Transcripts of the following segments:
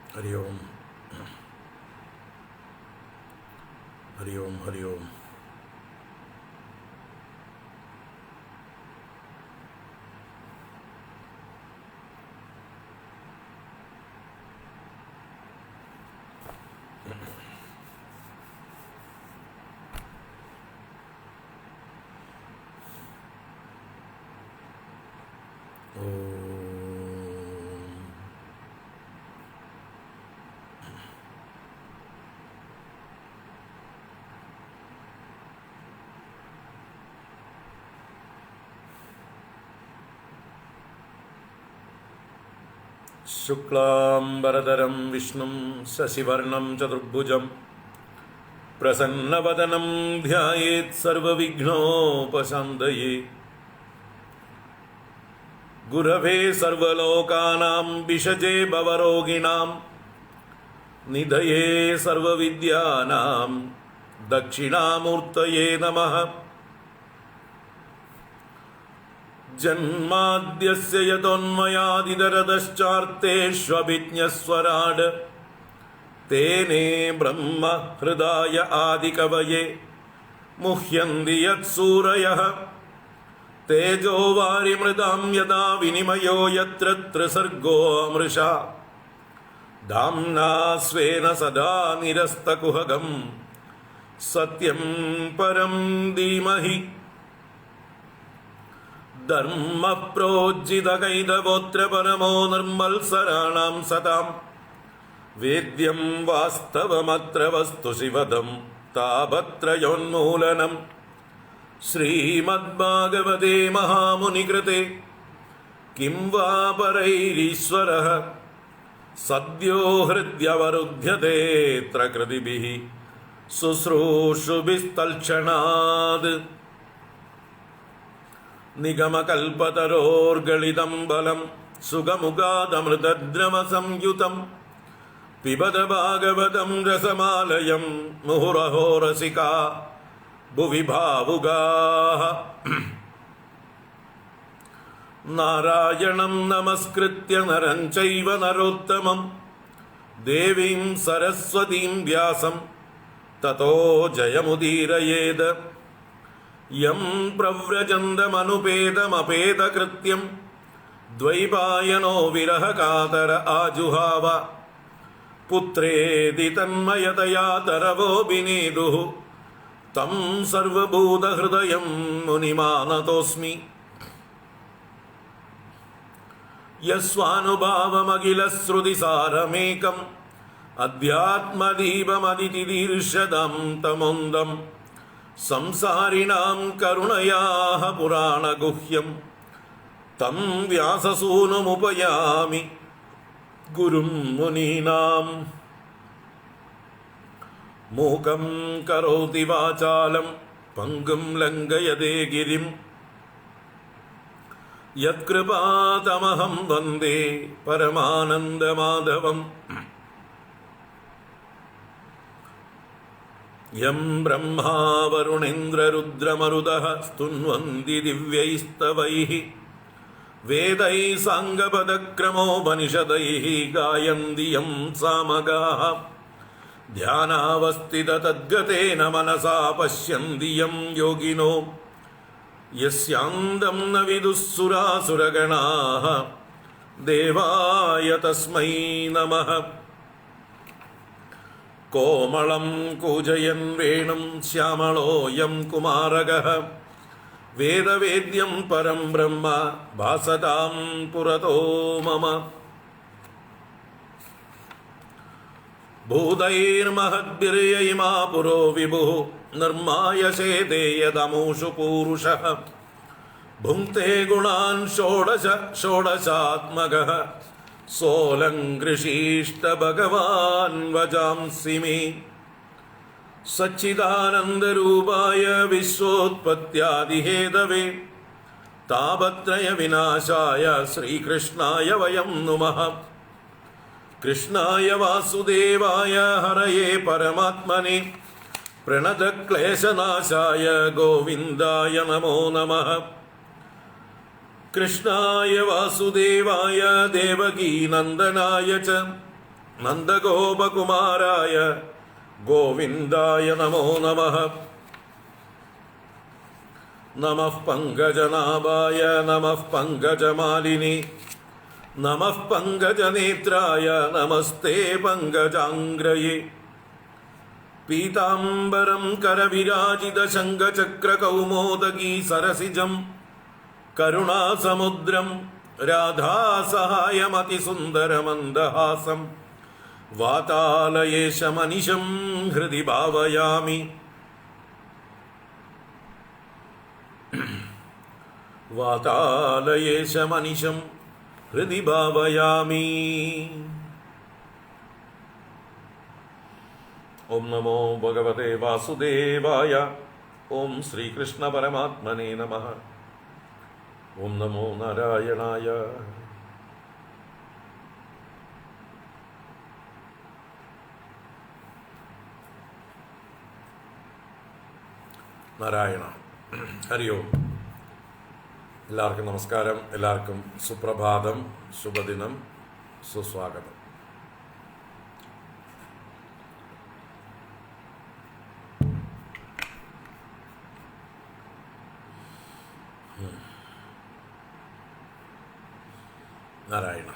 हरि ओम हरि ओम हरि ओम। शुक्लांबरधरं विष्णुं शशिवर्णं चतुर्भुजं प्रसन्नवदनं ध्यायेत् सर्वविघ्नोपशान्तये। गुरवे सर्वलोकानां विषजे भवरोगिणां निधये सर्वविद्यानां दक्षिणामूर्तये नमः। जन्माद्यस्य यतोन्मयादितरतश्चार्तेष्वभिज्ञस्वराड् तेने ब्रह्म हृदाय आदिकवये मुह्यन्ति यत्सूरयः। तेजो वारिमृदां यदा विनिमयो यत्र त्रिसर्गो मृषा धाम्ना स्वेन सदा निरस्तकुहकं सत्यं परं धीमहि। धर्म प्रोज्झितकैतवोऽत्र परमो निर्मल्सराणां सतां वेद्यं वास्तवमत्र वस्तु शिवदं तापत्रयोन्मूलनं। श्रीमद्भागवते महामुनिकृते किं वा परैरीश्वरः सद्यो हृद्यवरुध्यतेऽत्र कृतिभिः शुश्रूषुभिस्तल्क्षणात्। निगमकल्पतरोर्गलितं बलं सुगमुखादमृतद्रवसंयुतं पिबत भागवतं रसमालयं मुहुरहो रसिका भुवि भावुकाः। नारायणं नमस्कृत्य नरं चैव नरोत्तमं देवीं सरस्वतीं व्यासं ततो जयमुदीरयेत्। यं प्रव्रजन्तमनुपेतमपेतकृत्यं द्वैपायनो विरहकातर आजुहाव पुत्रेति तन्मयतया तरवोऽभिनेदुः तं सर्वभूतहृदयं मुनिमानतोऽस्मि। यस्वानुभावमखिलश्रुतिसारमेकम् अध्यात्मदीपमदितिदीर्षदं तमोन्दं संसारिणां करुणयाः पुराणगुह्यं तं व्याससूनुमुपयामि गुरुं मुनीनाम्। मूकं करोति वाचालं पङ्गुं लङ्घयते गिरिं यत्कृपातमहं वन्दे परमानन्दमाधवम्। यं ब्रह्मा वरुणेन्द्ररुद्रमरुदः स्तुन्वन्ति दिव्यैस्तवैः वेदैः साङ्गपदक्रमोपनिषदैः गायन्ति यं सामगाः। ध्यानावस्थिततद्गतेन मनसा पश्यन्ति यं योगिनो यस्यान्तं न विदुःसुरासुरगणाः देवाय तस्मै नमः। कोमलं कूजयन् वेणुं श्यामलोऽयं कुमारकः वेदवेद्यं परं ब्रह्म भासतां पुरतो मम। भूतैर्महद्भिर्ययिमा पुरो विभुः निर्मायशेते यदमुषु पूरुषः भुङ्क्ते गुणान् षोडश षोडशात्मकः सोऽलङ्कृषीष्ट भगवान् वजांसि मे। सच्चिदानन्दरूपाय विश्वोत्पत्त्यादिहेतवे तापत्रयविनाशाय श्रीकृष्णाय वयं नुमः। कृष्णाय वासुदेवाय हरये परमात्मने प्रणतक्लेशनाशाय गोविन्दाय नमो नमः। कृष्णाय वासुदेवाय देवकीनन्दनाय च നന്ദഗോപകുമാരായ ഗോവിന്ദായ നമോ നമഃ. നമഃ പങ്കജനാഭായ നമഃ പങ്കജമാലിനി നമഃ പങ്കജനേത്രായ നമസ്തേ പങ്കജാംഗ്രയേ. പീതാംബരം കരവിരാജിത ശംഖചക്രകൗമോദഗീ സരസിജം കരുണാസമുദ്രം രാധാസഹായമതിസുന്ദരമന്ദഹാസം വാതാലയേശമനിശം ഹൃദി ഭാവയാമി. വാതാലയേശമനിശം ഹൃദി ഭാവയാമി. ഓം നമോ ഭഗവതേ വാസുദേവായ. ഓം ശ്രീകൃഷ്ണ പരമാത്മനേ നമഃ. ഓം നമോ നാരായണായ. നാരായണ. ഹരി ഓം. എല്ലാവർക്കും നമസ്കാരം. എല്ലാവർക്കും സുപ്രഭാതം, ശുഭദിനം, സുസ്വാഗതം. നാരായണ.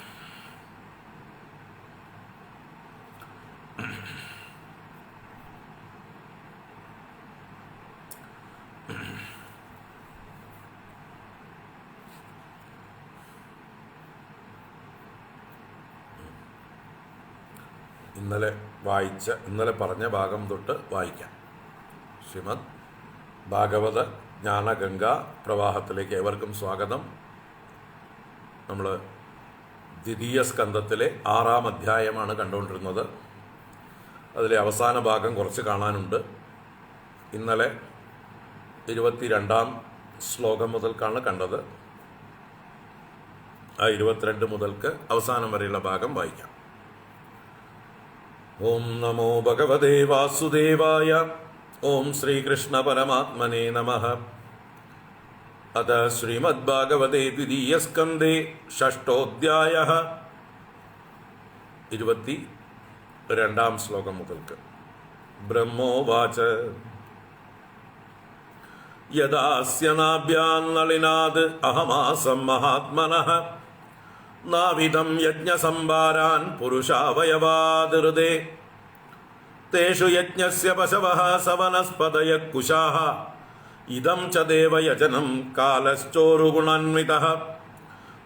ഇന്നലെ പറഞ്ഞ ഭാഗം തൊട്ട് വായിക്കാം. ശ്രീമദ് ഭാഗവത ജ്ഞാനഗംഗ പ്രവാഹത്തിലേക്ക് ഏവർക്കും സ്വാഗതം. നമ്മൾ ദ്വിതീയ സ്കന്ധത്തിലെ 6-ാം അധ്യായമാണ് കണ്ടുകൊണ്ടിരുന്നത്. അതിലെ അവസാന ഭാഗം കുറച്ച് കാണാനുണ്ട്. ഇന്നലെ 22-ാം ശ്ലോകം മുതൽക്കാണ് കണ്ടത്. ആ 22 മുതൽക്ക് അവസാനം വരെയുള്ള ഭാഗം വായിക്കാം. ഓം നമോ ഭഗവതേ വാസുദേവായ. ഓം ശ്രീകൃഷ്ണ പരമാത്മനേ നമഃ. അത ശ്രീമദ്ഭാഗവതേ ദ്വിതീയസ്കന്ധേ ഷഷ്ടോധ്യായഃ. 22-ാം ശ്ലോകം മുതൽക്ക്. ബ്രഹ്മോവാച യദാസ്യ നാഭ്യാം നളിനാദ് അഹമാസം മഹാത്മനഃ നാവിദം യജ്ഞസംഭാരാൻ പുരുഷാവയവാദൃതേ തേഷു യജ്ഞസ്യ പശവഃ സവനസ്പതയഃ കുശാഃ ഇദം ച ദേവയജനം കാലശ്ചോരുഗുണാന്വിതഃ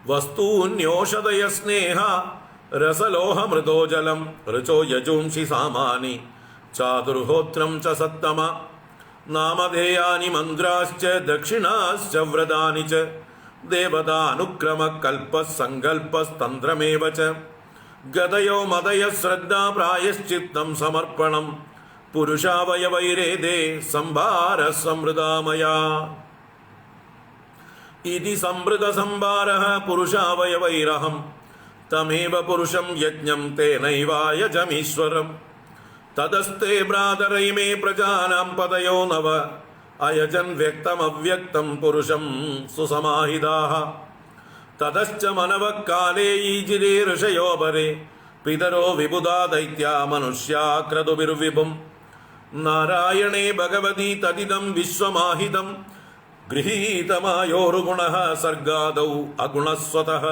വസ്തൂന്യോഷധയ സ്നേഹ രസലോഹമൃതോ ജലം ഋചോ യജൂംഷി സാമാനി ചാതുർഹോത്രം ച സത്തമ നാമധേയാനി മന്ത്രാശ്ച ദക്ഷിണാശ്ച വ്രതാനി ച ദേവതാനുക്രമ കൽപ്പസങ്കൽപ്പസ്തന്ത്രമേവ ച ഗതയോ മദയ ശ്രദ്ധാ പ്രായശ്ചിത്തം സമർപ്പണം പുരുഷാവയവൈരേദേ സംഭാര സമൃതാമയാ. ഇതി സംഭൃത സംഭാരഃ പുരുഷാവയവൈരഹം തമേവ പുരുഷം യജ്ഞം തേനൈവായജമീശ്വരം തതസ്തേ ഭ്രാതരൈമേ പ്രജാനാം പദയോ നവ അയജൻ വ്യക്തമവ്യക്തം പുരുഷം സുസമാഹിതാഃ തതശ്ച മനവഃ കാലേ ഈജിരേ ഋഷയോ പരേ പിതരോ വിബുധാ ദൈത്യാ മനുഷ്യാ ക്രതുഭിർവിഭും നാരായണേ ഭഗവതി തദിദം വിശ്വമാഹിതം ഗൃഹീതമായോരുഗുണഃ സർഗാദൗ അഗുണസ്വതഃ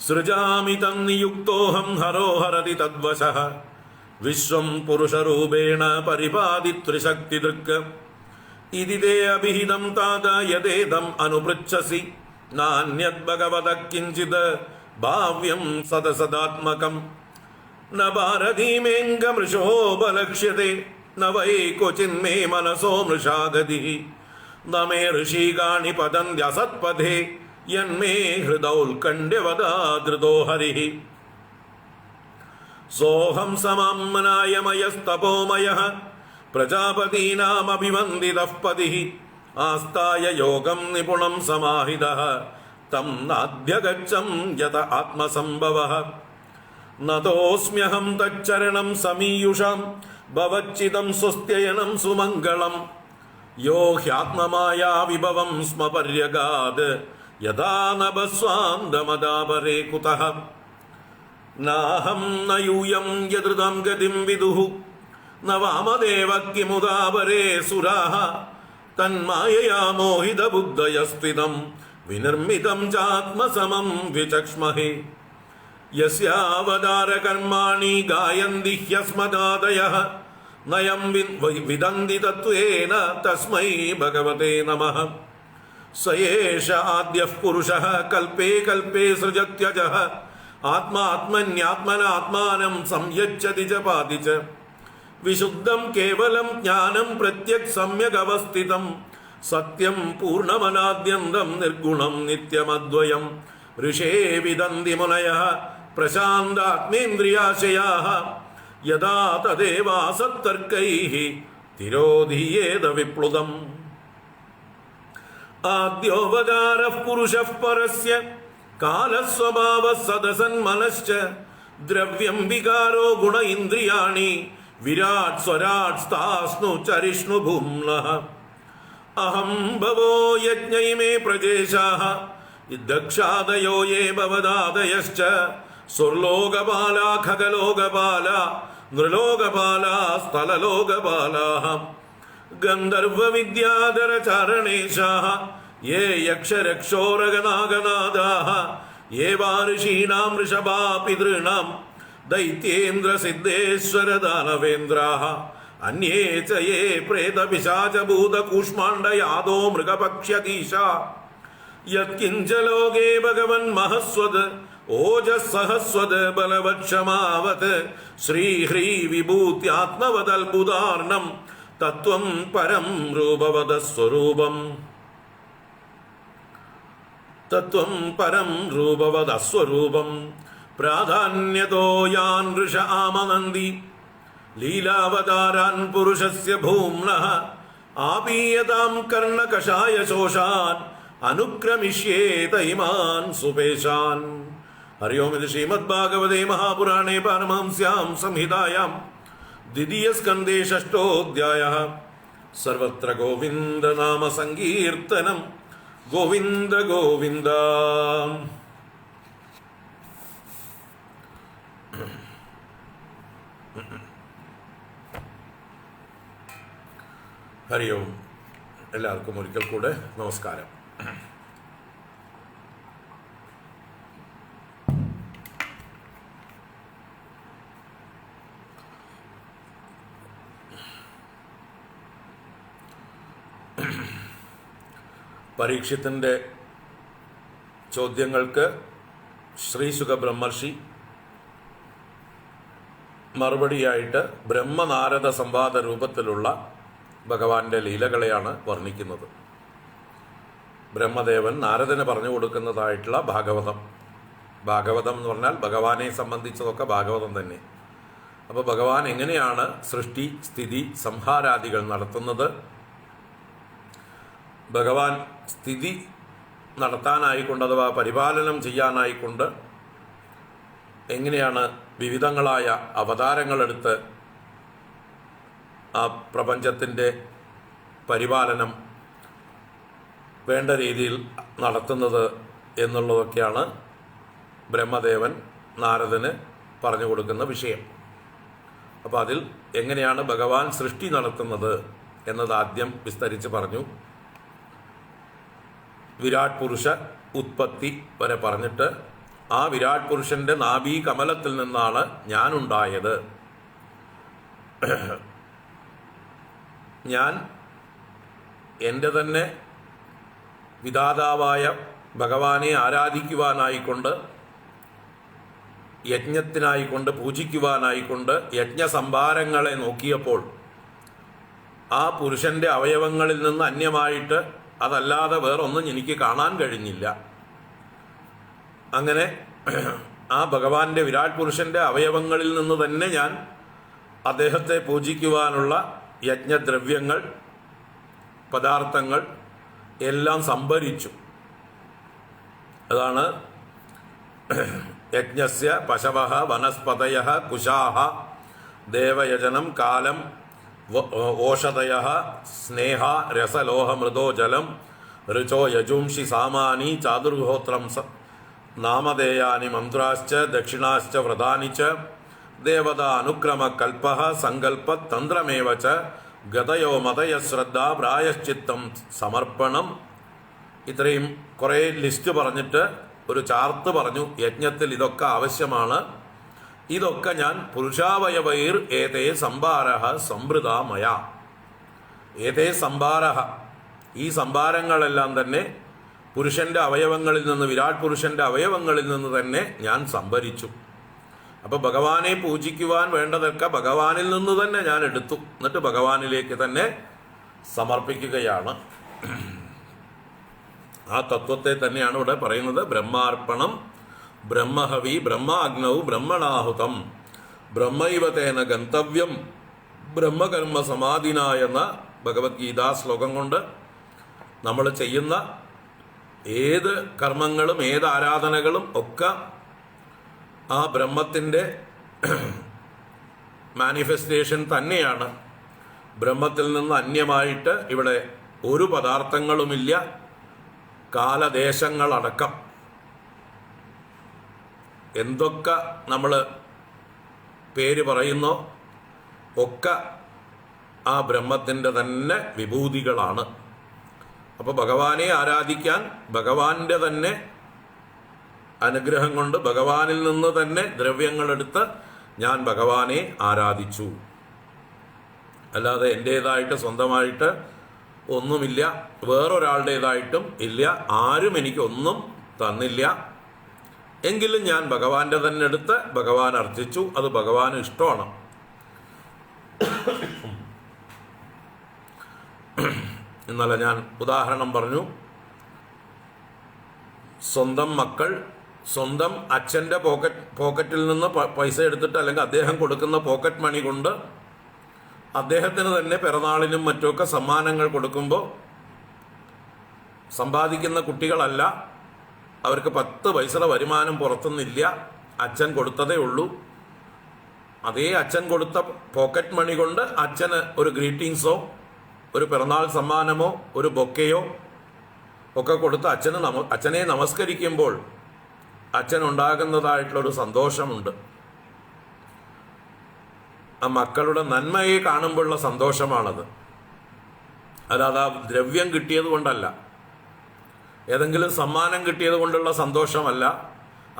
സൃജാമി തന്നിയുക്തോഹം ഹരോ ഹരതി തദ്വശഃ വിശ്വം പുരുഷരൂപേണ പരിപാദിത്രിശക്തിദൃക് ഇതി തേ അഭിഹിതം താത യദേദം അനുപൃച്ഛസി നാന്യത് ഭഗവതഃ കിഞ്ചിത് ഭാവ്യം സദസദാത്മകം ന ഭാരതീമേംഗമൃഷോപലക്ഷ്യത്തെ ന വൈ ക്വചിന്മേ മനസോ മൃഷാഗതിഃ ന മേ ഋഷീകാണി പതന്ത്യസത്പഥേ യന്മേ ഹൃദൗൽകണ്ഠ്യവദാദൃതോ ഹരിഃ സോഹം സമാമ്നായമയസ്തപോമയഃ പ്രജാപതീനാമഭിവന്ദിതഃ പതിഃ ആസ്ഥായ യോഗം നിപുണം സമാഹിതഃ തം നാദ്യഗച്ഛം യത ആത്മസംഭവഃ നതോസ്മ്യഹം തച്ചരണം സമീയുഷാം ഭവച്ചിദം സ്വസ്ത്യയനം സുമംഗളം യോ ഹ്യാത്മമായാ വിഭവം സ്മ പര്യഗാത് യഥാ നഭസ്വാന്തമദാപരേ കുതഃ നാഹം ന യൂയം യദൃതം ഗതിം വിദുഃ ന വാമദേവ കിമുദാപരേ സുരാഃ തന്മായയാ മോഹിതബുദ്ധയസ്ത്വിതം വിനിർമ്മിതം ചാത്മസമം വിചക്ഷ്മഹേ യസ്യാവതാരകർമാണി ഗായന്തി ഹ്യസ്മദാദയഃ നയം വിദന്തി തത്വേന തസ്മൈ ഭഗവതേ നമഃ. സ ഏഷ ആദ്യഃ പുരുഷഃ കൽപേ കൽപേ സൃജത്യജഃ ആത്മാത്മന്യാത്മനാത്മാനം സംയച്ഛതി ച പാതി ച വിശുദ്ധം കേവലം ജ്ഞാനം പ്രത്യക് സമ്യഗവസ്ഥിതം സത്യം പൂർണ്ണമനാദ്യന്തം നിർഗുണം നിത്യമദ്വയം ഋഷേ വിദന്തി മുനയഃ പ്രശാന്താത്മേന്ദ്രിയാശയാഃ യഥാ തദേവാസത്തർക്കൈഃ തിരോധീയേത വിപ്ലുതം. ആദ്യോവതാരഃ പുരുഷഃ പരസ്യ കാലസ്വഭാവഃ സദസന്മനശ്ച ദ്രവ്യം വികാരോ ഗുണ ഇന്ദ്രിയാണി വിരാട് സ്വരാട് സ്ഥാസ്നു ചരിഷ്ണു ഭൂമ്നഃ. അഹം ഭവോ യജ്ഞൈമേ പ്രജേശാഃ ദക്ഷാദയോ യേ ഭവദാദയശ്ച സ്വർലോകപാലാ ഖഗലോകപാലാ നൃലോകപാലാ സ്ഥലലോകപാലാഃ ഗന്ധർവവിദ്യാധരചാരണേശാഃ യേ യക്ഷരക്ഷോരഗനാഗനാദാഃ യേ വാ ഋഷീണാം ഋഷഭാ പിതॄണാം ദൈത്യേന്ദ്രസിദ്ധേശ്വരദാനവേന്ദ്രാഃ അന്യേ ച യേ പ്രേതപിശാചഭൂതകൂഷ്മാണ്ഡയാദോ മൃഗപക്ഷ്യധീശാ യത്കിഞ്ച ലോകേ ഭഗവൻ മഹസ്വദ് ഓജസ്സഹസ്വദ് ബലവക്ഷമാവത് ശ്രീഹ്രീ വിഭൂത്യാത്മവദൽബുധാർണം തത്വം പരം രൂപവദ സ്വരൂപം. തത്വം പരം രൂപവദ സ്വരൂപം. പ്രാധാന്യതോ യാൻ ഋഷ ആമനന്തി ലീലാവതാരാൻ പുരുഷസ്യ ഭൂമ്നഃ ആപീയതാം കർണകഷായ ശോഷാൻ അനുക്രമിഷ്യേത ഇമാൻ സുപേശാൻ. ഹരി ഓം. ഇത് ശ്രീമദ് ഭാഗവതേ മഹാപുരാണേ പാരമഹംസ്യാം സംഹിതായാം ദ്വിതീയസ്കന്ധേ ഷഷ്ഠോധ്യായഃ. സർവത്ര ഗോവിന്ദ നാമ സങ്കീർത്തനം. ഗോവിന്ദ ഗോവിന്ദ. ഹരി ഓം. എല്ലാവർക്കും ഒരിക്കൽ കൂടെ നമസ്കാരം. പരീക്ഷത്തിൻ്റെ ചോദ്യങ്ങൾക്ക് ശ്രീശുക ബ്രഹ്മർഷി മറുപടിയായിട്ട് ബ്രഹ്മനാരദ സംവാദ രൂപത്തിലുള്ള ഭഗവാന്റെ ലീലകളെയാണ് വർണ്ണിക്കുന്നത്. ബ്രഹ്മദേവൻ നാരദന് പറഞ്ഞു കൊടുക്കുന്നതായിട്ടുള്ള ഭാഗവതം. ഭാഗവതം എന്ന് പറഞ്ഞാൽ ഭഗവാനെ സംബന്ധിച്ചതൊക്കെ ഭാഗവതം തന്നെ. അപ്പോൾ ഭഗവാൻ എങ്ങനെയാണ് സൃഷ്ടി സ്ഥിതി സംഹാരാദികൾ നടത്തുന്നത്, ഭഗവാൻ സ്ഥിതി നടത്താനായിക്കൊണ്ട് അഥവാ പരിപാലനം ചെയ്യാനായിക്കൊണ്ട് എങ്ങനെയാണ് വിവിധങ്ങളായ അവതാരങ്ങളെടുത്ത് ആ പ്രപഞ്ചത്തിൻ്റെ പരിപാലനം വേണ്ട രീതിയിൽ നടത്തുന്നത് എന്നുള്ളതൊക്കെയാണ് ബ്രഹ്മദേവൻ നാരദന് പറഞ്ഞു കൊടുക്കുന്ന വിഷയം. അപ്പോൾ അതിൽ എങ്ങനെയാണ് ഭഗവാൻ സൃഷ്ടി നടത്തുന്നത് എന്നത് ആദ്യം വിസ്തരിച്ച് പറഞ്ഞു. വിരാട് പുരുഷ ഉത്പത്തി വരെ പറഞ്ഞിട്ട് ആ വിരാട് പുരുഷന്റെ നാഭീ കമലത്തിൽ നിന്നാണ് ഞാനുണ്ടായത്. ഞാൻ എൻ്റെ തന്നെ വിധാതാവായ ഭഗവാനെ ആരാധിക്കുവാനായിക്കൊണ്ട് യജ്ഞത്തിനായിക്കൊണ്ട് പൂജിക്കുവാനായിക്കൊണ്ട് യജ്ഞസംഭാരങ്ങളെ നോക്കിയപ്പോൾ ആ പുരുഷന്റെ അവയവങ്ങളിൽ നിന്ന് അന്യമായിട്ട് അതല്ലാതെ വേറൊന്നും എനിക്ക് കാണാൻ കഴിഞ്ഞില്ല. അങ്ങനെ ആ ഭഗവാന്റെ വിരാട് പുരുഷന്റെ അവയവങ്ങളിൽ നിന്ന് തന്നെ ഞാൻ അദ്ദേഹത്തെ പൂജിക്കുവാനുള്ള യജ്ഞദ്രവ്യങ്ങൾ പദാർത്ഥങ്ങൾ എല്ലാം സംഭരിച്ചു. അതാണ് യജ്ഞസ്യ പശവഃ വനസ്പതയഃ കുശാഃ ദേവയജനം കാലം ഓഷധയഃ സ്നേഹ രസലോഹ മൃദോ ജലം ഋചോ യജുംഷി സാമാനി നാമധേയാനി മന്ത്രാശ്ച ദക്ഷിണാശ്ച വ്രതാനി ച ദേവത അനുക്രമ കൽപ്പ സങ്കല്പ തന്ത്രമേവ ച ഗതയോ മതയ ശ്രദ്ധ പ്രായശ്ചിത്തം സമർപ്പണം. ഇത്രയും കുറേ ലിസ്റ്റ് പറഞ്ഞിട്ട് ഒരു ചാർട്ട് പറഞ്ഞു. യജ്ഞത്തിൽ ഇതൊക്കെ ആവശ്യമാണ്. ഇതൊക്കെ ഞാൻ പുരുഷാവയവൈർ ഏതേ സംഭാരഃ സംവൃതാമയ. ഏതേ സംഭാരഃ, ഈ സംഭാരങ്ങളെല്ലാം തന്നെ പുരുഷന്റെ അവയവങ്ങളിൽ നിന്ന്, വിരാട് പുരുഷന്റെ അവയവങ്ങളിൽ നിന്ന് തന്നെ ഞാൻ സംഭരിച്ചു. അപ്പോൾ ഭഗവാനെ പൂജിക്കുവാൻ വേണ്ടതൊക്കെ ഭഗവാനിൽ നിന്ന് തന്നെ ഞാൻ എടുത്തു, എന്നിട്ട് ഭഗവാനിലേക്ക് തന്നെ സമർപ്പിക്കുകയാണ്. ആ തത്വത്തെ തന്നെയാണ് ഇവിടെ പറയുന്നത്. ബ്രഹ്മാർപ്പണം ബ്രഹ്മഹവി ബ്രഹ്മാഗ്നൗ ബ്രഹ്മണാഹുതം ബ്രഹ്മൈവതേന ഗന്തവ്യം ബ്രഹ്മകർമ്മ സമാധിന എന്ന ഭഗവത്ഗീതാ ശ്ലോകം കൊണ്ട് നമ്മൾ ചെയ്യുന്ന ഏത് കർമ്മങ്ങളും ഏത് ആരാധനകളും ഒക്കെ ആ ബ്രഹ്മത്തിൻ്റെ മാനിഫെസ്റ്റേഷൻ തന്നെയാണ്. ബ്രഹ്മത്തിൽ നിന്ന് അന്യമായിട്ട് ഇവിടെ ഒരു പദാർത്ഥങ്ങളുമില്ല. കാലദേശങ്ങളടക്കം എന്തൊക്കെ നമ്മൾ പേര് പറയുന്നോ ഒക്കെ ആ ബ്രഹ്മത്തിൻ്റെ തന്നെ വിഭൂതികളാണ്. അപ്പോൾ ഭഗവാനെ ആരാധിക്കാൻ ഭഗവാന്റെ തന്നെ അനുഗ്രഹം കൊണ്ട് ഭഗവാനിൽ നിന്ന് തന്നെ ദ്രവ്യങ്ങളെടുത്ത് ഞാൻ ഭഗവാനെ ആരാധിച്ചു. അല്ലാതെ എൻ്റേതായിട്ട് സ്വന്തമായിട്ട് ഒന്നുമില്ല, വേറൊരാളുടേതായിട്ടും ഇല്ല. ആരും എനിക്കൊന്നും തന്നില്ല. എങ്കിലും ഞാൻ ഭഗവാന്റെ തന്നെ എടുത്ത് ഭഗവാൻ അർച്ചിച്ചു. അത് ഭഗവാന് ഇഷ്ടമാണ്. ഇന്നലെ ഞാൻ ഉദാഹരണം പറഞ്ഞു. സ്വന്തം മക്കൾ സ്വന്തം അച്ഛൻ്റെ പോക്കറ്റിൽ നിന്ന് പൈസ എടുത്തിട്ട്, അല്ലെങ്കിൽ അദ്ദേഹം കൊടുക്കുന്ന പോക്കറ്റ് മണി കൊണ്ട് അദ്ദേഹത്തിന് തന്നെ പിറന്നാളിനും മറ്റുമൊക്കെ സമ്മാനങ്ങൾ കൊടുക്കുമ്പോൾ സമ്പാദിക്കുന്ന കുട്ടികളല്ല. അവർക്ക് 10 പൈസയുടെ വരുമാനം പുറത്തുനിന്നില്ല. അച്ഛൻ കൊടുത്തതേ ഉള്ളൂ. അതേ അച്ഛൻ കൊടുത്ത പോക്കറ്റ് മണി കൊണ്ട് അച്ഛന് ഒരു ഗ്രീറ്റിങ്സോ ഒരു പിറന്നാൾ സമ്മാനമോ ഒരു ബൊക്കെയോ ഒക്കെ കൊടുത്ത് അച്ഛനെ നമസ്കരിക്കുമ്പോൾ അച്ഛനുണ്ടാകുന്നതായിട്ടുള്ളൊരു സന്തോഷമുണ്ട്. ആ മക്കളുടെ നന്മയെ കാണുമ്പോഴുള്ള സന്തോഷമാണത്. അല്ലാതെ ആ ദ്രവ്യം കിട്ടിയത് കൊണ്ടല്ല, ഏതെങ്കിലും സമ്മാനം കിട്ടിയത് കൊണ്ടുള്ള സന്തോഷമല്ല.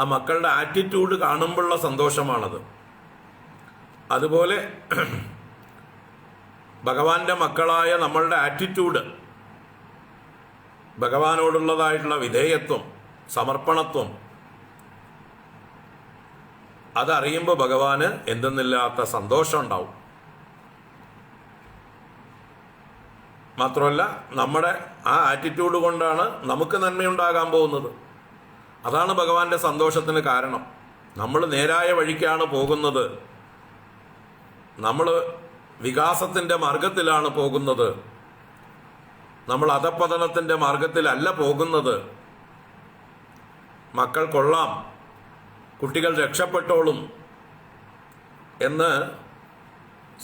ആ മക്കളുടെ ആറ്റിറ്റ്യൂഡ് കാണുമ്പോഴുള്ള സന്തോഷമാണത്. അതുപോലെ ഭഗവാന്റെ മക്കളായ നമ്മളുടെ ആറ്റിറ്റ്യൂഡ്, ഭഗവാനോടുള്ളതായിട്ടുള്ള വിധേയത്വം, സമർപ്പണത്വം, അതറിയുമ്പോൾ ഭഗവാന് എന്തെന്നില്ലാത്ത സന്തോഷം ഉണ്ടാവും. മാത്രമല്ല നമ്മുടെ ആ ആറ്റിറ്റ്യൂഡ് കൊണ്ടാണ് നമുക്ക് നന്മയുണ്ടാകാൻ പോകുന്നത്. അതാണ് ഭഗവാന്റെ സന്തോഷത്തിന് കാരണം. നമ്മൾ നേരായ വഴിക്കാണ് പോകുന്നത്. നമ്മൾ വികാസത്തിൻ്റെ മാർഗത്തിലാണ് പോകുന്നത്. നമ്മൾ അധപ്പതനത്തിൻ്റെ മാർഗത്തിലല്ല പോകുന്നത്. മക്കൾ കൊള്ളാം, കുട്ടികൾ രക്ഷപ്പെട്ടോളും എന്ന്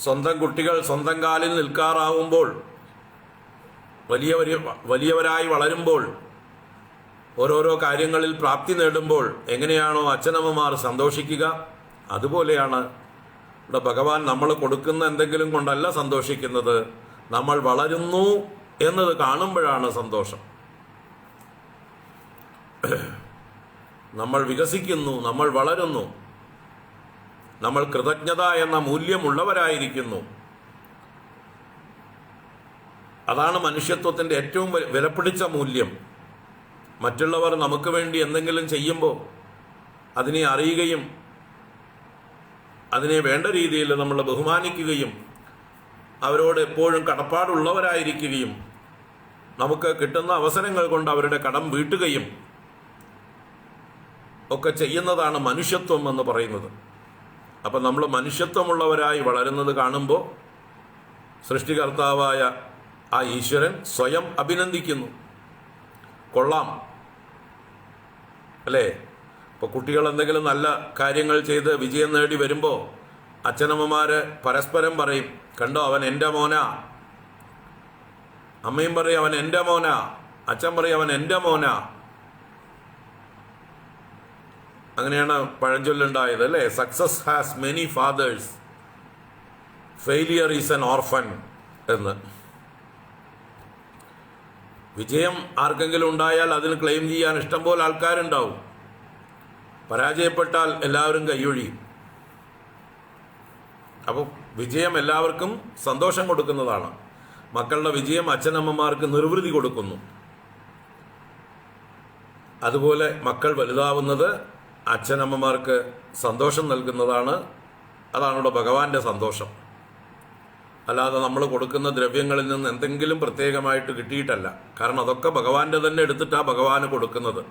സ്വന്തം കുട്ടികൾ സ്വന്തം കാലിൽ നിൽക്കാറാവുമ്പോൾ, വലിയവരായി വളരുമ്പോൾ, ഓരോരോ കാര്യങ്ങളിൽ പ്രാപ്തി നേടുമ്പോൾ എങ്ങനെയാണോ അച്ഛനമ്മമാർ സന്തോഷിക്കുക, അതുപോലെയാണ് ഇവിടെ ഭഗവാൻ നമ്മൾ കൊടുക്കുന്ന എന്തെങ്കിലും കൊണ്ടല്ല സന്തോഷിക്കുന്നത്. നമ്മൾ വളരുന്നു എന്നത് കാണുമ്പോഴാണ് സന്തോഷം. നമ്മൾ വികസിക്കുന്നു, നമ്മൾ വളരുന്നു, നമ്മൾ കൃതജ്ഞത എന്ന മൂല്യമുള്ളവരായിരിക്കുന്നു. അതാണ് മനുഷ്യത്വത്തിൻ്റെ ഏറ്റവും വിലപിടിച്ച മൂല്യം. മറ്റുള്ളവർ നമുക്ക് വേണ്ടി എന്തെങ്കിലും ചെയ്യുമ്പോൾ അതിനെ അറിയുകയും അതിനെ വേണ്ട രീതിയിൽ നമ്മൾ ബഹുമാനിക്കുകയും അവരോട് എപ്പോഴും കടപ്പാടുള്ളവരായിരിക്കുകയും നമുക്ക് കിട്ടുന്ന അവസരങ്ങൾ കൊണ്ട് അവരുടെ കടം വീട്ടുകയും ഒക്കെ ചെയ്യുന്നതാണ് മനുഷ്യത്വം എന്ന് പറയുന്നത്. അപ്പം നമ്മൾ മനുഷ്യത്വമുള്ളവരായി വളരുന്നത് കാണുമ്പോൾ സൃഷ്ടികർത്താവായ ആ ഈശ്വരൻ സ്വയം അഭിനന്ദിക്കുന്നു. കൊള്ളാം അല്ലേ? ഇപ്പോൾ കുട്ടികൾ എന്തെങ്കിലും നല്ല കാര്യങ്ങൾ ചെയ്ത് വിജയം നേടി വരുമ്പോൾ അച്ഛനമ്മമാർ പരസ്പരം പറയും, കണ്ടോ അവൻ എൻ്റെ മോനാ. അമ്മയും പറയും അവൻ എൻ്റെ മോനാ, അച്ഛൻ പറയും അവൻ എൻ്റെ മോനാ. അങ്ങനെയാണ് പഴഞ്ചൊല്ലുണ്ടായത് അല്ലേ? Success has many fathers, failure is an orphan എന്ന്. വിജയം ആർക്കെങ്കിലും ഉണ്ടായാൽ അതിന് ക്ലെയിം ചെയ്യാൻ ഇഷ്ടംപോലെ ആൾക്കാരുണ്ടാവും. പരാജയപ്പെട്ടാൽ എല്ലാവരും കൈയൊഴിയും. അപ്പോൾ വിജയം എല്ലാവർക്കും സന്തോഷം കൊടുക്കുന്നതാണ്. മക്കളുടെ വിജയം അച്ഛനമ്മമാർക്ക് നിർവൃതി കൊടുക്കുന്നു. അതുപോലെ മക്കൾ വലുതാവുന്നത് അച്ഛനമ്മമാർക്ക് സന്തോഷം നൽകുന്നതാണ്. അതാണ് ഇവിടെ ഭഗവാന്റെ സന്തോഷം. അല്ലാതെ നമ്മൾ കൊടുക്കുന്ന ദ്രവ്യങ്ങളിൽ നിന്ന് എന്തെങ്കിലും പ്രത്യേകമായിട്ട് കിട്ടിയിട്ടല്ല. കാരണം അതൊക്കെ ഭഗവാന്റെ തന്നെ എടുത്തിട്ടാണ് ഭഗവാന് കൊടുക്കുന്നത്.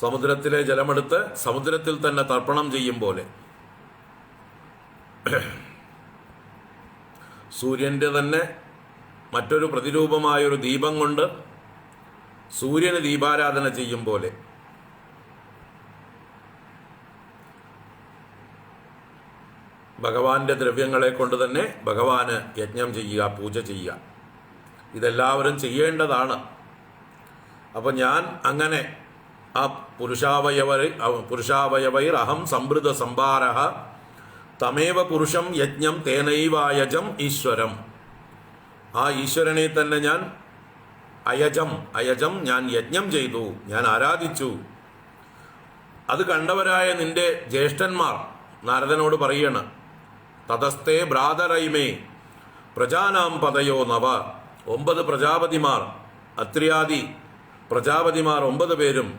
സമുദ്രത്തിലെ ജലമെടുത്ത് സമുദ്രത്തിൽ തന്നെ തർപ്പണം ചെയ്യും പോലെ. സൂര്യൻ്റെ തന്നെ മറ്റൊരു പ്രതിരൂപമായൊരു ദീപം കൊണ്ട് സൂര്യന് ദീപാരാധന ചെയ്യും പോലെ ഭഗവാന്റെ ദ്രവ്യങ്ങളെ കൊണ്ട് തന്നെ ഭഗവാന് യജ്ഞം ചെയ്യുക, പൂജ ചെയ്യുക. ഇതെല്ലാവരും ചെയ്യേണ്ടതാണ്. അപ്പം ഞാൻ അങ്ങനെ ആ പുരുഷാവയവൈർ അഹം സംവൃത സംഭാരഃ തമേവ പുരുഷം യജ്ഞം തേനൈവായജം ഈശ്വരം. ആ ഈശ്വരനെ തന്നെ ഞാൻ അയജം ഞാൻ യജ്ഞം ചെയ്തു, ഞാൻ ആരാധിച്ചു. അത് കണ്ടവരായ നിന്റെ ജ്യേഷ്ഠന്മാർ നാരദനോട് പറയണം, തതസ്തേ ഭ്രാതരൈമേ പ്രജാനാം പതയോ നവ. 9 പ്രജാപതിമാർ, അത്രിയാദി പ്രജാപതിമാർ 9 പേരും,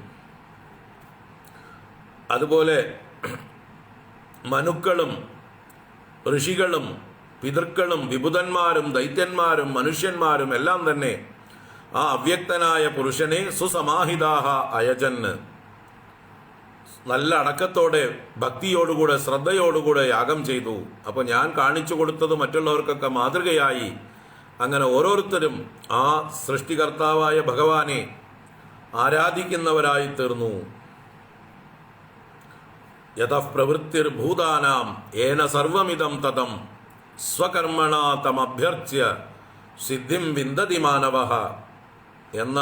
അതുപോലെ മനുക്കളും ഋഷികളും പിതൃക്കളും വിബുധന്മാരും ദൈത്യന്മാരും മനുഷ്യന്മാരും എല്ലാം തന്നെ ആ അവ്യക്തനായ പുരുഷനെ സുസമാഹിതാഹ അയജന് നല്ല അടക്കത്തോടെ ഭക്തിയോടുകൂടെ ശ്രദ്ധയോടുകൂടെ യാഗം ചെയ്തു. അപ്പോൾ ഞാൻ കാണിച്ചു കൊടുത്തത് മറ്റുള്ളവർക്കൊക്കെ മാതൃകയായി. അങ്ങനെ ഓരോരുത്തരും ആ സൃഷ്ടികർത്താവായ ഭഗവാനെ ആരാധിക്കുന്നവരായി തീർന്നു. യതഃ പ്രവൃത്തിർ ഭൂതാനാം ഏന സർവമിദം തതം സ്വകർമ്മണാ തമഭ്യർച്ച്യ സിദ്ധിം വിന്ദതി മാനവഃ എന്ന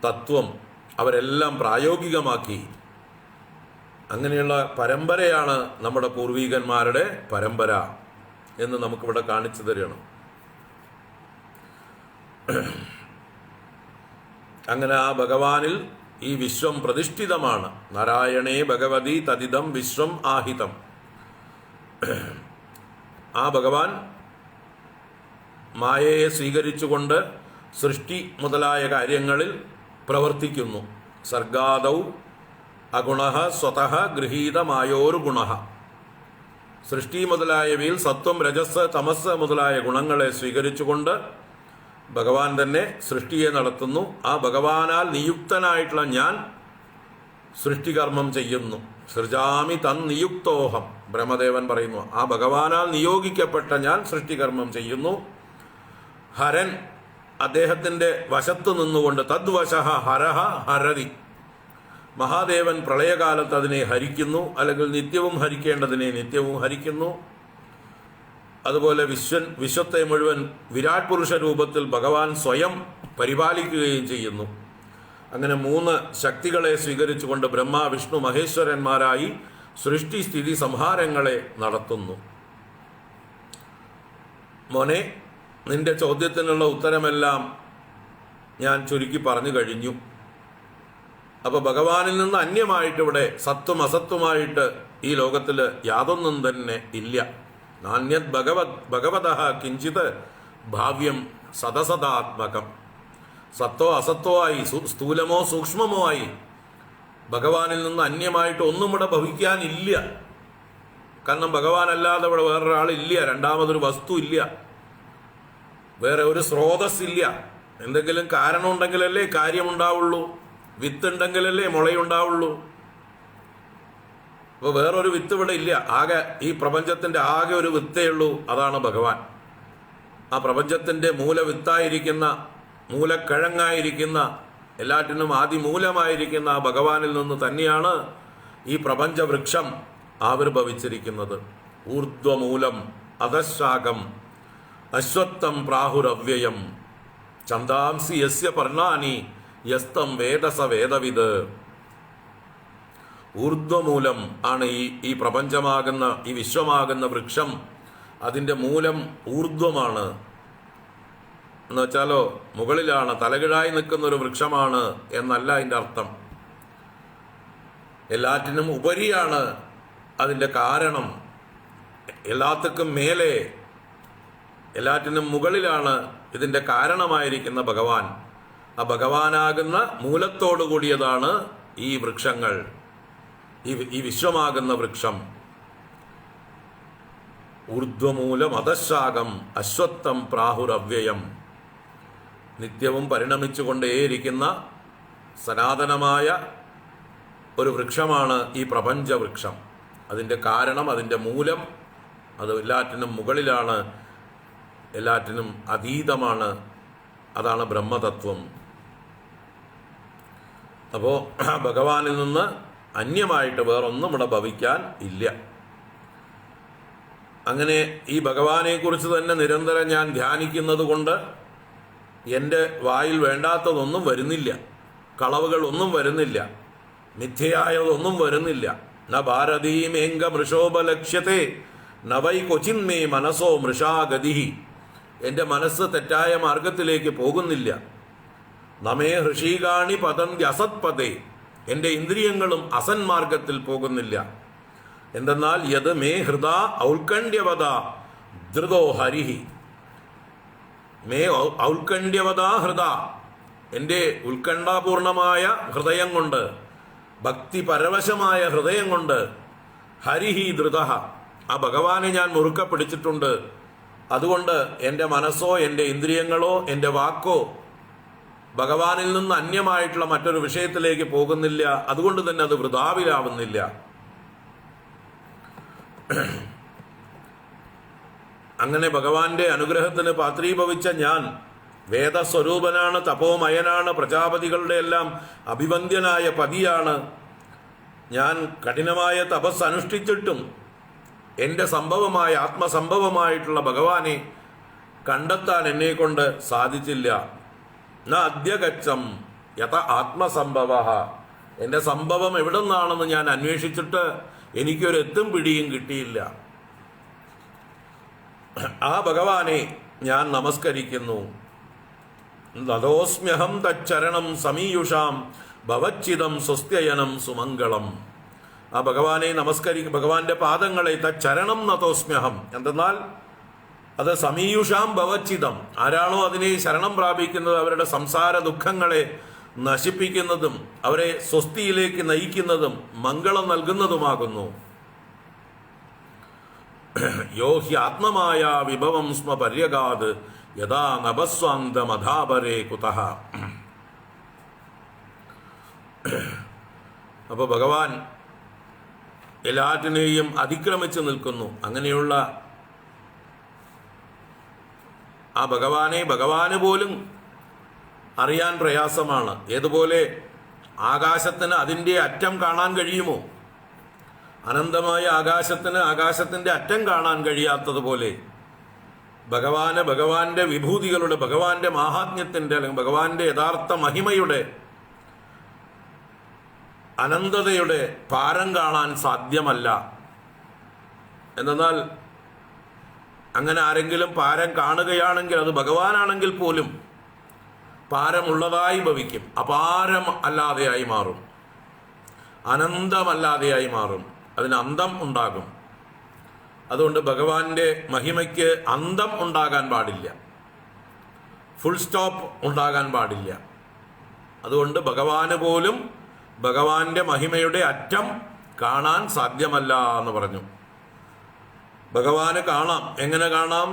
തത്വം അവരെല്ലാം പ്രായോഗികമാക്കി. അങ്ങനെയുള്ള പരമ്പരയാണ് നമ്മുടെ പൂർവീകന്മാരുടെ പരമ്പര എന്ന് നമുക്കിവിടെ കാണിച്ചു തരണം. അങ്ങനെ ആ ഭഗവാനിൽ ഈ വിശ്വം പ്രതിഷ്ഠിതമാണ്. നാരായണേ ഭഗവതി തദിദം വിശ്വം ആഹിതം. ആ ഭഗവാൻ മായയെ സ്വീകരിച്ചുകൊണ്ട് സൃഷ്ടി മുതലായ കാര്യങ്ങളിൽ പ്രവർത്തിക്കുന്നു. സർഗാദൗ അഗുണഃ സ്വതഃ ഗൃഹീതമായോരു ഗുണഃ. സൃഷ്ടി മുതലായവയിൽ സത്വം രജസ് തമസ് മുതലായ ഗുണങ്ങളെ സ്വീകരിച്ചുകൊണ്ട് ഭഗവാൻ തന്നെ സൃഷ്ടിയെ നടത്തുന്നു. ആ ഭഗവാനാൽ നിയുക്തനായിട്ടുള്ള ഞാൻ സൃഷ്ടികർമ്മം ചെയ്യുന്നു. സൃജാമി തൻ നിയുക്തോഹം ബ്രഹ്മദേവൻ പറയുന്നു. ആ ഭഗവാനാൽ നിയോഗിക്കപ്പെട്ട ഞാൻ സൃഷ്ടികർമ്മം ചെയ്യുന്നു. ഹരൻ അദ്ദേഹത്തിൻ്റെ വശത്ത് നിന്നുകൊണ്ട് തദ്വശഃ ഹരഃ ഹരതി. മഹാദേവൻ പ്രളയകാലത്ത് അതിനെ ഹരിക്കുന്നു, അല്ലെങ്കിൽ നിത്യവും ഹരിക്കേണ്ടതിനെ നിത്യവും ഹരിക്കുന്നു. അതുപോലെ വിശ്വത്തെ മുഴുവൻ വിരാട് പുരുഷ രൂപത്തിൽ ഭഗവാൻ സ്വയം പരിപാലിക്കുകയും ചെയ്യുന്നു. അങ്ങനെ 3 ശക്തികളെ സ്വീകരിച്ചുകൊണ്ട് ബ്രഹ്മ വിഷ്ണു മഹേശ്വരന്മാരായി സൃഷ്ടി സ്ഥിതി സംഹാരങ്ങളെ നടത്തുന്നു. മോനെ, നിന്റെ ചോദ്യത്തിനുള്ള ഉത്തരമെല്ലാം ഞാൻ ചുരുക്കി പറഞ്ഞു കഴിഞ്ഞു. അപ്പോൾ ഭഗവാനിൽ നിന്ന് അന്യമായിട്ട് ഇവിടെ സത്വം അസത്വമായിട്ട് ഈ ലോകത്തിൽ യാതൊന്നും തന്നെ ഇല്ല. നാന്യത് ഭഗവതഃ കിഞ്ചിത് ഭാവ്യം സദസദാത്മകം. സത്തോ അസത്തോ ആയി, സ്ഥൂലമോ സൂക്ഷ്മമോ ആയി ഭഗവാനിൽ നിന്ന് അന്യമായിട്ട് ഒന്നും ഇവിടെ ഭവിക്കാനില്ല. കാരണം ഭഗവാനല്ലാതെ ഇവിടെ വേറൊരാളില്ല, രണ്ടാമതൊരു വസ്തു ഇല്ല, വേറെ ഒരു സ്രോതസ്സില്ല. എന്തെങ്കിലും കാരണം ഉണ്ടെങ്കിലല്ലേ കാര്യമുണ്ടാവുള്ളൂ, വിത്തുണ്ടെങ്കിലല്ലേ മുളയുണ്ടാവുള്ളൂ. അപ്പോൾ വേറൊരു വിത്ത് ഇവിടെ ഇല്ല. ആകെ ഈ പ്രപഞ്ചത്തിൻ്റെ ആകെ ഒരു വിത്തേ ഉള്ളൂ, അതാണ് ഭഗവാൻ. ആ പ്രപഞ്ചത്തിൻ്റെ മൂലവിത്തായിരിക്കുന്ന, മൂലക്കിഴങ്ങായിരിക്കുന്ന, എല്ലാറ്റിനും ആദിമൂലമായിരിക്കുന്ന ആ ഭഗവാനിൽ നിന്ന് തന്നെയാണ് ഈ പ്രപഞ്ചവൃക്ഷം ആവിർഭവിച്ചിരിക്കുന്നത്. ഊർധ്വമൂലം അധശാഖം അശ്വത്ഥം പ്രാഹുരവ്യയം ഛന്ദാംസി യസ്യ പർണാനി യസ്തം വേദസ വേദവിത്. ഊർധ്വമൂലം ആണ് ഈ പ്രപഞ്ചമാകുന്ന ഈ വിശ്വമാകുന്ന വൃക്ഷം. അതിൻ്റെ മൂലം ഊർധ്വമാണ് എന്ന് വെച്ചാലോ മുകളിലാണ്, തലകിഴായി നിൽക്കുന്ന ഒരു വൃക്ഷമാണ് എന്നല്ല അതിൻ്റെ അർത്ഥം. എല്ലാറ്റിനും ഉപരിയാണ് അതിൻ്റെ കാരണം. എല്ലാത്തിനും മേലെ, എല്ലാറ്റിനും മുകളിലാണ് ഇതിൻ്റെ കാരണമായിരിക്കുന്ന ഭഗവാൻ. ആ ഭഗവാനാകുന്ന മൂലത്തോടു കൂടിയതാണ് ഈ വൃക്ഷങ്ങൾ, ഈ വിശ്വമാകുന്ന വൃക്ഷം. ഊർധ്വമൂലം അധശാഖം അശ്വത്ഥം പ്രാഹുരവ്യയം. നിത്യവും പരിണമിച്ചുകൊണ്ടേയിരിക്കുന്ന സനാതനമായ ഒരു വൃക്ഷമാണ് ഈ പ്രപഞ്ചവൃക്ഷം. അതിൻ്റെ കാരണം, അതിൻ്റെ മൂലം, അത് എല്ലാറ്റിനും മുകളിലാണ്, എല്ലാറ്റിനും അതീതമാണ്. അതാണ് ബ്രഹ്മതത്വം. അപ്പോൾ ഭഗവാനിൽ നിന്ന് അന്യമായിട്ട് വേറൊന്നും ഇവിടെ ഭവിക്കാൻ ഇല്ല. അങ്ങനെ ഈ ഭഗവാനെക്കുറിച്ച് തന്നെ നിരന്തരം ഞാൻ ധ്യാനിക്കുന്നത് കൊണ്ട് എൻ്റെ വായിൽ വേണ്ടാത്തതൊന്നും വരുന്നില്ല, കളവുകളൊന്നും വരുന്നില്ല, മിഥ്യയായതൊന്നും വരുന്നില്ല. ന ഭാരതീമേങ്ക മൃഷോപലക്ഷ്യത്തെ നവൈ കൊച്ചിന്മേ മനസ്സോ മൃഷാഗതി. എൻ്റെ മനസ്സ് തെറ്റായ മാർഗത്തിലേക്ക് പോകുന്നില്ല. നമേ ഹൃഷീകാണി പതന്തി അസത്പതേ. എൻ്റെ ഇന്ദ്രിയങ്ങളും അസന്മാർഗത്തിൽ പോകുന്നില്ല. എന്തെന്നാൽ യത് മേ ഹൃദാ ഔത്കണ്ഠ്യവത ധൃതോ ഹരിഹി. മേ ഔത്കണ്ഠ്യവതാ ഹൃദ. എൻ്റെ ഉത്കണ്ഠാപൂർണമായ ഹൃദയം കൊണ്ട്, ഭക്തിപരവശമായ ഹൃദയം കൊണ്ട്, ഹരിഹി ധൃത, ആ ഭഗവാനെ ഞാൻ മുറുക്കെ പിടിച്ചിട്ടുണ്ട്. അതുകൊണ്ട് എൻ്റെ മനസ്സോ എൻ്റെ ഇന്ദ്രിയങ്ങളോ എൻ്റെ വാക്കോ ഭഗവാനിൽ നിന്ന് അന്യമായിട്ടുള്ള മറ്റൊരു വിഷയത്തിലേക്ക് പോകുന്നില്ല. അതുകൊണ്ട് തന്നെ അത് വൃഥാവിലാവുന്നില്ല. അങ്ങനെ ഭഗവാന്റെ അനുഗ്രഹത്തിന് പാത്രീഭവിച്ച ഞാൻ വേദസ്വരൂപനാണ്, തപോമയനാണ്, പ്രജാപതികളുടെ എല്ലാം അഭിവന്ദ്യനായ പതിയാണ്. ഞാൻ കഠിനമായ തപസ് അനുഷ്ഠിച്ചിട്ടും എൻ്റെ സംഭവമായ ആത്മസംഭവമായിട്ടുള്ള ഭഗവാനെ കണ്ടെത്താൻ എന്നെക്കൊണ്ട് സാധിച്ചില്ല. ന അദ്യഗച്ഛം യഥ ആത്മസംഭവ. എൻ്റെ സംഭവം എവിടെ നിന്നാണെന്ന് ഞാൻ അന്വേഷിച്ചിട്ട് എനിക്കൊരു എത്തും പിടിയും കിട്ടിയില്ല. ആ ഭഗവാനെ ഞാൻ നമസ്കരിക്കുന്നു. നതോസ്മ്യഹം തച്ചരണം സമീയുഷാം ഭവച്ചിതം സ്വസ്ത്യയനം സുമംഗളം. ആ ഭഗവാനെ ഭഗവാന്റെ പാദങ്ങളെ തച്ചരണം നതോസ്മ്യഹം. എന്തെന്നാൽ അത് സമീയുഷാം ഭവച്ചിതം. ആരാണോ അതിനെ ശരണം പ്രാപിക്കുന്നത് അവരുടെ സംസാര ദുഃഖങ്ങളെ നശിപ്പിക്കുന്നതും അവരെ സ്വസ്തിയിലേക്ക് നയിക്കുന്നതും മംഗളം നൽകുന്നതുമാകുന്നു. യോ ഹി ആത്മമായ വിഭവം സ്മ പര്യഗാത് യഥാ നഭസ്വാന്തമധാപരേ കുതഃ. അപ്പോൾ ഭഗവാൻ എല്ലാറ്റിനെയും അതിക്രമിച്ച് നിൽക്കുന്നു. അങ്ങനെയുള്ള ആ ഭഗവാന് പോലും അറിയാൻ പ്രയാസമാണ്. ഏതുപോലെ ആകാശത്തിന് അതിൻ്റെ അറ്റം കാണാൻ കഴിയുമോ? അനന്തമായ ആകാശത്തിൻ്റെ അറ്റം കാണാൻ കഴിയാത്തതുപോലെ ഭഗവാന്റെ വിഭൂതികളുടെ, ഭഗവാന്റെ മാഹാത്മ്യത്തിൻ്റെ അല്ലെങ്കിൽ ഭഗവാന്റെ യഥാർത്ഥ മഹിമയുടെ, അനന്തതയുടെ പാരം കാണാൻ സാധ്യമല്ല. എന്നാൽ അങ്ങനെ ആരെങ്കിലും പാരം കാണുകയാണെങ്കിൽ അത് ഭഗവാനാണെങ്കിൽ പോലും പാരമുള്ളതായി ഭവിക്കും, അപാരം അല്ലാതെയായി മാറും, അനന്തമല്ലാതെയായി മാറും. അതിന് അന്തം ഉണ്ടാകും. അതുകൊണ്ട് ഭഗവാന്റെ മഹിമയ്ക്ക് അന്തം ഉണ്ടാകാൻ പാടില്ല, ഫുൾ സ്റ്റോപ്പ് ഉണ്ടാകാൻ പാടില്ല. അതുകൊണ്ട് ഭഗവാന് പോലും ഭഗവാന്റെ മഹിമയുടെ അറ്റം കാണാൻ സാധ്യമല്ല എന്ന് പറഞ്ഞു. ഭഗവാന് കാണാം. എങ്ങനെ കാണാം?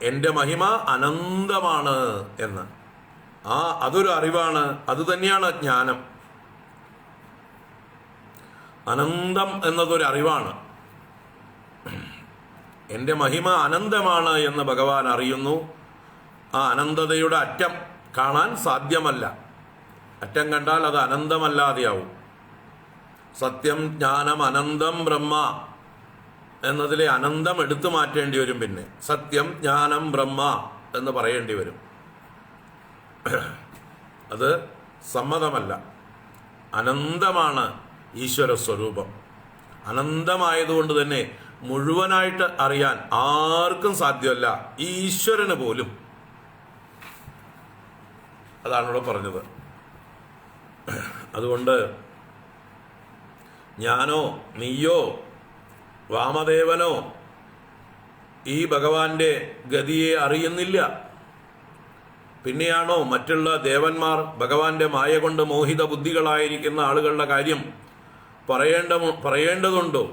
എൻ്റെ മഹിമ അനന്തമാണ് എന്ന്. അതൊരു അറിവാണ്. അതുതന്നെയാണ് ജ്ഞാനം. അനന്തം എന്നതൊരു അറിവാണ്. എൻ്റെ മഹിമ അനന്തമാണ് എന്ന് ഭഗവാൻ അറിയുന്നു. ആ അനന്തതയുടെ അറ്റം കാണാൻ സാധ്യമല്ല. അറ്റം കണ്ടാൽ അത് അനന്തമല്ലാതെയാവും. സത്യം ജ്ഞാനം അനന്തം ബ്രഹ്മ എന്നതിലെ അനന്തം എടുത്തു മാറ്റേണ്ടി വരും. പിന്നെ സത്യം ജ്ഞാനം ബ്രഹ്മ എന്ന് പറയേണ്ടി വരും. അത് സമ്മതമല്ല. അനന്തമാണ് ഈശ്വര സ്വരൂപം. അനന്തമായതുകൊണ്ട് തന്നെ മുഴുവനായിട്ട് അറിയാൻ ആർക്കും സാധ്യമല്ല, ഈശ്വരന് പോലും. അതാണ് ഇവിടെ പറഞ്ഞത്. അതുകൊണ്ട് ഞാനോ നീയോ വാമദേവനോ ഈ ഭഗവാന്റെ ഗതിയെ അറിയുന്നില്ല. പിന്നെയാണോ മറ്റുള്ള ദേവന്മാർ ഭഗവാന്റെ മായ കൊണ്ട് മോഹിത ബുദ്ധികളായിരിക്കുന്ന ആളുകളുടെ കാര്യം പറയേണ്ടതുണ്ടോ?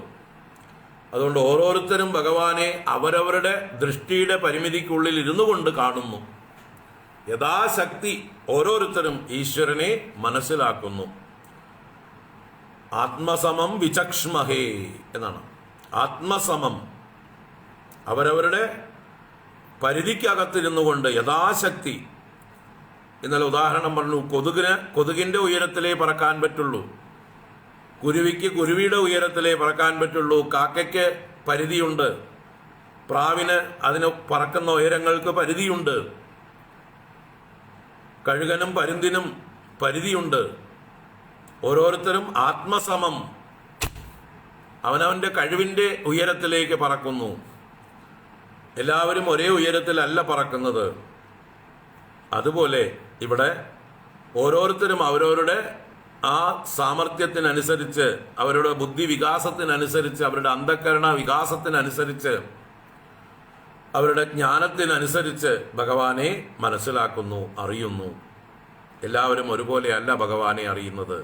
അതുകൊണ്ട് ഓരോരുത്തരും ഭഗവാനെ അവരവരുടെ ദൃഷ്ടിയുടെ പരിമിതിക്കുള്ളിൽ ഇരുന്നു കൊണ്ട് കാണുന്നു. യഥാശക്തി ഓരോരുത്തരും ഈശ്വരനെ മനസ്സിലാക്കുന്നു. ആത്മസമം വിചക്ഷ്മഹേ എന്നാണ്. ആത്മസമം അവരവരുടെ പരിധിക്കകത്തിരുന്നു കൊണ്ട് യഥാശക്തി. ഇന്നലെ ഉദാഹരണം പറഞ്ഞു, കൊതുകിന്റെ ഉയരത്തിലേ പറക്കാൻ പറ്റുള്ളൂ, കുരുവിക്ക് കുരുവിയുടെ ഉയരത്തിലേ പറക്കാൻ പറ്റുള്ളൂ, കാക്കയ്ക്ക് പരിധിയുണ്ട്, പ്രാവിന് അതിന് പറക്കുന്ന ഉയരങ്ങൾക്ക് പരിധിയുണ്ട്, കഴുകനും പരുന്തിനും പരിധിയുണ്ട്. ഓരോരുത്തരും ആത്മസമം അവനവന്റെ കഴിവിന്റെ ഉയരത്തിലേക്ക് പറക്കുന്നു. എല്ലാവരും ഒരേ ഉയരത്തിലല്ല പറക്കുന്നത്. അതുപോലെ ഇവിടെ ഓരോരുത്തരും അവരവരുടെ ആ സാമർഥ്യത്തിനനുസരിച്ച്, അവരുടെ ബുദ്ധി വികാസത്തിനനുസരിച്ച്, അവരുടെ അന്ധകരണ വികാസത്തിനനുസരിച്ച്, അവരുടെ ജ്ഞാനത്തിനനുസരിച്ച് ഭഗവാനെ മനസ്സിലാക്കുന്നു, അറിയുന്നു. എല്ലാവരും ഒരുപോലെയല്ല ഭഗവാനെ അറിയുന്നത്.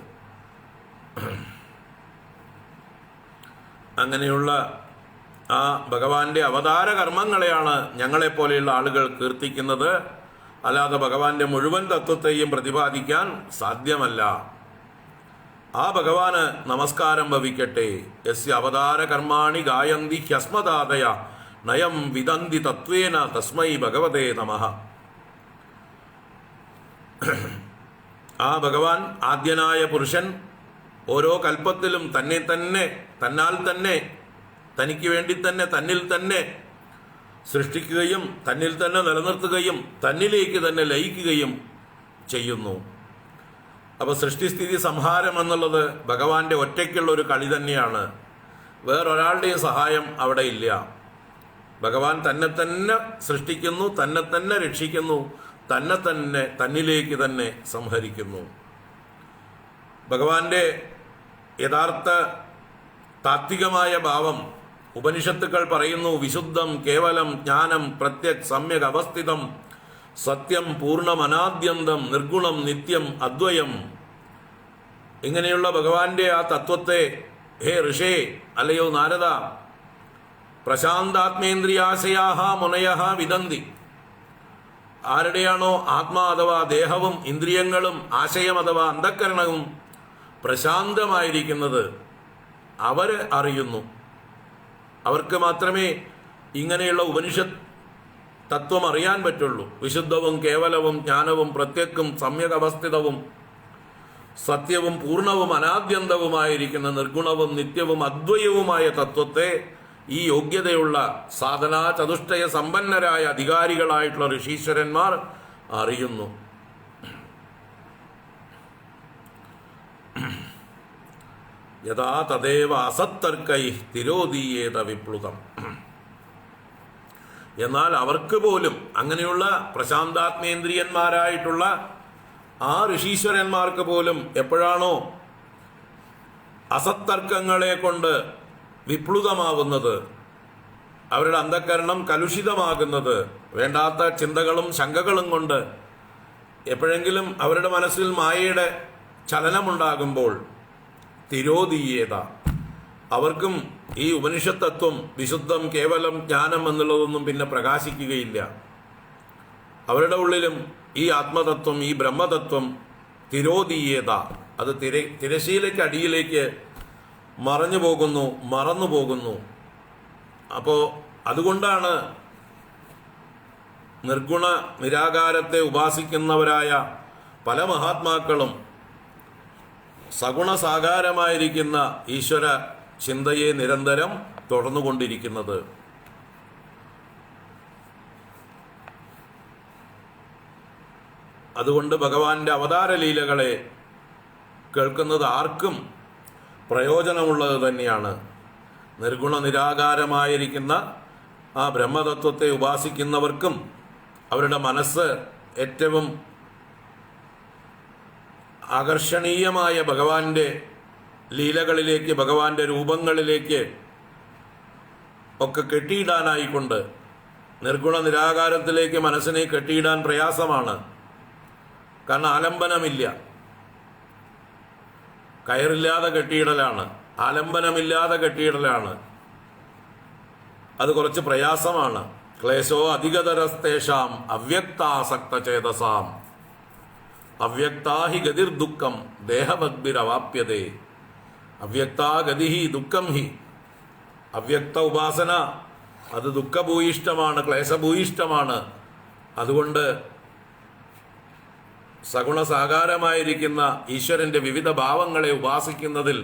അങ്ങനെയുള്ള ആ ഭഗവാന്റെ അവതാര കർമ്മങ്ങളെയാണ് ഞങ്ങളെപ്പോലെയുള്ള ആളുകൾ കീർത്തിക്കുന്നത്. അല്ലാതെ ഭഗവാന്റെ മുഴുവൻ തത്വത്തെയും പ്രതിപാദിക്കാൻ സാധ്യമല്ല. ആ ഭഗവാന് നമസ്കാരം ഭവിക്കട്ടെ. യസ്യ അവതാര കർമാണി ഗായന്തി ഹ്യസ്മദാതയ നയം വിദന്തി തത്വേന തസ്മൈ ഭഗവതേ നമഃ. ആ ഭഗവാൻ ആദ്യനായ പുരുഷൻ ഓരോ കൽപ്പത്തിലും തന്നെ തന്നെ, തന്നാൽ തന്നെ, തനിക്ക് വേണ്ടി തന്നെ, തന്നിൽ തന്നെ സൃഷ്ടിക്കുകയും തന്നിൽ തന്നെ നിലനിർത്തുകയും തന്നിലേക്ക് തന്നെ ലയിക്കുകയും ചെയ്യുന്നു. അപ്പോൾ സൃഷ്ടിസ്ഥിതി സംഹാരം എന്നുള്ളത് ഭഗവാന്റെ ഒറ്റയ്ക്കുള്ള ഒരു കളി തന്നെയാണ്. വേറൊരാളുടെയും സഹായം അവിടെ ഇല്ല. ഭഗവാൻ തന്നെ തന്നെ സൃഷ്ടിക്കുന്നു, തന്നെ തന്നെ രക്ഷിക്കുന്നു, തന്നെ തന്നെ തന്നിലേക്ക് തന്നെ സംഹരിക്കുന്നു. ഭഗവാന്റെ യഥാർത്ഥ താത്വികമായ ഭാവം ഉപനിഷത്തുക്കൾ പറയുന്നു. വിശുദ്ധം കേവലം ജ്ഞാനം പ്രത്യക് സമ്യക് അവസ്ഥിതം സത്യം പൂർണ്ണം അനാദ്യന്തം നിർഗുണം നിത്യം അദ്വയം. ഇങ്ങനെയുള്ള ഭഗവാന്റെ ആ തത്വത്തെ ഹേ ഋഷേ, അല്ലയോ നാരദ, പ്രശാന്താത്മേന്ദ്രിയാശയാഹ മുനയഃ വിദന്തി. ആരുടെയാണോ ആത്മാ അഥവാ ദേഹവും ഇന്ദ്രിയങ്ങളും ആശയം അഥവാ അന്ധക്കരണവും പ്രശാന്തമായിരിക്കുന്നത് അവര് അറിയുന്നു. അവർക്ക് മാത്രമേ ഇങ്ങനെയുള്ള ഉപനിഷത്ത് തത്വം അറിയാൻ പറ്റുള്ളൂ. വിശുദ്ധവും കേവലവും ജ്ഞാനവും പ്രത്യക്കും സമ്യക് അവസ്ഥിതവും സത്യവും പൂർണ്ണവും അനാദ്യന്തവുമായിരിക്കുന്ന നിർഗുണവും നിത്യവും അദ്വയവുമായ തത്വത്തെ ഈ യോഗ്യതയുള്ള സാധനാ ചതുഷ്ടയ സമ്പന്നരായ അധികാരികളായിട്ടുള്ള ഋഷീശ്വരന്മാർ അറിയുന്നു. യഥാ തദേവ അസത്തർക്കൈ തിരോധീയേത വിപ്ലുതം. എന്നാൽ അവർക്ക് പോലും, അങ്ങനെയുള്ള പ്രശാന്താത്മേന്ദ്രിയന്മാരായിട്ടുള്ള ആ ഋഷീശ്വരന്മാർക്ക് പോലും എപ്പോഴാണോ അസത്തർക്കങ്ങളെ കൊണ്ട് വിപ്ലുതമാവുന്നത്, അവരുടെ അന്ധകരണം കലുഷിതമാകുന്നത്, വേണ്ടാത്ത ചിന്തകളും ശങ്കകളും കൊണ്ട് എപ്പോഴെങ്കിലും അവരുടെ മനസ്സിൽ മായയുടെ ചലനമുണ്ടാകുമ്പോൾ തിരോധീയേത, അവർക്കും ഈ ഉപനിഷത്തത്വം വിശുദ്ധം കേവലം ജ്ഞാനം എന്നുള്ളതൊന്നും പിന്നെ പ്രകാശിക്കുകയില്ല. അവരുടെ ഉള്ളിലും ഈ ആത്മതത്വം, ഈ ബ്രഹ്മതത്വം തിരോധീയേത, അത് തിരശീലയ്ക്ക് അടിയിലേക്ക് മറഞ്ഞു പോകുന്നു, മറന്നു പോകുന്നു. അപ്പോൾ അതുകൊണ്ടാണ് നിർഗുണ നിരാകാരത്തെ ഉപാസിക്കുന്നവരായ പല മഹാത്മാക്കളും സഗുണസാകാരമായിരിക്കുന്ന ഈശ്വര ചിന്തയെ നിരന്തരം തുടർന്നുകൊണ്ടിരിക്കുന്നത്. അതുകൊണ്ട് ഭഗവാന്റെ അവതാര ലീലകളെ കേൾക്കുന്നത് ആർക്കും പ്രയോജനമുള്ളത് തന്നെയാണ്. നിർഗുണ നിരാകാരമായിരിക്കുന്ന ആ ബ്രഹ്മതത്വത്തെ ഉപാസിക്കുന്നവർക്കും അവരുടെ മനസ്സ് ഏറ്റവും ആകർഷണീയമായ ഭഗവാന്റെ ലീലകളിലേക്ക്, ഭഗവാന്റെ രൂപങ്ങളിലേക്ക് ഒക്കെ കെട്ടിയിടാനായിക്കൊണ്ട് നിർഗുണ നിരാകാരത്തിലേക്ക് മനസ്സിനെ കെട്ടിയിടാൻ പ്രയാസമാണ്. കാരണം ആലംബനമില്ല. കയറില്ലാതെ കെട്ടിയിടലാണ്, ആലംബനമില്ലാതെ കെട്ടിയിടലാണ്. അത് കുറച്ച് പ്രയാസമാണ്. ക്ലേശോ അധികതരസ്തേഷാം അവ്യക്താസക്തചേതസാം അവ്യക്താഹി ഗതിർദുഃഖം ദേഹഭഗ്ഭിരവാപ്യതേ. അവ്യക്താഗതി ദുഃഖം ഹി. അവ്യക്ത ഉപാസന അത് ദുഃഖഭൂയിഷ്ടമാണ്, ക്ലേശഭൂയിഷ്ടമാണ്. അതുകൊണ്ട് സഗുണസാകാരമായിരിക്കുന്ന ഈശ്വരൻ്റെ വിവിധ ഭാവങ്ങളെ ഉപാസിക്കുന്നതിൽ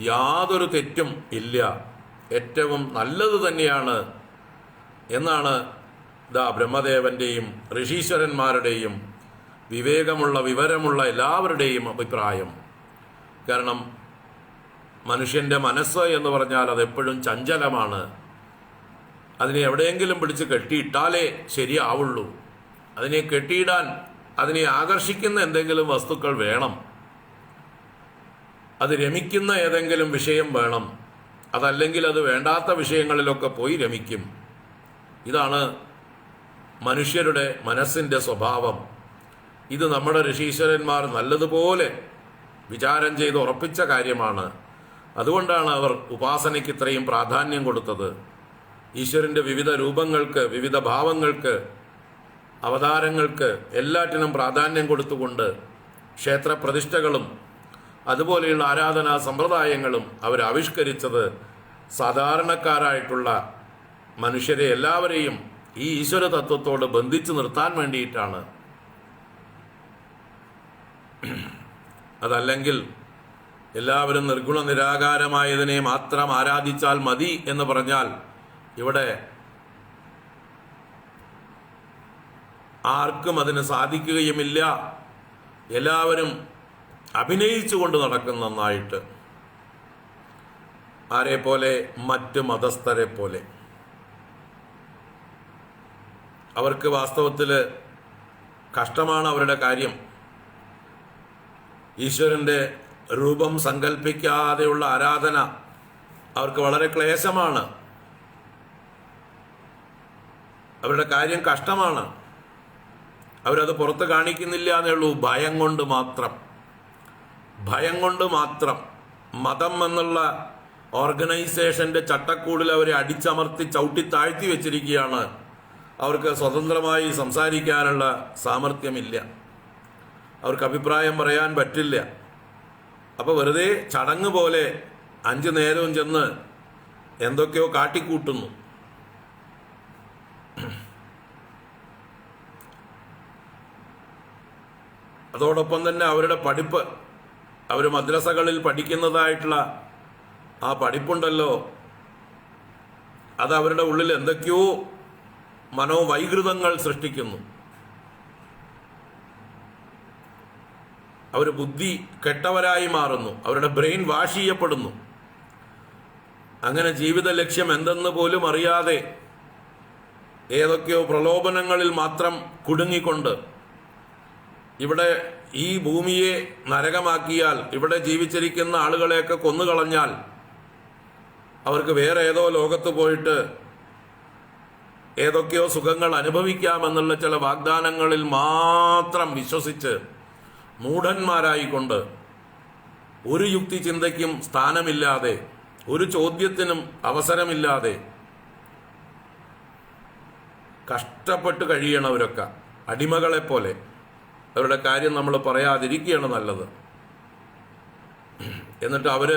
യാതൊരു തെറ്റും ഇല്ല, ഏറ്റവും നല്ലത് തന്നെയാണ് എന്നാണ് ബ്രഹ്മദേവൻ്റെയും ഋഷീശ്വരന്മാരുടെയും വിവേകമുള്ള വിവരമുള്ള എല്ലാവരുടെയും അഭിപ്രായം. കാരണം മനുഷ്യൻ്റെ മനസ്സ് എന്ന് പറഞ്ഞാൽ അതെപ്പോഴും ചഞ്ചലമാണ്. അതിനെ എവിടെയെങ്കിലും പിടിച്ച് കെട്ടിയിട്ടാലേ ശരിയാവുള്ളൂ. അതിനെ കെട്ടിയിടാൻ, അതിനെ ആകർഷിക്കുന്ന എന്തെങ്കിലും വസ്തുക്കൾ വേണം, അത് രമിക്കുന്ന ഏതെങ്കിലും വിഷയം വേണം. അതല്ലെങ്കിൽ അത് വേണ്ടാത്ത വിഷയങ്ങളിലൊക്കെ പോയി രമിക്കും. ഇതാണ് മനുഷ്യരുടെ മനസ്സിൻ്റെ സ്വഭാവം. ഇത് നമ്മുടെ ഋഷീശ്വരന്മാർ നല്ലതുപോലെ വിചാരം ചെയ്ത് ഉറപ്പിച്ച കാര്യമാണ്. അതുകൊണ്ടാണ് അവർ ഉപാസനയ്ക്ക് ഇത്രയും പ്രാധാന്യം കൊടുത്തത്. ഈശ്വരൻ്റെ വിവിധ രൂപങ്ങൾക്ക്, വിവിധ ഭാവങ്ങൾക്ക്, അവതാരങ്ങൾക്ക് എല്ലാറ്റിനും പ്രാധാന്യം കൊടുത്തുകൊണ്ട് ക്ഷേത്രപ്രതിഷ്ഠകളും അതുപോലെയുള്ള ആരാധനാ സമ്പ്രദായങ്ങളും അവർ ആവിഷ്കരിച്ചത് സാധാരണക്കാരായിട്ടുള്ള മനുഷ്യരെ എല്ലാവരെയും ഈ ഈശ്വര തത്വത്തോട് ബന്ധിച്ചു നിർത്താൻ വേണ്ടിയിട്ടാണ്. അതല്ലെങ്കിൽ എല്ലാവരും നിർഗുണ നിരാകാരമായതിനെ മാത്രം ആരാധിച്ചാൽ മതി എന്ന് പറഞ്ഞാൽ ഇവിടെ ആർക്കും അതിന് സാധിക്കുകയുമില്ല. എല്ലാവരും അഭിനയിച്ചുകൊണ്ട് നടക്കും നന്നായിട്ട്. ആരെ പോലെ? മറ്റ് മതസ്ഥരെ പോലെ. അവർക്ക് വാസ്തവത്തിൽ കഷ്ടമാണ് അവരുടെ കാര്യം. ഈശ്വരൻ്റെ രൂപം സങ്കല്പിക്കാതെയുള്ള ആരാധന അവർക്ക് വളരെ ക്ലേശമാണ്. അവരുടെ കാര്യം കഷ്ടമാണ്. അവരത് പുറത്ത് കാണിക്കുന്നില്ല എന്നേ ഉള്ളൂ. ഭയം കൊണ്ട് മാത്രം, ഭയം കൊണ്ട് മാത്രം. മതം എന്നുള്ള ഓർഗനൈസേഷൻ്റെ ചട്ടക്കൂടിൽ അവരെ അടിച്ചമർത്തി ചവിട്ടി താഴ്ത്തി വെച്ചിരിക്കുകയാണ്. അവർക്ക് സ്വതന്ത്രമായി സംസാരിക്കാനുള്ള സാമർഥ്യമില്ല, അവർക്ക് അഭിപ്രായം പറയാൻ പറ്റില്ല. അപ്പോൾ വെറുതെ ചടങ്ങ് പോലെ 5 നേരവും ചെന്ന് എന്തൊക്കെയോ കാട്ടിക്കൂട്ടുന്നു. അതോടൊപ്പം തന്നെ അവരുടെ പഠിപ്പ്, അവർ മദ്രസകളിൽ പഠിക്കുന്നതായിട്ടുള്ള ആ പഠിപ്പുണ്ടല്ലോ, അത് അവരുടെ ഉള്ളിൽ എന്തൊക്കെയോ മനോവൈകൃതങ്ങൾ സൃഷ്ടിക്കുന്നു. അവർ ബുദ്ധി കെട്ടവരായി മാറുന്നു, അവരുടെ ബ്രെയിൻ വാഷ് ചെയ്യപ്പെടുന്നു. അങ്ങനെ ജീവിത ലക്ഷ്യം എന്തെന്ന് പോലും അറിയാതെ ഏതൊക്കെയോ പ്രലോഭനങ്ങളിൽ മാത്രം കുടുങ്ങിക്കൊണ്ട് ഇവിടെ ഈ ഭൂമിയെ നരകമാക്കിയാൽ, ഇവിടെ ജീവിച്ചിരിക്കുന്ന ആളുകളെയൊക്കെ കൊന്നുകളഞ്ഞാൽ അവർക്ക് വേറെ ഏതോ ലോകത്ത് പോയിട്ട് ഏതൊക്കെയോ സുഖങ്ങൾ അനുഭവിക്കാമെന്നുള്ള ചില വാഗ്ദാനങ്ങളിൽ മാത്രം വിശ്വസിച്ച് മൂഢന്മാരായിക്കൊണ്ട് ഒരു യുക്തി ചിന്തയ്ക്കും സ്ഥാനമില്ലാതെ, ഒരു ചോദ്യത്തിനും അവസരമില്ലാതെ കഷ്ടപ്പെട്ട് കഴിയണവരൊക്കെ അടിമകളെപ്പോലെ. അവരുടെ കാര്യം നമ്മൾ പറയാതിരിക്കുകയാണ് നല്ലത്. എന്നിട്ട് അവർ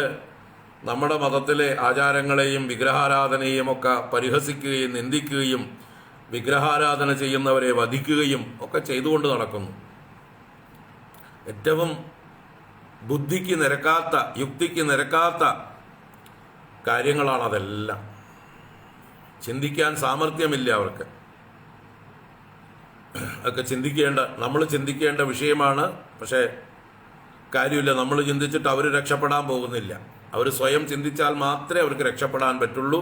നമ്മുടെ മതത്തിലെ ആചാരങ്ങളെയും വിഗ്രഹാരാധനയും ഒക്കെ പരിഹസിക്കുകയും നിന്ദിക്കുകയും വിഗ്രഹാരാധന ചെയ്യുന്നവരെ വധിക്കുകയും ഒക്കെ ചെയ്തുകൊണ്ട് നടക്കുന്നു. ഏറ്റവും ബുദ്ധിക്ക് നിരക്കാത്ത, യുക്തിക്ക് നിരക്കാത്ത കാര്യങ്ങളാണ് അതെല്ലാം. ചിന്തിക്കാൻ സാമർഥ്യമില്ല അവർക്ക്. ഒക്കെ നമ്മൾ ചിന്തിക്കേണ്ട വിഷയമാണ്. പക്ഷേ കാര്യമില്ല, നമ്മൾ ചിന്തിച്ചിട്ട് അവർ രക്ഷപ്പെടാൻ പോകുന്നില്ല. അവർ സ്വയം ചിന്തിച്ചാൽ മാത്രമേ അവർക്ക് രക്ഷപ്പെടാൻ പറ്റുള്ളൂ.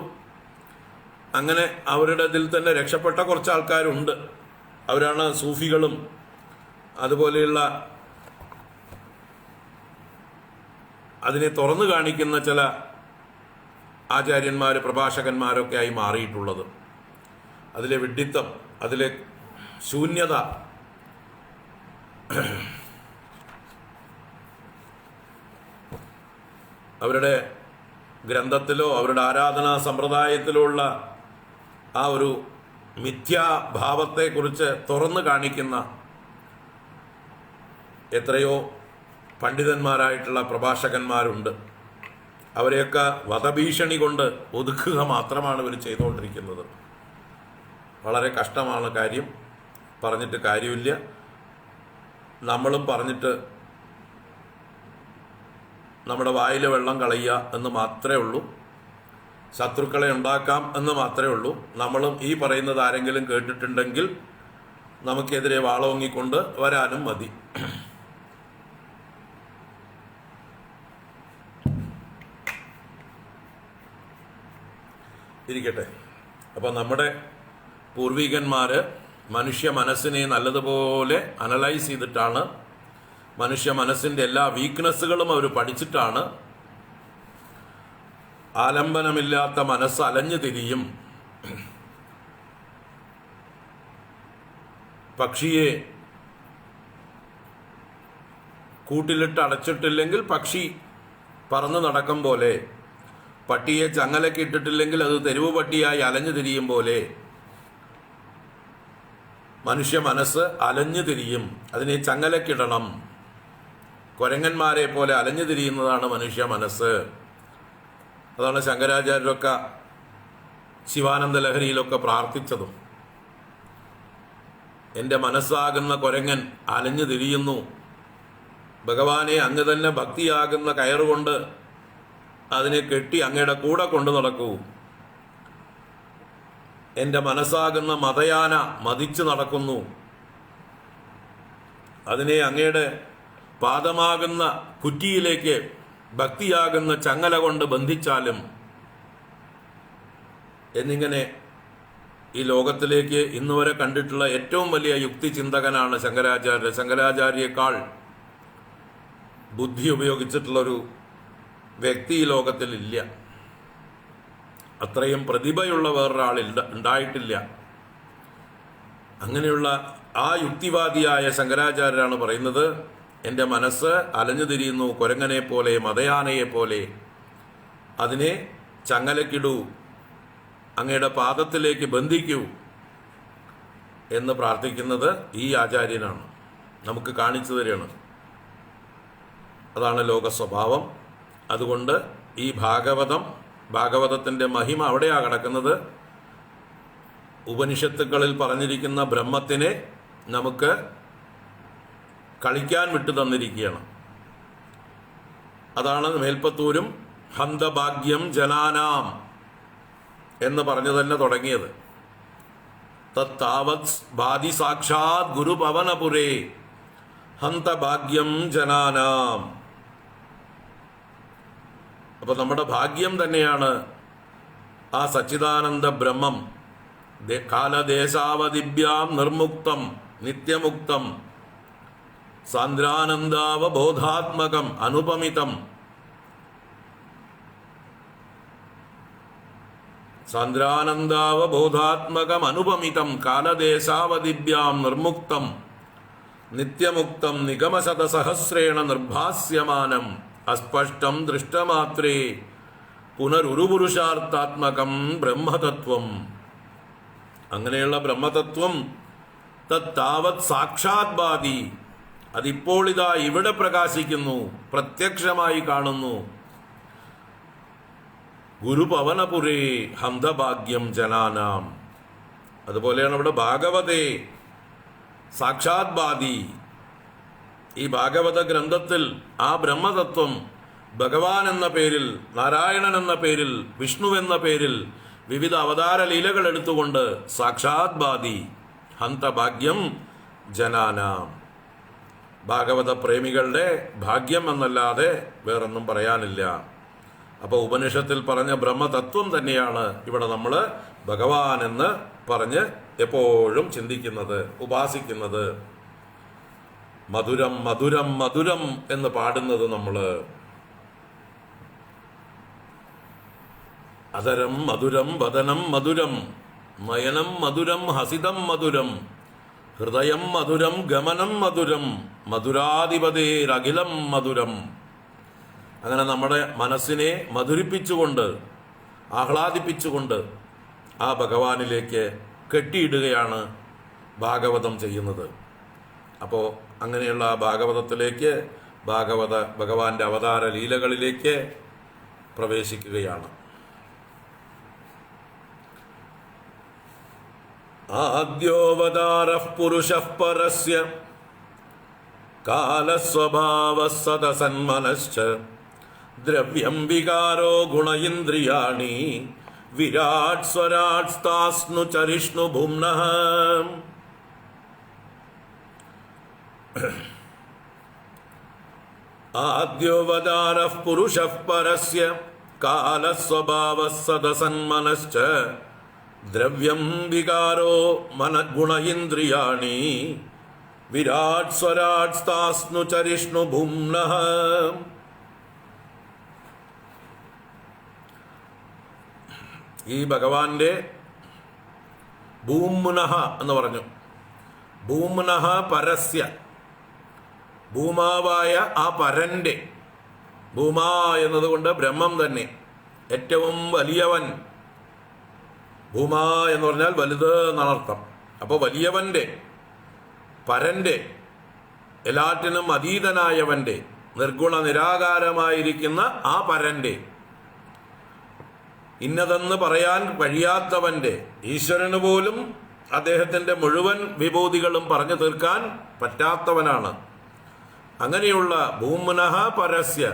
അങ്ങനെ അവരുടെ ഇതിൽ തന്നെ രക്ഷപ്പെട്ട കുറച്ച് ആൾക്കാരുണ്ട്. അവരാണ് സൂഫികളും അതുപോലെയുള്ള അതിനെ തുറന്നു കാണിക്കുന്ന ചില ആചാര്യന്മാർ, പ്രഭാഷകന്മാരൊക്കെ ആയി മാറിയിട്ടുള്ളത്. അതിലെ വിഡ്ഢിത്തം, അതിലെ ശൂന്യത, അവരുടെ ഗ്രന്ഥത്തിലോ അവരുടെ ആരാധനാ സമ്പ്രദായത്തിലോ ഉള്ള ആ ഒരു മിഥ്യാഭാവത്തെക്കുറിച്ച് തുറന്നു കാണിക്കുന്ന എത്രയോ പണ്ഡിതന്മാരായിട്ടുള്ള പ്രഭാഷകന്മാരുണ്ട്. അവരെയൊക്കെ വധഭീഷണി കൊണ്ട് ഒതുക്കുക മാത്രമാണ് ഇവർ ചെയ്തുകൊണ്ടിരിക്കുന്നത്. വളരെ കഷ്ടമാണ് കാര്യം. പറഞ്ഞിട്ട് കാര്യമില്ല. നമ്മളും പറഞ്ഞിട്ട് നമ്മുടെ വായിലെ വെള്ളം കളയുക എന്ന് മാത്രമേ ഉള്ളൂ. ശത്രുക്കളെ ഉണ്ടാക്കാം എന്ന് മാത്രമേ ഉള്ളൂ. നമ്മളും ഈ പറയുന്നത് ആരെങ്കിലും കേട്ടിട്ടുണ്ടെങ്കിൽ നമുക്കെതിരെ വാളോങ്ങിക്കൊണ്ട് വരാനും മതി. ഇരിക്കട്ടെ. അപ്പം നമ്മുടെ പൂർവികന്മാർ മനുഷ്യ മനസ്സിനെ നല്ലതുപോലെ അനലൈസ് ചെയ്തിട്ടാണ്, മനുഷ്യ മനസ്സിൻ്റെ എല്ലാ വീക്ക്നെസ്സുകളും അവർ പഠിച്ചിട്ടാണ് ആലംബനമില്ലാത്ത മനസ്സ് അലഞ്ഞു തിരിയും. പക്ഷിയെ കൂട്ടിലിട്ട് അടച്ചിട്ടില്ലെങ്കിൽ പക്ഷി പറന്നു നടക്കും പോലെ, പട്ടിയെ ചങ്ങലയ്ക്ക് ഇട്ടിട്ടില്ലെങ്കിൽ അത് തെരുവ് പട്ടിയായി അലഞ്ഞു തിരിയും പോലെ മനുഷ്യ മനസ്സ് അലഞ്ഞു തിരിയും. അതിനെ ചങ്ങലക്കിടണം. കുരങ്ങന്മാരെ പോലെ അലഞ്ഞു തിരിയുന്നതാണ് മനുഷ്യ മനസ്സ്. അതാണ് ശങ്കരാചാര്യരൊക്കെ ശിവാനന്ദ ലഹരിയിലൊക്കെ പ്രാർത്ഥിച്ചതും. എൻ്റെ മനസ്സാകുന്ന കുരങ്ങൻ അലഞ്ഞു തിരിയുന്നു, ഭഗവാനെ അങ്ങ് തന്നെ ഭക്തിയാകുന്ന കയറുകൊണ്ട് അതിനെ കെട്ടി അങ്ങയുടെ കൂടെ കൊണ്ടു നടക്കൂ. എൻ്റെ മനസ്സാകുന്ന മതയാന മതിച്ചു നടക്കുന്നു, അതിനെ അങ്ങയുടെ പാദമാകുന്ന കുറ്റിയിലേക്ക് ഭക്തിയാകുന്ന ചങ്ങല കൊണ്ട് ബന്ധിച്ചാലും എന്നിങ്ങനെ ഈ ലോകത്തിലേക്ക് ഇന്നുവരെ കണ്ടിട്ടുള്ള ഏറ്റവും വലിയ യുക്തിചിന്തകനാണ് ശങ്കരാചാര്യ. ശങ്കരാചാര്യയേക്കാൾ ബുദ്ധി ഉപയോഗിച്ചിട്ടുള്ളൊരു വ്യക്തി ഈ ലോകത്തിലില്ല. അത്രയും പ്രതിഭയുള്ള വേറൊരാൾ ഉണ്ടായിട്ടില്ല. അങ്ങനെയുള്ള ആ യുക്തിവാദിയായ ശങ്കരാചാര്യരാണ് പറയുന്നത്, എൻ്റെ മനസ്സ് അലഞ്ഞു തിരിയുന്നു കുരങ്ങനെ പോലെ, മതയാനയെ പോലെ, അതിനെ ചങ്ങലക്കിടൂ, അങ്ങയുടെ പാദത്തിലേക്ക് ബന്ധിക്കൂ എന്ന് പ്രാർത്ഥിക്കുന്നത് ഈ ആചാര്യനാണ്. നമുക്ക് കാണിച്ചു തരികയാണ്. അതാണ് ലോക സ്വഭാവം. അതുകൊണ്ട് ഈ ഭാഗവതത്തിൻ്റെ മഹിമ അവിടെയാണ് കിടക്കുന്നത്. ഉപനിഷത്തുക്കളിൽ പറഞ്ഞിരിക്കുന്ന ബ്രഹ്മത്തിനെ നമുക്ക് കളിക്കാൻ വിട്ടു തന്നിരിക്കുകയാണ്. അതാണ് മേൽപ്പത്തൂരും ഹന്തഭാഗ്യം ജനാനാം എന്ന് പറഞ്ഞു തന്നെ തുടങ്ങിയത്. തത്താവത് ബാധി സാക്ഷാത് ഗുരുപവനപുരേ ഹന്തഭാഗ്യം ജനാനാം. അപ്പോൾ നമ്മുടെ ഭാഗ്യം തന്നെയാണ് ആ സച്ചിദാനന്ദ ബ്രഹ്മം. കാലദേശാവതിഭ്യാം നിർമുക്തം നിത്യമുക്തം സാന്ദ്രാനന്ദാവബോധാത്മകം അനുപമിതം. സാന്ദ്രാനന്ദാവബോധാത്മകം അനുപമിതം കാലദേശാവതിഭ്യാം നിർമുക്തം നിത്യമുക്തം നിഗമശതസഹസ്രേണ നിർഭാസ്യമാനം അസ്പഷ്ടം ദൃഷ്ടമാത്രേ പുനരുരുപുരുഷാർത്ഥാത്മകം ബ്രഹ്മതത്വം. അങ്ങനെയുള്ള ബ്രഹ്മതത്വം തത്താവത് സാക്ഷാത് ബാധി, അതിപ്പോൾ ഇതാ ഇവിടെ പ്രകാശിക്കുന്നു, പ്രത്യക്ഷമായി കാണുന്നു. ഗുരുപവനപുരേ ഹന്തഭാഗ്യം ജനാനാം. അതുപോലെയാണ് ഇവിടെ ഭാഗവതേ സാക്ഷാത് ബാധി. ഈ ഭാഗവത ഗ്രന്ഥത്തിൽ ആ ബ്രഹ്മതത്വം ഭഗവാൻ എന്ന പേരിൽ, നാരായണൻ എന്ന പേരിൽ, വിഷ്ണു എന്ന പേരിൽ വിവിധ അവതാര ലീലകൾ എടുത്തുകൊണ്ട് സാക്ഷാത് ബാധി ഹന്തഭാഗ്യം ജനാനാം. ഭാഗവത പ്രേമികളുടെ ഭാഗ്യം എന്നല്ലാതെ വേറൊന്നും പറയാനില്ല. അപ്പോൾ ഉപനിഷത്തിൽ പറഞ്ഞ ബ്രഹ്മതത്വം തന്നെയാണ് ഇവിടെ നമ്മൾ ഭഗവാൻ എന്ന് പറഞ്ഞ് എപ്പോഴും ചിന്തിക്കുന്നത്, ഉപാസിക്കുന്നത്. മധുരം മധുരം മധുരം എന്ന് പാടുന്നത് നമ്മൾ. അധരം മധുരം വദനം മധുരം നയനം മധുരം ഹസിതം മധുരം ഹൃദയം മധുരം ഗമനം മധുരം മധുരാധിപതേരഖിലം മധുരം. അങ്ങനെ നമ്മുടെ മനസ്സിനെ മധുരിപ്പിച്ചുകൊണ്ട് ആഹ്ലാദിപ്പിച്ചുകൊണ്ട് ആ ഭഗവാനിലേക്ക് കെട്ടിയിടുകയാണ് ഭാഗവതം ചെയ്യുന്നത്. അപ്പോൾ അങ്ങനെയുള്ള ആ ഭാഗവതത്തിലേക്ക് ഭഗവാന്റെ അവതാര ലീലകളിലേക്ക് പ്രവേശിക്കുകയാണ്. ആദ്യോവതാരഃ പുരുഷഃ പരസ്യ കാലസ്വഭാവഃ സദസന്മനശ്ച ദ്രവ്യം വികാരോ ഗുണ ഇന്ദ്രിയാണി വിരാട് സ്വരാട് സ്ഥാസ്നു ചരിഷ്ണു ഭുംനഃ. ആദ്യോവതാരഃ പുരുഷഃ പരസ്യ കാലസ്വഭാവഃ സദസന്മനശ്ച ദ്രവ്യം വികാരോ ഗുണ ഇന്ദ്രിയാണി വിരാട് സ്വരാട് സ്ഥാസ്നു ചരിഷ്ണു ഭുംനഃ. ഈ ഭഗവാന്റെ ഭൂംനഃ എന്ന് പറഞ്ഞു. ഭൂംനഃ പരസ്യ, ഭൂമാവായ ആ പരന്റെ, ഭൂമാ എന്നതുകൊണ്ട് ബ്രഹ്മം തന്നെ, ഏറ്റവും വലിയവൻ. ഭൂമാ എന്ന് പറഞ്ഞാൽ വലുത് എന്നർത്ഥം. അപ്പോൾ വലിയവന്റെ, പരന്റെ, എല്ലാറ്റിനും അതീതനായവന്റെ, നിർഗുണ നിരാകാരമായിരിക്കുന്ന ആ പരന്റെ, ഇന്നതെന്ന് പറയാൻ കഴിയാത്തവന്റെ, ഈശ്വരന് പോലും അദ്ദേഹത്തിന്റെ മുഴുവൻ വിഭൂതികളും പറഞ്ഞു തീർക്കാൻ പറ്റാത്തവനാണ്. അങ്ങനെയുള്ള ഭൂംനഃ പരസ്യ,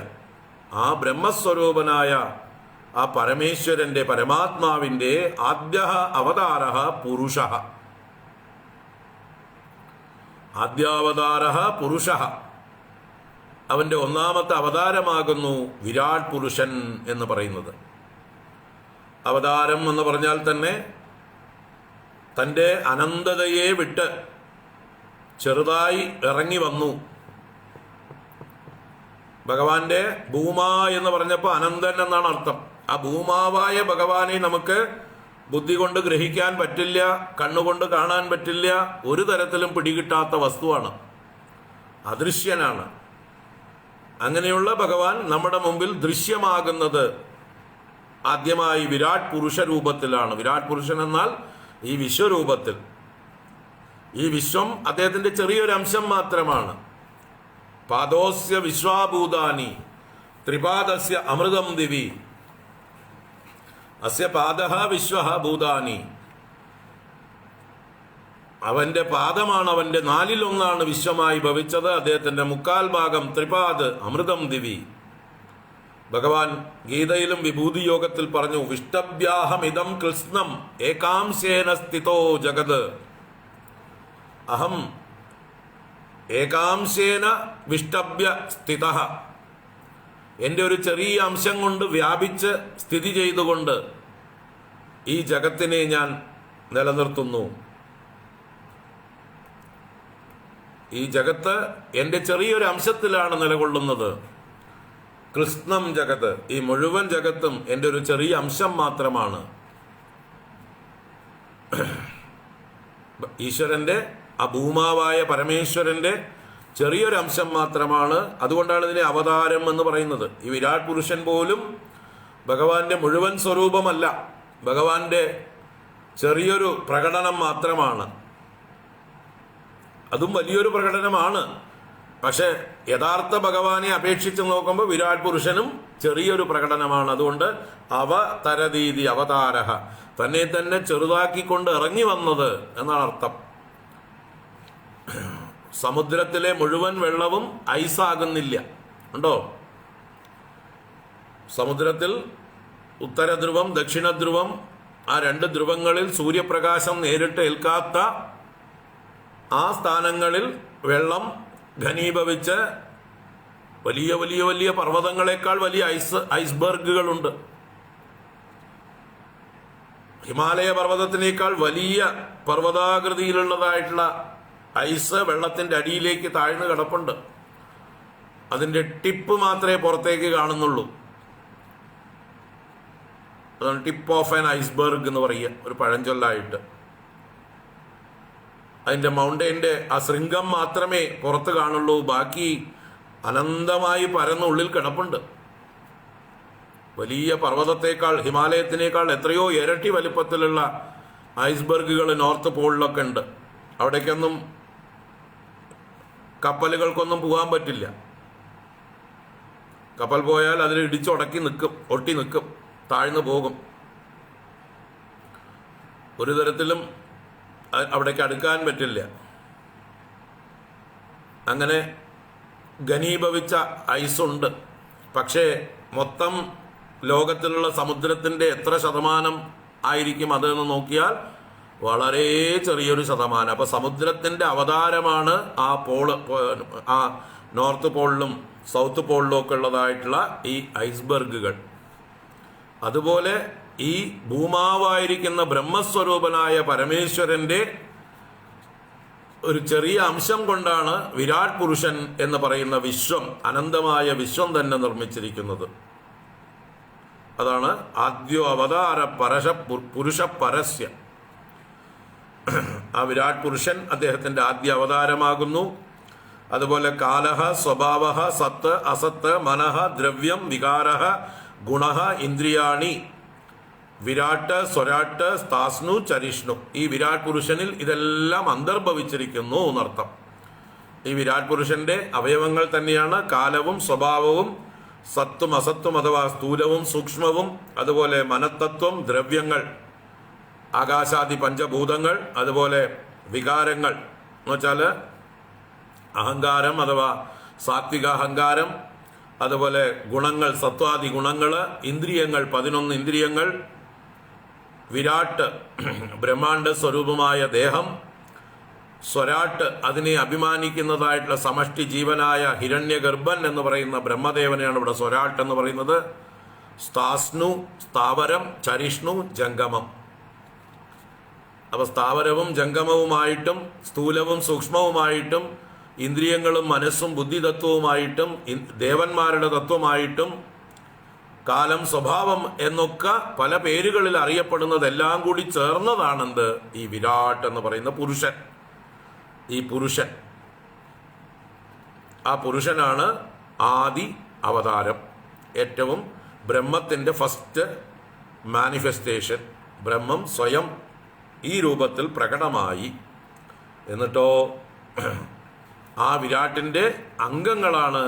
ആ ബ്രഹ്മസ്വരൂപനായ ആ പരമേശ്വരന്റെ, പരമാത്മാവിന്റെ ആദ്യഃ അവതാരഃ പുരുഷഃ. ആദ്യാവതാരഃ പുരുഷഃ, അവന്റെ ഒന്നാമത്തെ അവതാരമാകുന്നു വിരാട് പുരുഷൻ എന്ന് പറയുന്നത്. അവതാരം എന്ന് പറഞ്ഞാൽ തന്നെ തൻ്റെ അനന്തതയെ വിട്ട് ചെറുതായി ഇറങ്ങി വന്നു. ഭഗവാന്റെ ഭൂമാ എന്ന് പറഞ്ഞപ്പോൾ അനന്തൻ എന്നാണ് അർത്ഥം. ആ ഭൂമാവായ ഭഗവാനെ നമുക്ക് ബുദ്ധി കൊണ്ട് ഗ്രഹിക്കാൻ പറ്റില്ല, കണ്ണുകൊണ്ട് കാണാൻ പറ്റില്ല, ഒരു തരത്തിലും പിടികിട്ടാത്ത വസ്തുവാണ്, അദൃശ്യനാണ്. അങ്ങനെയുള്ള ഭഗവാൻ നമ്മുടെ മുമ്പിൽ ദൃശ്യമാകുന്നത് ആദ്യമായി വിരാട് പുരുഷ രൂപത്തിലാണ്. വിരാട് പുരുഷൻ എന്നാൽ ഈ വിശ്വരൂപത്തിൽ. ഈ വിശ്വം അദ്ദേഹത്തിന്റെ ചെറിയൊരു അംശം മാത്രമാണ്. പാദോസ്യ വിശ്വാഭൂതാനി ത്രിപാദസ്യ അമൃതം ദിവി അസ്യ പാദഃ വിശ്വഃ ഭൂതാനി. അവന്റെ പാദമാണ്, അവന്റെ നാലിലൊന്നാണ് വിശ്വമായി ഭവിച്ചത്. അദ്ദേഹത്തിന്റെ മുക്കാൽ ഭാഗം ത്രിപാദ് അമൃതം ദിവി. ഭഗവാൻ ഗീതയിലും വിഭൂതി യോഗത്തിൽ പറഞ്ഞു, വിഷ്ടഭ്യാഹമിദം കൃഷ്ണം ഏകാംശേന സ്ഥിതോ ജഗത്. അഹം ഏകാംശേന വിഷ്ടഭ്യ സ്ഥിതഃ. എൻ്റെ ഒരു ചെറിയ അംശം കൊണ്ട് വ്യാപിച്ച് സ്ഥിതി ചെയ്തുകൊണ്ട് ഈ ജഗത്തിനെ ഞാൻ നിലനിർത്തുന്നു. ഈ ജഗത്ത് എൻ്റെ ചെറിയൊരു അംശത്തിലാണ് നിലകൊള്ളുന്നത്. കൃഷ്ണം ജഗത്, ഈ മുഴുവൻ ജഗത്തും എൻ്റെ ഒരു ചെറിയ അംശം മാത്രമാണ്. ഈശ്വരന്റെ, ആ ഭൂമാവായ പരമേശ്വരന്റെ ചെറിയൊരു അംശം മാത്രമാണ്. അതുകൊണ്ടാണ് ഇതിനെ അവതാരം എന്ന് പറയുന്നത്. ഈ വിരാട് പുരുഷൻ പോലും ഭഗവാന്റെ മുഴുവൻ സ്വരൂപമല്ല, ഭഗവാന്റെ ചെറിയൊരു പ്രകടനം മാത്രമാണ്. അതും വലിയൊരു പ്രകടനമാണ്. പക്ഷെ യഥാർത്ഥ ഭഗവാനെ അപേക്ഷിച്ച് നോക്കുമ്പോൾ വിരാട് പുരുഷനും ചെറിയൊരു പ്രകടനമാണ്. അതുകൊണ്ട് അവതരതീതി അവതാരഃ, തന്നെ തന്നെ ചെറുതാക്കിക്കൊണ്ട് ഇറങ്ങി വന്നത് എന്നാണ് അർത്ഥം. സമുദ്രത്തിലെ മുഴുവൻ വെള്ളവും ഐസാകുന്നില്ല, ഉണ്ടോ? സമുദ്രത്തിൽ ഉത്തരധ്രുവം ദക്ഷിണധ്രുവം, ആ രണ്ട് ധ്രുവങ്ങളിൽ സൂര്യപ്രകാശം നേരിട്ട് ഏൽക്കാത്ത ആ സ്ഥാനങ്ങളിൽ വെള്ളം ഘനീഭവിച്ച് വലിയ വലിയ വലിയ പർവ്വതങ്ങളെക്കാൾ വലിയ ഐസ്ബർഗുകളുണ്ട്. ഹിമാലയ പർവ്വതത്തിനേക്കാൾ വലിയ പർവ്വതാകൃതിയിലുള്ളതായിട്ടുള്ള ഐസ് വെള്ളത്തിന്റെ അടിയിലേക്ക് താഴ്ന്നു കിടപ്പുണ്ട്. അതിന്റെ ടിപ്പ് മാത്രമേ പുറത്തേക്ക് കാണുന്നുള്ളൂ. അതാണ് ടിപ്പ് ഓഫ് ആൻ ഐസ്ബർഗ് എന്ന് പറയുക, ഒരു പഴഞ്ചൊല്ലായിട്ട്. അതിന്റെ മൗണ്ടൈൻ്റെ ആ ശൃംഗം മാത്രമേ പുറത്ത് കാണുള്ളൂ, ബാക്കി അനന്തമായി പരന്നുള്ളിൽ കിടപ്പുണ്ട്. വലിയ പർവ്വതത്തേക്കാൾ, ഹിമാലയത്തിനേക്കാൾ എത്രയോ ഇരട്ടി വലിപ്പത്തിലുള്ള ഐസ്ബർഗുകൾ നോർത്ത് പോളിലൊക്കെ ഉണ്ട്. അവിടേക്കൊന്നും കപ്പലുകൾക്കൊന്നും പോകാൻ പറ്റില്ല. കപ്പൽ പോയാൽ അതിൽ ഒട്ടി നിൽക്കും, താഴ്ന്നു പോകും. ഒരു തരത്തിലും അവിടേക്ക് അടുക്കാൻ പറ്റില്ല. അങ്ങനെ ഘനീഭവിച്ച ഐസുണ്ട്. പക്ഷേ മൊത്തം ലോകത്തിലുള്ള സമുദ്രത്തിൻ്റെ എത്ര ശതമാനം ആയിരിക്കും അതെന്ന് നോക്കിയാൽ വളരെ ചെറിയൊരു ശതമാനം. അപ്പോൾ സമുദ്രത്തിൻ്റെ അവതാരമാണ് ആ നോർത്ത് പോളിലും സൗത്ത് പോളിലും ഒക്കെ ഉള്ളതായിട്ടുള്ള ഈ ഐസ്ബർഗുകൾ. അതുപോലെ ഈ ഭൂമാവായിരിക്കുന്ന ബ്രഹ്മസ്വരൂപനായ പരമേശ്വരന്റെ ഒരു ചെറിയ അംശം കൊണ്ടാണ് വിരാട് പുരുഷൻ എന്ന് പറയുന്ന വിശ്വം, അനന്തമായ വിശ്വം തന്നെ നിർമ്മിച്ചിരിക്കുന്നത്. അതാണ് ആദ്യോ അവതാര പുരുഷ പരസ്യ. ആ വിരാട് പുരുഷൻ അദ്ദേഹത്തിന്റെ ആദ്യ അവതാരമാകുന്നു. അതുപോലെ കാലഹ, സ്വഭാവ, സത്ത്, അസത്ത്, മനഃ, ദ്രവ്യം, വികാരഃ, ഗുണഃ, ഇന്ദ്രിയാണി, വിരാട്ട്, സ്വരാട്ട്, സ്ഥാസ്നു, ചരിഷ്ണു. ഈ വിരാട് പുരുഷനിൽ ഇതെല്ലാം അന്തർഭവിച്ചിരിക്കുന്നു എന്നർത്ഥം. ഈ വിരാട് പുരുഷന്റെ അവയവങ്ങൾ തന്നെയാണ് കാലവും സ്വഭാവവും സത്തും അസത്തും അഥവാ സ്ഥൂലവും സൂക്ഷ്മവും, അതുപോലെ മനത്തത്വം, ദ്രവ്യങ്ങൾ, ആകാശാദി പഞ്ചഭൂതങ്ങൾ, അതുപോലെ വികാരങ്ങൾ എന്ന് വെച്ചാൽ അഹങ്കാരം അഥവാ സാത്വിക അഹങ്കാരം, അതുപോലെ ഗുണങ്ങൾ, സത്വാദി ഗുണങ്ങൾ, ഇന്ദ്രിയങ്ങൾ 11 ഇന്ദ്രിയങ്ങൾ, വിരാട്ട് ബ്രഹ്മാണ്ഡ സ്വരൂപമായ ദേഹം, സ്വരാട്ട് അതിനെ അഭിമാനിക്കുന്നതായിട്ടുള്ള സമഷ്ടി ജീവനായ ഹിരണ്യഗർഭൻ എന്ന് പറയുന്ന ബ്രഹ്മദേവനെയാണ് ഇവിടെ സ്വരാട്ട് എന്ന് പറയുന്നത്. സ്ഥാസ്നു സ്ഥാവരം, ചരിഷ്ണു ജംഗമം. അപ്പൊ സ്ഥാവരവും ജംഗമവുമായിട്ടും സ്ഥൂലവും സൂക്ഷ്മവുമായിട്ടും ഇന്ദ്രിയങ്ങളും മനസ്സും ബുദ്ധിതത്വവുമായിട്ടും ദേവന്മാരുടെ തത്വമായിട്ടും കാലം, സ്വഭാവം എന്നൊക്കെ പല പേരുകളിൽ അറിയപ്പെടുന്നതെല്ലാം കൂടി ചേർന്നതാണെന്ത് ഈ വിരാട് എന്ന് പറയുന്ന പുരുഷൻ. ഈ പുരുഷൻ, ആ പുരുഷനാണ് ആദി അവതാരം, ഏറ്റവും ബ്രഹ്മത്തിന്റെ ഫസ്റ്റ് മാനിഫെസ്റ്റേഷൻ. ബ്രഹ്മം സ്വയം ഈ രൂപത്തിൽ പ്രകടമായി. എന്നിട്ടോ ആ വിരാട്ടിന്റെ അംഗങ്ങളാണ്,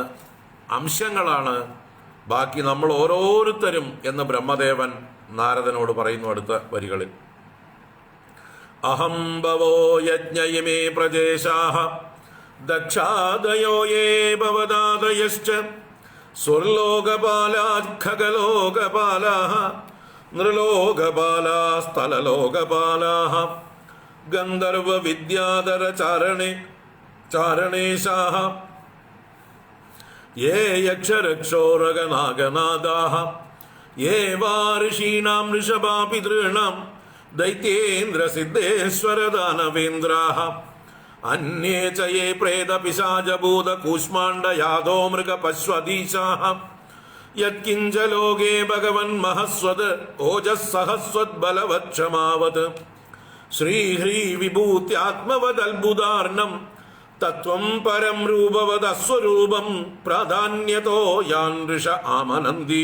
അംശങ്ങളാണ് ബാക്കി നമ്മൾ ഓരോരുത്തരും എന്ന് ബ്രഹ്മദേവൻ നാരദനോട് പറയുന്നു അടുത്ത വരികളിൽ. അഹം ഭവോ യജ്ഞയമേ പ്രജേശാഃ ദക്ഷാദയോ യേ ഭവദാദയശ്ച സ്വർലോകപാലാഃ ഖഗലോകപാലാഃ നൃലോകപാലാഃ സ്ഥലലോകപാലാഃ ഗന്ധർവ വിദ്യാധര ചാരണേശാഃ യേ യക്ഷരക്ഷോരഗനാഗനാദാഃ യേ വാ ഋഷീണാം ഋഷഭാപിതॄണാം ദൈത്യേന്ദ്ര സിദ്ധേശ്വര ദാനവേന്ദ്രാഃ അന്യേ ച യേ പ്രേത പിശാചഭൂത കൂഷ്മാണ്ഡ യാദോ മൃഗ പശ്വധീശാഃ യത്കിഞ്ച ലോകേ ഭഗവൻ മഹസ്വത് ഓജസ്സഹസ്വദ്ബലവത് ക്ഷമാവത് ശ്രീഹ്രീ വിഭൂത്യാത്മവദത്ഭുതാർണം തത്വം പരം രൂപവദസ്വരൂപം പ്രാധാന്യതോ യാൻ ഋഷ ആമനന്തി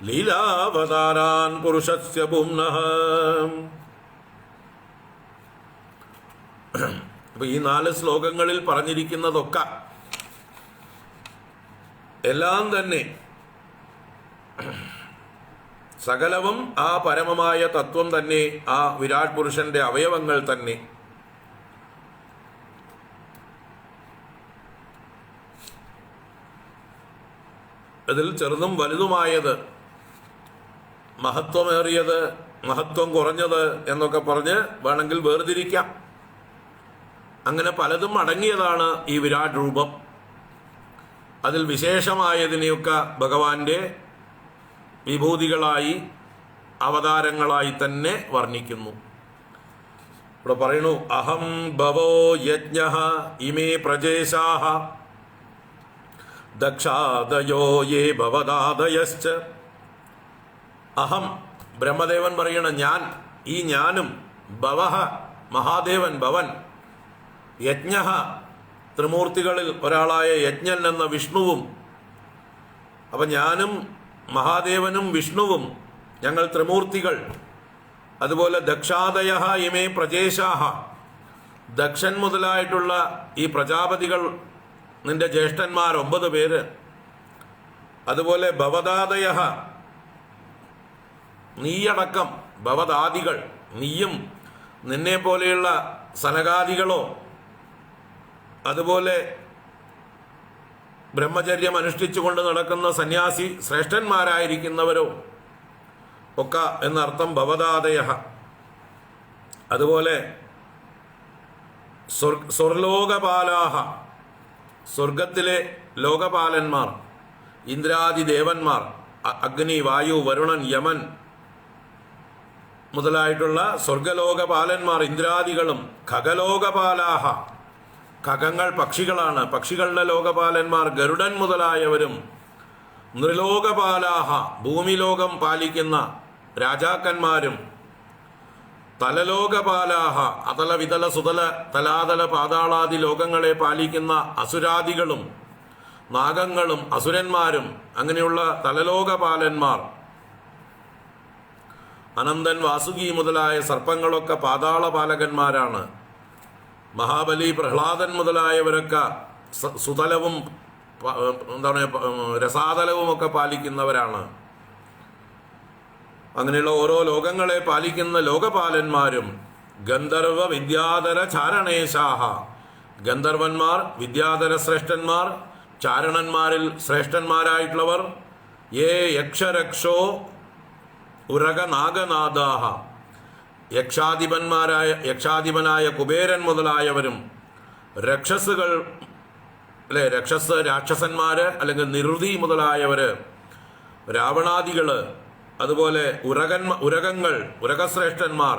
ലീലാവതാരാൻ പുരുഷസ്യ പുംനഃ. അപ്പൊ ഈ 4 ശ്ലോകങ്ങളിൽ പറഞ്ഞിരിക്കുന്നതൊക്കെ എല്ലാം തന്നെ സകലവും ആ പരമമായ തത്വം തന്നെ, ആ വിരാട് പുരുഷന്റെ അവയവങ്ങൾ തന്നെ. അതിൽ ചെറുതും വലുതുമായത്, മഹത്വമേറിയത്, മഹത്വം കുറഞ്ഞത് എന്നൊക്കെ പറഞ്ഞ് വേണമെങ്കിൽ വേർതിരിക്കാം. അങ്ങനെ പലതും അടങ്ങിയതാണ് ഈ വിരാട് രൂപം. അതിൽ വിശേഷമായതിനെയൊക്കെ ഭഗവാന്റെ വിഭൂതികളായി അവതാരങ്ങളായി തന്നെ വർണ്ണിക്കുന്നു. ഇവിടെ പറയുന്നു, അഹം ഭവോ യജ്ഞഃ ഇമേ പ്രജേശാഃ ദക്ഷാദയോ യേ ഭവദാദയശ്ച. അഹം, ബ്രഹ്മദേവൻ പറയണ ഞാൻ, ഈ ഞാനും, ഭവഃ മഹാദേവൻ ഭവൻ, യജ്ഞഃ ത്രിമൂർത്തികളിൽ ഒരാളായ യജ്ഞൻ എന്ന വിഷ്ണുവും. അപ്പം ഞാനും മഹാദേവനും വിഷ്ണുവും ഞങ്ങൾ ത്രിമൂർത്തികൾ. അതുപോലെ ദക്ഷാദയ ഇമേ പ്രജേശാഹ, ദക്ഷൻ മുതലായിട്ടുള്ള ഈ പ്രജാപതികൾ നിന്റെ ജ്യേഷ്ഠന്മാർ 9 പേര്. അതുപോലെ ഭവദാദയ, നീയടക്കം, ഭവദാദികൾ, നീയും നിന്നെ പോലെയുള്ള സനകാദികളോ അതുപോലെ ബ്രഹ്മചര്യം അനുഷ്ഠിച്ചുകൊണ്ട് നടക്കുന്ന സന്യാസി ശ്രേഷ്ഠന്മാരായിരിക്കുന്നവരോ ഒക്കെ എന്നർത്ഥം ഭവദാദയ. അതുപോലെ സ്വർലോകപാലാഹ, സ്വർഗത്തിലെ ലോകപാലന്മാർ, ഇന്ദ്രാദി ദേവന്മാർ, അഗ്നി, വായു, വരുണൻ, യമൻ മുതലായിട്ടുള്ള സ്വർഗലോകപാലന്മാർ ഇന്ദ്രാദികളും. ഖഗലോകപാലാഹ, ഖഗങ്ങൾ പക്ഷികളാണ്, പക്ഷികളുടെ ലോകപാലന്മാർ ഗരുഡൻ മുതലായവരും. നൃലോകപാലാഹ, ഭൂമിലോകം പാലിക്കുന്ന രാജാക്കന്മാരും. തലലോകപാലാഹ, അതല വിതല സുതല തലാതല പാതാളാദി ലോകങ്ങളെ പാലിക്കുന്ന അസുരാദികളും നാഗങ്ങളും അസുരന്മാരും. അങ്ങനെയുള്ള തലലോകപാലന്മാർ. അനന്തൻ, വാസുകി മുതലായ സർപ്പങ്ങളൊക്കെ പാതാളപാലകന്മാരാണ്. മഹാബലി, പ്രഹ്ലാദൻ മുതലായവരൊക്കെ സുതലവും എന്താണ് രസാതലവുമൊക്കെ പാലിക്കുന്നവരാണ്. അങ്ങനെയുള്ള ഓരോ ലോകങ്ങളെ പാലിക്കുന്ന ലോകപാലന്മാരും. ഗന്ധർവ വിദ്യാധര ചാരണേശാഹ, ഗന്ധർവന്മാർ, വിദ്യാധര ശ്രേഷ്ഠന്മാർ, ചാരണന്മാരിൽ ശ്രേഷ്ഠന്മാരായിട്ടുള്ളവർ. യേ യക്ഷരക്ഷോ ഉരകനാഗനാദാഹ, യക്ഷാധിപനായ കുബേരൻ മുതലായവരും. രക്ഷസുകൾ, അല്ലെ, രാക്ഷസന്മാര് അല്ലെങ്കിൽ നിരുതി മുതലായവര്, രാവണാദികള്. അതുപോലെ ഉരകങ്ങൾ, ഉരകശ്രേഷ്ഠന്മാർ.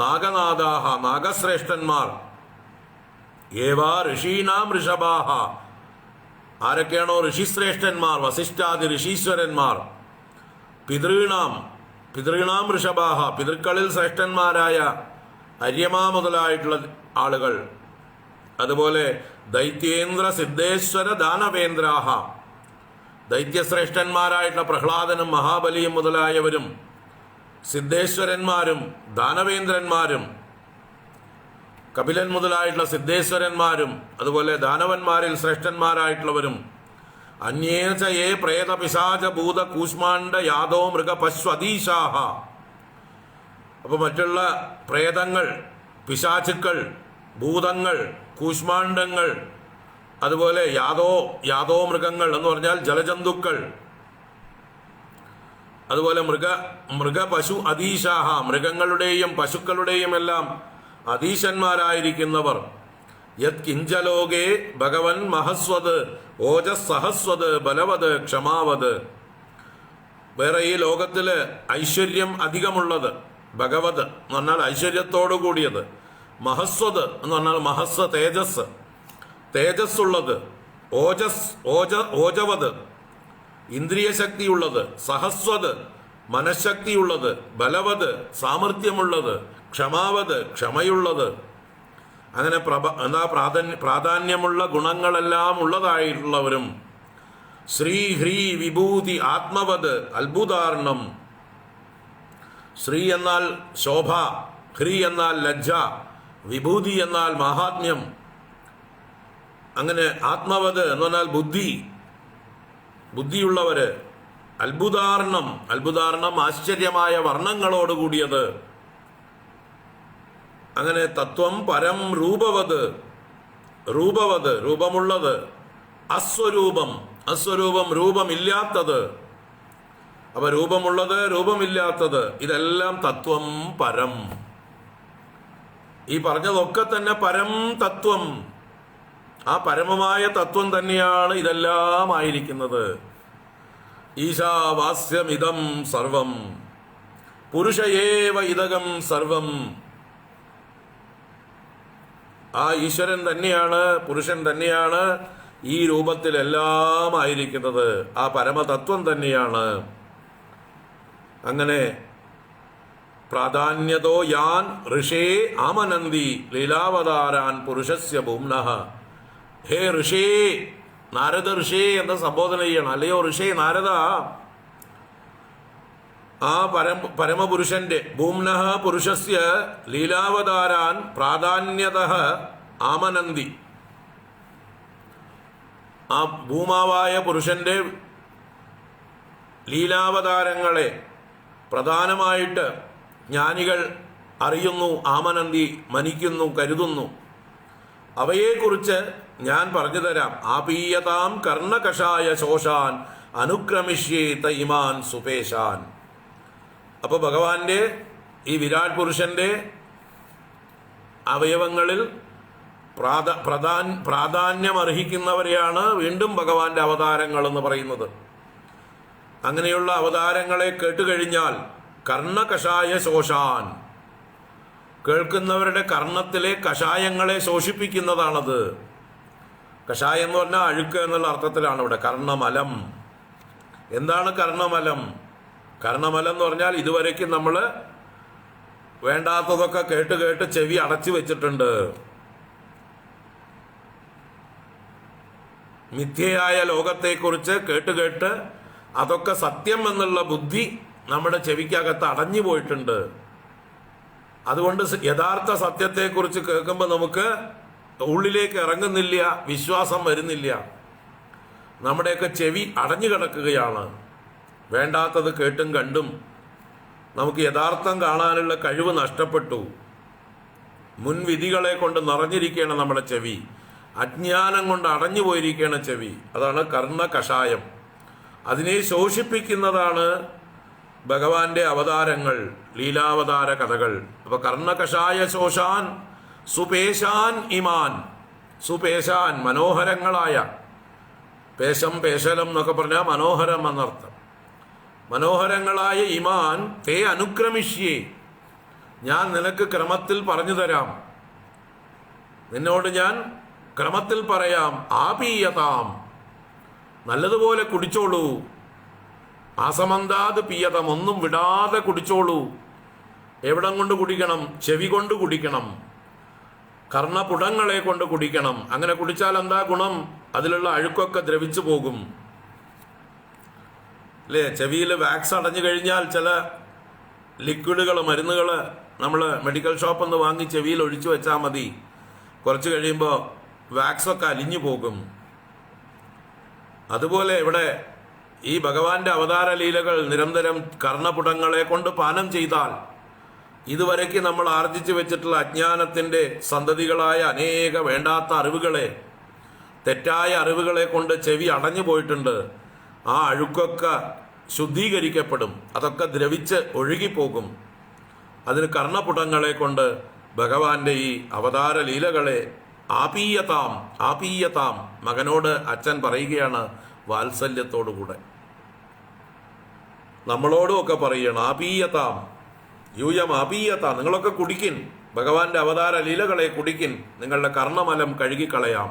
നാഗനാദാഹ, നാഗശ്രേഷ്ഠന്മാർ. ഏവാ ഋഷീനാം ഋഷഭാഹ, ആരൊക്കെയാണോ ഋഷിശ്രേഷ്ഠന്മാർ, വസിഷ്ഠാദി ഋഷീശ്വരന്മാർ. പിതൃണാം ഋഷഭാഹ, പിതൃക്കളിൽ ശ്രേഷ്ഠന്മാരായ അര്യമാ മുതലായിട്ടുള്ള ആളുകൾ. അതുപോലെ ദൈത്യേന്ദ്ര സിദ്ധേശ്വര ദാനവേന്ദ്രാഹ, ദൈത്യശ്രേഷ്ഠന്മാരായിട്ടുള്ള പ്രഹ്ലാദനും മഹാബലിയും മുതലായവരും. സിദ്ധേശ്വരന്മാരും ദാനവേന്ദ്രന്മാരും. കപിലൻ മുതലായിട്ടുള്ള സിദ്ധേശ്വരന്മാരും അതുപോലെ ദാനവന്മാരിൽ ശ്രേഷ്ഠന്മാരായിട്ടുള്ളവരും. അന്യേച യേ പ്രേത പിശാച ഭൂത കൂഷ്മാണ്ഡ യാദോ മൃഗ പശ്വതീശാഹ, അപ്പോൾ മറ്റുള്ള പ്രേതങ്ങൾ, പിശാചുക്കൾ, ഭൂതങ്ങൾ, കൂഷ്മാണ്ഡങ്ങൾ, അതുപോലെ യാദോ മൃഗങ്ങൾ എന്ന് പറഞ്ഞാൽ ജലജന്തുക്കൾ. അതുപോലെ മൃഗ പശു അധീശാഹ, മൃഗങ്ങളുടെയും പശുക്കളുടെയും എല്ലാം അധീശന്മാരായിരിക്കുന്നവർ. യത് കിഞ്ചലോകേ ഭഗവൻ മഹസ്വത് ഓജസ്സഹസ്വത് ബലവത് ക്ഷമാവത്. വേറെ ഈ ലോകത്തില് ഐശ്വര്യം അധികമുള്ളത് ഭഗവത് എന്ന് പറഞ്ഞാൽ ഐശ്വര്യത്തോടു കൂടിയത്. മഹസ്വത് എന്ന് പറഞ്ഞാൽ മഹസ്വ തേജസ്, തേജസ്സുള്ളത്. ഓജവത് ഇന്ദ്രിയശക്തിയുള്ളത്. സഹസ്വത് മനഃശക്തിയുള്ളത്. ബലവത് സാമർഥ്യമുള്ളത്. ക്ഷമാവത് ക്ഷമയുള്ളത്. അങ്ങനെ പ്രാധാന്യമുള്ള ഗുണങ്ങളെല്ലാം ഉള്ളതായിട്ടുള്ളവരും. ശ്രീ ഹ്രീ വിഭൂതി ആത്മവത് അത്ഭുതാർണം. ശ്രീ എന്നാൽ ശോഭ, ഹ്രീ എന്നാൽ ലജ്ജ, വിഭൂതി എന്നാൽ മാഹാത്മ്യം. അങ്ങനെ ആത്മവത് എന്ന് പറഞ്ഞാൽ ബുദ്ധിയുള്ളവര്. അത്ഭുതാർണം ആശ്ചര്യമായ വർണ്ണങ്ങളോടുകൂടിയത്. അങ്ങനെ തത്വം പരം രൂപവത് രൂപമുള്ളത്. അസ്വരൂപം രൂപമില്ലാത്തത്. അപ്പൊ രൂപമുള്ളത്, രൂപമില്ലാത്തത്, ഇതെല്ലാം തത്വം പരം. ഈ പറഞ്ഞതൊക്കെ തന്നെ പരം തത്വം. ആ പരമമായ തത്വം തന്നെയാണ് ഇതെല്ലാം ആയിരിക്കുന്നത്. ഈശാവാസ്യമിതം സർവം പുരുഷയേവ ഇതകം സർവം. ആ ഈശ്വരൻ തന്നെയാണ്, പുരുഷൻ തന്നെയാണ് ഈ രൂപത്തിലെല്ലാം ആയിരിക്കുന്നത്. ആ പരമതത്വം തന്നെയാണ്. അങ്ങനെ പ്രാധാന്യതോ യാൻ ഋഷേ ആമനന്തി ലീലാവതാരാൻ പുരുഷസ്യ ഭൂമ്നഃ. ഹേ ഋഷേ, നാരദ ഋഷേ എന്ന് സംബോധന ചെയ്യണം. അല്ലയോ ഋഷേ നാരദ, ആ പരമപുരുഷന്റെ ഭൂമ്നഃ പുരുഷസ്യ ലീലാവതാരാൻ പ്രാധാന്യതഃ ആമനന്തി. ആ ഭൂമാവായ പുരുഷന്റെ ലീലാവതാരങ്ങളെ പ്രധാനമായിട്ട് ജ്ഞാനികൾ അറിയുന്നു, ആമനന്തി മനിക്കുന്നു, കരുതുന്നു. അവയെക്കുറിച്ച് ഞാൻ പറഞ്ഞു തരാം. ആപീയതാം കർണകഷായ ശോഷാൻ അനുക്രമിഷ്യേത ഇമാൻ സുപേശാൻ. അപ്പോൾ ഭഗവാന്റെ ഈ വിരാട് പുരുഷന്റെ അവയവങ്ങളിൽ പ്രാധാന്യമർഹിക്കുന്നവരെയാണ് വീണ്ടും ഭഗവാന്റെ അവതാരങ്ങൾ എന്ന് പറയുന്നത്. അങ്ങനെയുള്ള അവതാരങ്ങളെ കേട്ടുകഴിഞ്ഞാൽ കർണകഷായ ശോഷാൻ, കേൾക്കുന്നവരുടെ കർണത്തിലെ കഷായങ്ങളെ ശോഷിപ്പിക്കുന്നതാണത്. കഷായം എന്ന് പറഞ്ഞാൽ അഴുക്ക് എന്നുള്ള അർത്ഥത്തിലാണ് ഇവിടെ. കർണമലം. എന്താണ് കർണമലം? കർണമലം എന്ന് പറഞ്ഞാൽ ഇതുവരയ്ക്കും നമ്മൾ വേണ്ടാത്തതൊക്കെ കേട്ട് കേട്ട് ചെവി അടച്ചു വെച്ചിട്ടുണ്ട്. മിഥ്യയായ ലോകത്തെക്കുറിച്ച് കേട്ട് കേട്ട് അതൊക്കെ സത്യം എന്നുള്ള ബുദ്ധി നമ്മുടെ ചെവിക്കകത്ത് അടഞ്ഞു പോയിട്ടുണ്ട്. അതുകൊണ്ട് യഥാർത്ഥ സത്യത്തെക്കുറിച്ച് കേൾക്കുമ്പോൾ നമുക്ക് ഉള്ളിലേക്ക് ഇറങ്ങുന്നില്ല, വിശ്വാസം വരുന്നില്ല. നമ്മുടെയൊക്കെ ചെവി അടഞ്ഞു കിടക്കുകയാണ്. വേണ്ടാത്തത് കേട്ടും കണ്ടും നമുക്ക് യഥാർത്ഥം കാണാനുള്ള കഴിവ് നഷ്ടപ്പെട്ടു. മുൻവിധികളെ കൊണ്ട് നിറഞ്ഞിരിക്കുകയാണ് നമ്മുടെ ചെവി. അജ്ഞാനം കൊണ്ട് അടഞ്ഞു പോയിരിക്കുകയാണ് ചെവി. അതാണ് കർണകഷായം. അതിനെ ശോഷിപ്പിക്കുന്നതാണ് ഭഗവാന്റെ അവതാരങ്ങൾ, ലീലാവതാര കഥകൾ. അപ്പൊ കർണകഷായ ശോഷാൻ സുപേശാൻ ഇമാൻ. സുപേശാൻ മനോഹരങ്ങളായ, പേശം പേശലം എന്നൊക്കെ പറഞ്ഞാൽ മനോഹരം എന്നർത്ഥം. മനോഹരങ്ങളായ ഇമാൻ തേ അനുക്രമിഷ്യേ, ഞാൻ നിനക്ക് ക്രമത്തിൽ പറഞ്ഞു തരാം. നിന്നോട് ഞാൻ ക്രമത്തിൽ പറയാം. ആപീയതാം, നല്ലതുപോലെ കുടിച്ചോളൂ. ആസമന്താത് പീയതം, ഒന്നും വിടാതെ കുടിച്ചോളൂ. എവിടം കൊണ്ട് കുടിക്കണം? ചെവി കൊണ്ട് കുടിക്കണം, കർണപുടങ്ങളെ കൊണ്ട് കുടിക്കണം. അങ്ങനെ കുടിച്ചാൽ എന്താ ഗുണം? അതിലുള്ള അഴുക്കൊക്കെ ദ്രവിച്ചു പോകും. അല്ലേ? ചെവിയിൽ വാക്സ് അടഞ്ഞു കഴിഞ്ഞാൽ ചില ലിക്വിഡുകൾ, മരുന്നുകൾ നമ്മൾ മെഡിക്കൽ ഷോപ്പിൽ നിന്ന് വാങ്ങി ചെവിയിൽ ഒഴിച്ചു വെച്ചാൽ മതി. കുറച്ച് കഴിയുമ്പോൾ വാക്സൊക്കെ അലിഞ്ഞു പോകും. അതുപോലെ ഇവിടെ ഈ ഭഗവാന്റെ അവതാര ലീലകൾ നിരന്തരം കർണപുടങ്ങളെ കൊണ്ട് പാനം ചെയ്താൽ ഇതുവരയ്ക്ക് നമ്മൾ ആർജിച്ചു വെച്ചിട്ടുള്ള അജ്ഞാനത്തിൻ്റെ സന്തതികളായ അനേക വേണ്ടാത്ത അറിവുകളെ, തെറ്റായ അറിവുകളെ കൊണ്ട് ചെവി അടഞ്ഞു പോയിട്ടുണ്ട്. ആ അഴുക്കൊക്കെ ശുദ്ധീകരിക്കപ്പെടും, അതൊക്കെ ദ്രവിച്ച് ഒഴുകിപ്പോകും. അതിന് കർണപുടങ്ങളെ കൊണ്ട് ഭഗവാന്റെ ഈ അവതാര ലീലകളെ ആപീയതാം, ആപീയതാം, മകനോട് അച്ഛൻ പറയുകയാണ് വാത്സല്യത്തോടുകൂടെ. നമ്മളോടും ഒക്കെ പറയുകയാണ് ആപീയതാം, യൂയം ആപീയതാം, നിങ്ങളൊക്കെ കുടിക്കിൻ, ഭഗവാന്റെ അവതാര ലീലകളെ കുടിക്കിൻ. നിങ്ങളുടെ കർണമലം കഴുകിക്കളയാം,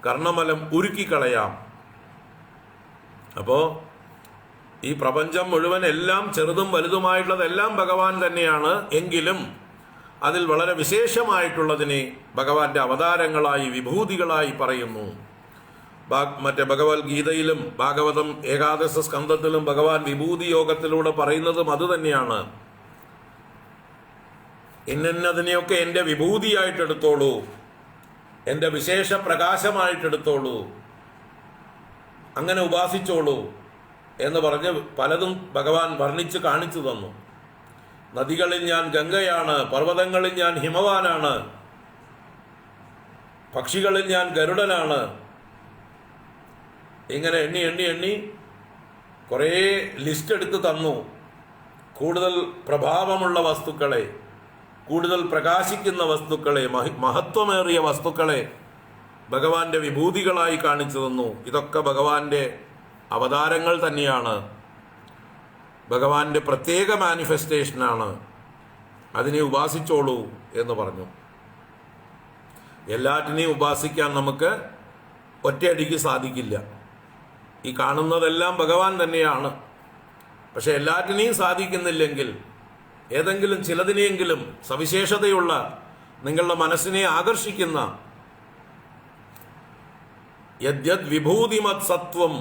കർണമലം ഉരുക്കിക്കളയാം. അപ്പോൾ ഈ പ്രപഞ്ചം മുഴുവൻ എല്ലാം ചെറുതും വലുതുമായിട്ടുള്ളതെല്ലാം ഭഗവാൻ തന്നെയാണ്. എങ്കിലും അതിൽ വളരെ വിശേഷമായിട്ടുള്ളതിനെ ഭഗവാന്റെ അവതാരങ്ങളായി, വിഭൂതികളായി പറയുന്നു. മറ്റേ ഭഗവത്ഗീതയിലും ഭാഗവതം ഏകാദശ സ്കന്ധത്തിലും ഭഗവാൻ വിഭൂതി യോഗത്തിലൂടെ പറയുന്നതും അതുതന്നെയാണ്. ഇന്നതിനെയൊക്കെ എൻ്റെ വിഭൂതിയായിട്ടെടുത്തോളൂ, എൻ്റെ വിശേഷ പ്രകാശമായിട്ടെടുത്തോളൂ, അങ്ങനെ ഉപാസിച്ചോളൂ എന്ന് പറഞ്ഞ് പലതും ഭഗവാൻ വർണ്ണിച്ച് കാണിച്ചു തന്നു. നദികളിൽ ഞാൻ ഗംഗയാണ്, പർവ്വതങ്ങളിൽ ഞാൻ ഹിമവാനാണ്, പക്ഷികളിൽ ഞാൻ ഗരുഡനാണ്. ഇങ്ങനെ എണ്ണി എണ്ണി എണ്ണി കുറേ ലിസ്റ്റ് എടുത്ത് തന്നു. കൂടുതൽ പ്രഭാവമുള്ള വസ്തുക്കളെ, കൂടുതൽ പ്രകാശിക്കുന്ന വസ്തുക്കളെ, മഹത്വമേറിയ വസ്തുക്കളെ ഭഗവാന്റെ വിഭൂതികളായി കാണിച്ചു തന്നു. ഇതൊക്കെ ഭഗവാന്റെ അവതാരങ്ങൾ തന്നെയാണ്, ഭഗവാന്റെ പ്രത്യേക മാനിഫെസ്റ്റേഷനാണ്, അതിനെ ഉപാസിച്ചോളൂ എന്ന് പറഞ്ഞു. എല്ലാറ്റിനെയും ഉപാസിക്കാൻ നമുക്ക് ഒറ്റയടിക്ക് സാധിക്കില്ല. ഈ കാണുന്നതെല്ലാം ഭഗവാൻ തന്നെയാണ്. പക്ഷെ എല്ലാറ്റിനെയും സാധിക്കുന്നില്ലെങ്കിൽ ഏതെങ്കിലും ചിലതിനെയെങ്കിലും സവിശേഷതയുള്ള നിങ്ങളുടെ മനസ്സിനെ ആകർഷിക്കുന്ന യദ്യത് വിഭൂതിമത് സത്വം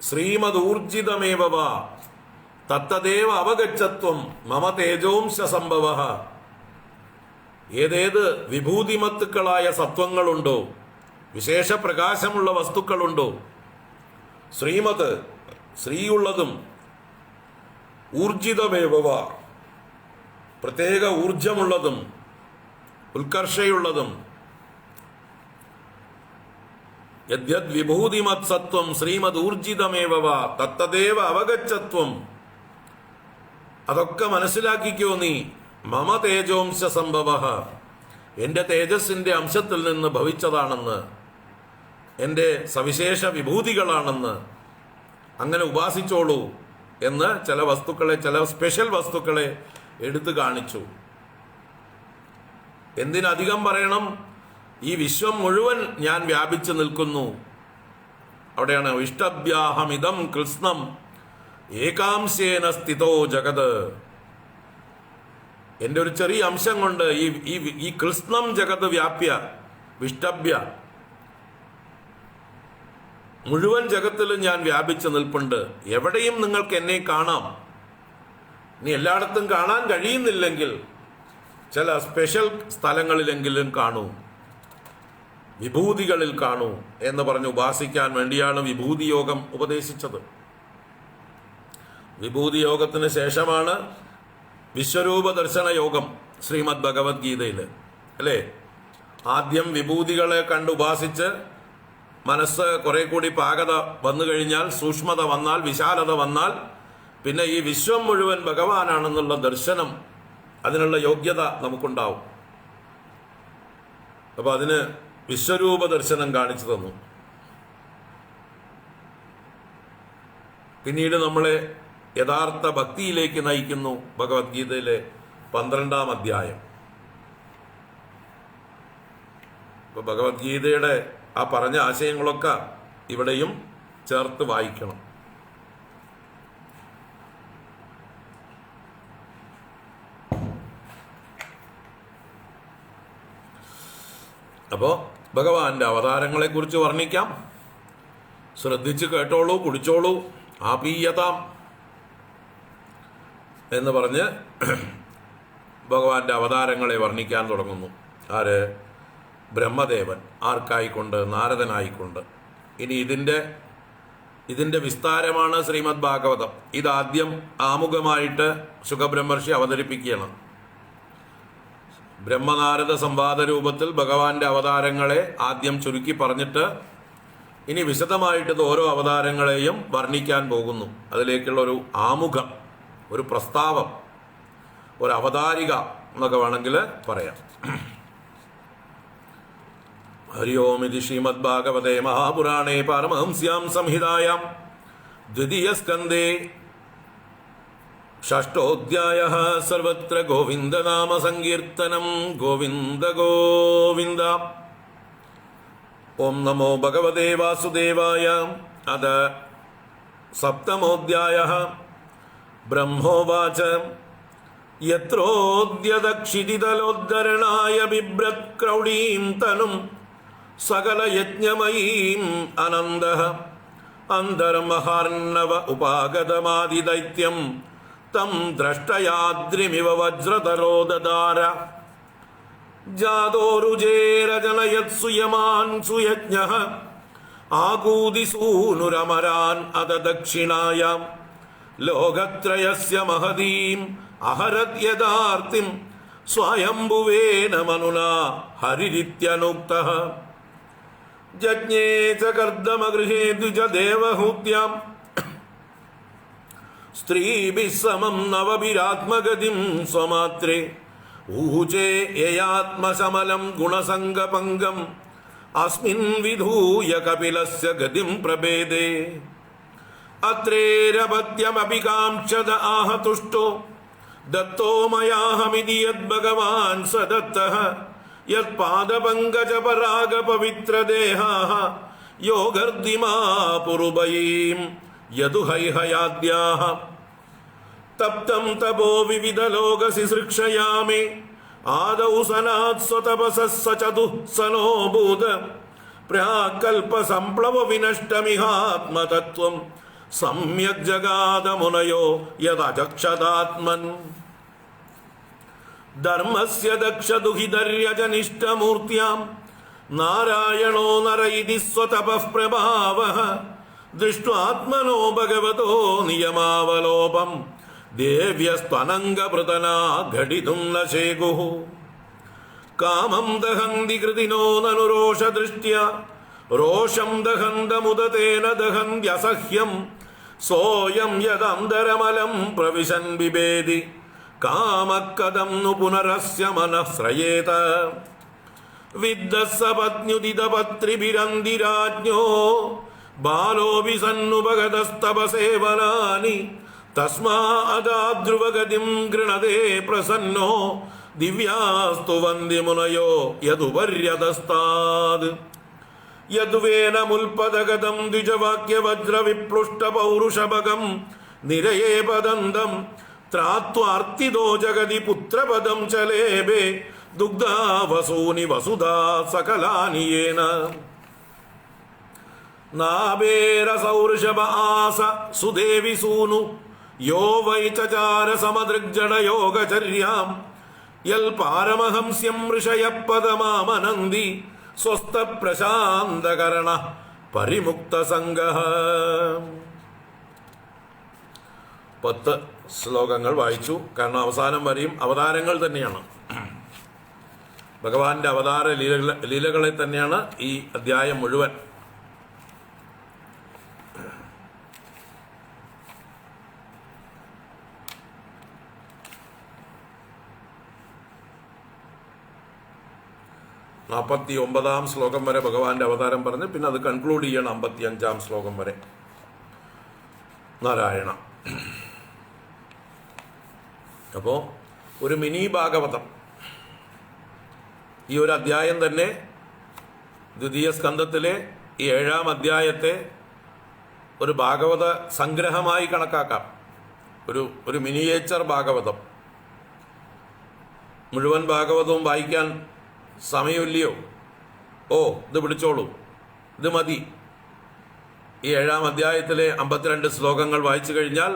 ശ്രീമദ് ഊർജിതമേവ തത്തദേവ അവഗച്ഛത്വം മമ തേജോംശ സംഭവ. ഏതേത് വിഭൂതിമത്തുക്കളായ സത്വങ്ങളുണ്ടോ, വിശേഷ പ്രകാശമുള്ള വസ്തുക്കളുണ്ടോ, ശ്രീമത് ശ്രീയുള്ളതും ഊർജിതമേവ പ്രത്യേക ഊർജമുള്ളതും ഉത്കർഷയുള്ളതും, യദ്യത് വിഭൂതിമത് സത്വം ശ്രീമദ് ഊർജിതമേവ തത്തദേവ അവഗച്ഛത്വം, അതൊക്കെ മനസ്സിലാക്കിക്കോ നീ. മമ തേജോംശ സംഭവ, എൻ്റെ തേജസ്സിൻ്റെ അംശത്തിൽ നിന്ന് ഭവിച്ചതാണെന്ന്, എൻ്റെ സവിശേഷ വിഭൂതികളാണെന്ന്, അങ്ങനെ ഉപാസിച്ചോളൂ എന്ന് ചില വസ്തുക്കളെ, ചില സ്പെഷ്യൽ വസ്തുക്കളെ എടുത്തു കാണിച്ചു. എന്തിനധികം പറയണം, ഈ വിശ്വം മുഴുവൻ ഞാൻ വ്യാപിച്ചു നിൽക്കുന്നു. അവിടെയാണ് ഇഷ്ടഭ്യാഹമിതം കൃഷ്ണം ഏകാംശേന സ്ഥിതോ ജഗത്. എൻ്റെ ഒരു ചെറിയ അംശം കൊണ്ട് ഈ കൃഷ്ണം ജഗത് വ്യാപ്യ വിഷ്ടഭ്യ, മുഴുവൻ ജഗത്തിലും ഞാൻ വ്യാപിച്ചു നിൽപ്പുണ്ട്. എവിടെയും നിങ്ങൾക്ക് എന്നെ കാണാം. ഇനി എല്ലായിടത്തും കാണാൻ കഴിയുന്നില്ലെങ്കിൽ ചില സ്പെഷ്യൽ സ്ഥലങ്ങളിലെങ്കിലും കാണൂ, വിഭൂതികളിൽ കാണൂ എന്ന് പറഞ്ഞ് ഉപാസിക്കാൻ വേണ്ടിയാണ് വിഭൂതി യോഗം ഉപദേശിച്ചത്. വിഭൂതി യോഗത്തിന് ശേഷമാണ് വിശ്വരൂപ ദർശന യോഗം ശ്രീമദ് ഭഗവത്ഗീതയിൽ, അല്ലേ? ആദ്യം വിഭൂതികളെ കണ്ട് ഉപാസിച്ച് മനസ്സ് കുറെ കൂടി പാകത വന്നു കഴിഞ്ഞാൽ, സൂക്ഷ്മത വന്നാൽ, വിശാലത വന്നാൽ, പിന്നെ ഈ വിശ്വം മുഴുവൻ ഭഗവാനാണെന്നുള്ള ദർശനം, അതിനുള്ള യോഗ്യത നമുക്കുണ്ടാവും. അപ്പൊ അതിന് വിശ്വരൂപ ദർശനം കാണിച്ചു തന്നു. പിന്നീട് നമ്മളെ യഥാർത്ഥ ഭക്തിയിലേക്ക് നയിക്കുന്നു ഭഗവത്ഗീതയിലെ 12-ാം അധ്യായം. ഇപ്പൊ ഭഗവത്ഗീതയുടെ ആ പറഞ്ഞ ആശയങ്ങളൊക്കെ ഇവിടെയും ചേർത്ത് വായിക്കണം. അപ്പോൾ ഭഗവാന്റെ അവതാരങ്ങളെ കുറിച്ച് വർണ്ണിക്കാം. ശ്രദ്ധിച്ച് കേട്ടോളൂ, കുടിച്ചോളൂ. ആപീയതാം എന്ന് പറഞ്ഞ് ഭഗവാന്റെ അവതാരങ്ങളെ വർണ്ണിക്കാൻ തുടങ്ങുന്നു. ആര്? ബ്രഹ്മദേവൻ. ആർക്കായിക്കൊണ്ട്? നാരദനായിക്കൊണ്ട്. ഇനി ഇതിൻ്റെ വിസ്താരമാണ് ശ്രീമദ് ഭാഗവതം. ഇതാദ്യം ആമുഖമായിട്ട് ശുഖബ്രഹ്മർഷി അവതരിപ്പിക്കുകയാണ്. ബ്രഹ്മനാരദ സംവാദ രൂപത്തിൽ ഭഗവാന്റെ അവതാരങ്ങളെ ആദ്യം ചുരുക്കി പറഞ്ഞിട്ട് ഇനി വിശദമായിട്ട് ഇത് ഓരോ അവതാരങ്ങളെയും വർണ്ണിക്കാൻ പോകുന്നു. അതിലേക്കുള്ള ഒരു ആമുഖം, ഒരു പ്രസ്താവം, ഒരു അവതാരിക എന്നൊക്കെ വേണമെങ്കിൽ പറയാം. ഹരി ഓം ഇതി ശ്രീമദ് ഭാഗവതേ മഹാപുരാണേ പാരമഹംസ്യാം സംഹിതായാം ദ്വിതീയസ്കന്ധേ ഷഷ്ടോധ്യായഃ സർവത്ര ഗോവിന്ദനാമ സങ്കീർത്തനം. ഗോവിന്ദ ഗോവിന്ദ. ഓം നമോ ഭഗവതേ വാസുദേവായ. അത സപ്തമോധ്യായഃ. ബ്രഹ്മോവാച യത്രോദ്യതക്ഷിതിതലോദ്ധരണായ ബിഭ്രത് ക്രൗഡീം തനും സകലയജ്ഞമയീം അനന്തഃ അന്തർമഹാർണവ ഉപാഗതമാദിദൈത്യം തം ദ്രഷ്ടയാദ്രിമിവ വജ്രതരോദധാര ജാതോരുജേരജനയത് സുയമാൻ സുയജ്ഞഃ ആകൂതിസൂനുരമരാൻ അത ദക്ഷിണായാം ലോകത്രയസ്യ മഹതീം അഹരദ്യദാർത്തിം സ്വയംഭുവേന മനുനാ ഹരിരിത്യനുക്തഃ ജജ്ഞേ ച കർദമഗൃഹേ ദ്വിജദേവഹൂത്യാം സ്ത്രീഭിः സമം നവഭിരാത്മഗതിം സ്വമാത്രേ ഊഹുചേ യയാത്മസമലം ഗുണസംഗപംഗം അസ്മിൻ വിധൂയ കപിലസ്യ ഗതിം പ്രഭേദേ അത്രേരപത്യമപി കാംക്ഷത ആഹ തുഷ്ടോ ദത്തോ മയാഹമിതി യദ്ഭഗവാൻ സദത്തഃ യത്പാദപങ്കജപരാഗപവിത്രദേഹാഃ യോഗർദ്ദിമാ പുരുഭയീം യദുഹൈഹയാദ്യാഃ തപ്തം തപോ വിവിധലോകസിസൃക്ഷയാമേ ആദൗ സനാത് സ്വതപസഃ സചതുഃ സനോഭൂത പ്രാകൽപസംപ്ലവ വിനഷ്ടമിഹാത്മതത്വം സമ്യക് ജഗാദമുനയോ യദചക്ഷതാത്മൻ ധർമ്മസ്യ ദക്ഷദുഹിതര്യജനിഷ്ടമൂർത്തിയാം നാരായണോ നര ഇതി സ്വതപഃ പ്രഭാവഃ ദൃഷ്ട്വാത്മനോ ഭഗവതോ നിയമാവലോപം ദേവ്യസ്ത്വനംഗപൃതനാ ഘടിതും ന ശേകുഃ കാമം ദഹന്തി കൃതിനോ നനു രോഷദൃഷ്ട്യാ രോഷം ദഹന്തമുദതേന ദഹന്ത്യസഹ്യം സോയം യദന്തരമലം പ്രവിശൻ ബിഭേതി കാമക്കദം नु പുനരസ്യ മനഃശ്രയേത വിദ്ദസ്സപത്ന്യുദിതപത്രിഭിരന്തിരാജ്ഞോ ബാലോപി സന്നുപഗതസ്തപസേവനാനി തസ്മാദാദ്രുവഗതിം ഗൃണതേ പ്രസന്നോ ദിവ്യാസ്തു വന്ദിമുനയോ യദുപര്യതസ്താദ് യദ്വേനമുൽപദഗതം ദ്വിജവാക്യവജ്രവിപ്ലുഷ്ടപൗരുഷഭകം നിരയേ പദന്തം ത്രാത്വാർത്തിദോ ജഗതി പുത്രപദം ചലേബേ ദുഗ്ധാ വസൂനി വസുധാ സകലാനി യേന നാഭേരസൗർഷഭ ആസ സുദേവി സൂനു യോ വൈ ചചാര സമദൃഗ്ജടയോഗചര്യാം യൽ പാരമഹംസ്യം ഋഷയപദമാമനന്തി സ്വസ്ഥ പ്രശാന്തകരണ പരിമുക്ത സംഗഃ 10 ശ്ലോകങ്ങൾ വായിച്ചു. കാരണം അവസാനം വരെയും അവതാരങ്ങൾ തന്നെയാണ്, ഭഗവാന്റെ അവതാര ലീലകളെ തന്നെയാണ് ഈ അധ്യായം മുഴുവൻ. നാൽപ്പത്തി 49 ശ്ലോകം വരെ ഭഗവാന്റെ അവതാരം പറഞ്ഞ് പിന്നെ അത് കൺക്ലൂഡ് ചെയ്യണം 55 ശ്ലോകം വരെ. നാരായണ. അപ്പോൾ ഒരു മിനി ഭാഗവതം. ഈ ഒരു അധ്യായം തന്നെ ദ്വിതീയ സ്കന്ധത്തിലെ ഈ 7-ാം അധ്യായത്തെ ഒരു ഭാഗവത സംഗ്രഹമായി കണക്കാക്കാം. ഒരു മിനിയേച്ചർ ഭാഗവതം. മുഴുവൻ ഭാഗവതവും വായിക്കാൻ സമയമില്ലയോ? ഇത് പിടിച്ചോളൂ, ഇത് മതി. ഈ 7-ാം അധ്യായത്തിലെ 52 ശ്ലോകങ്ങൾ വായിച്ചു കഴിഞ്ഞാൽ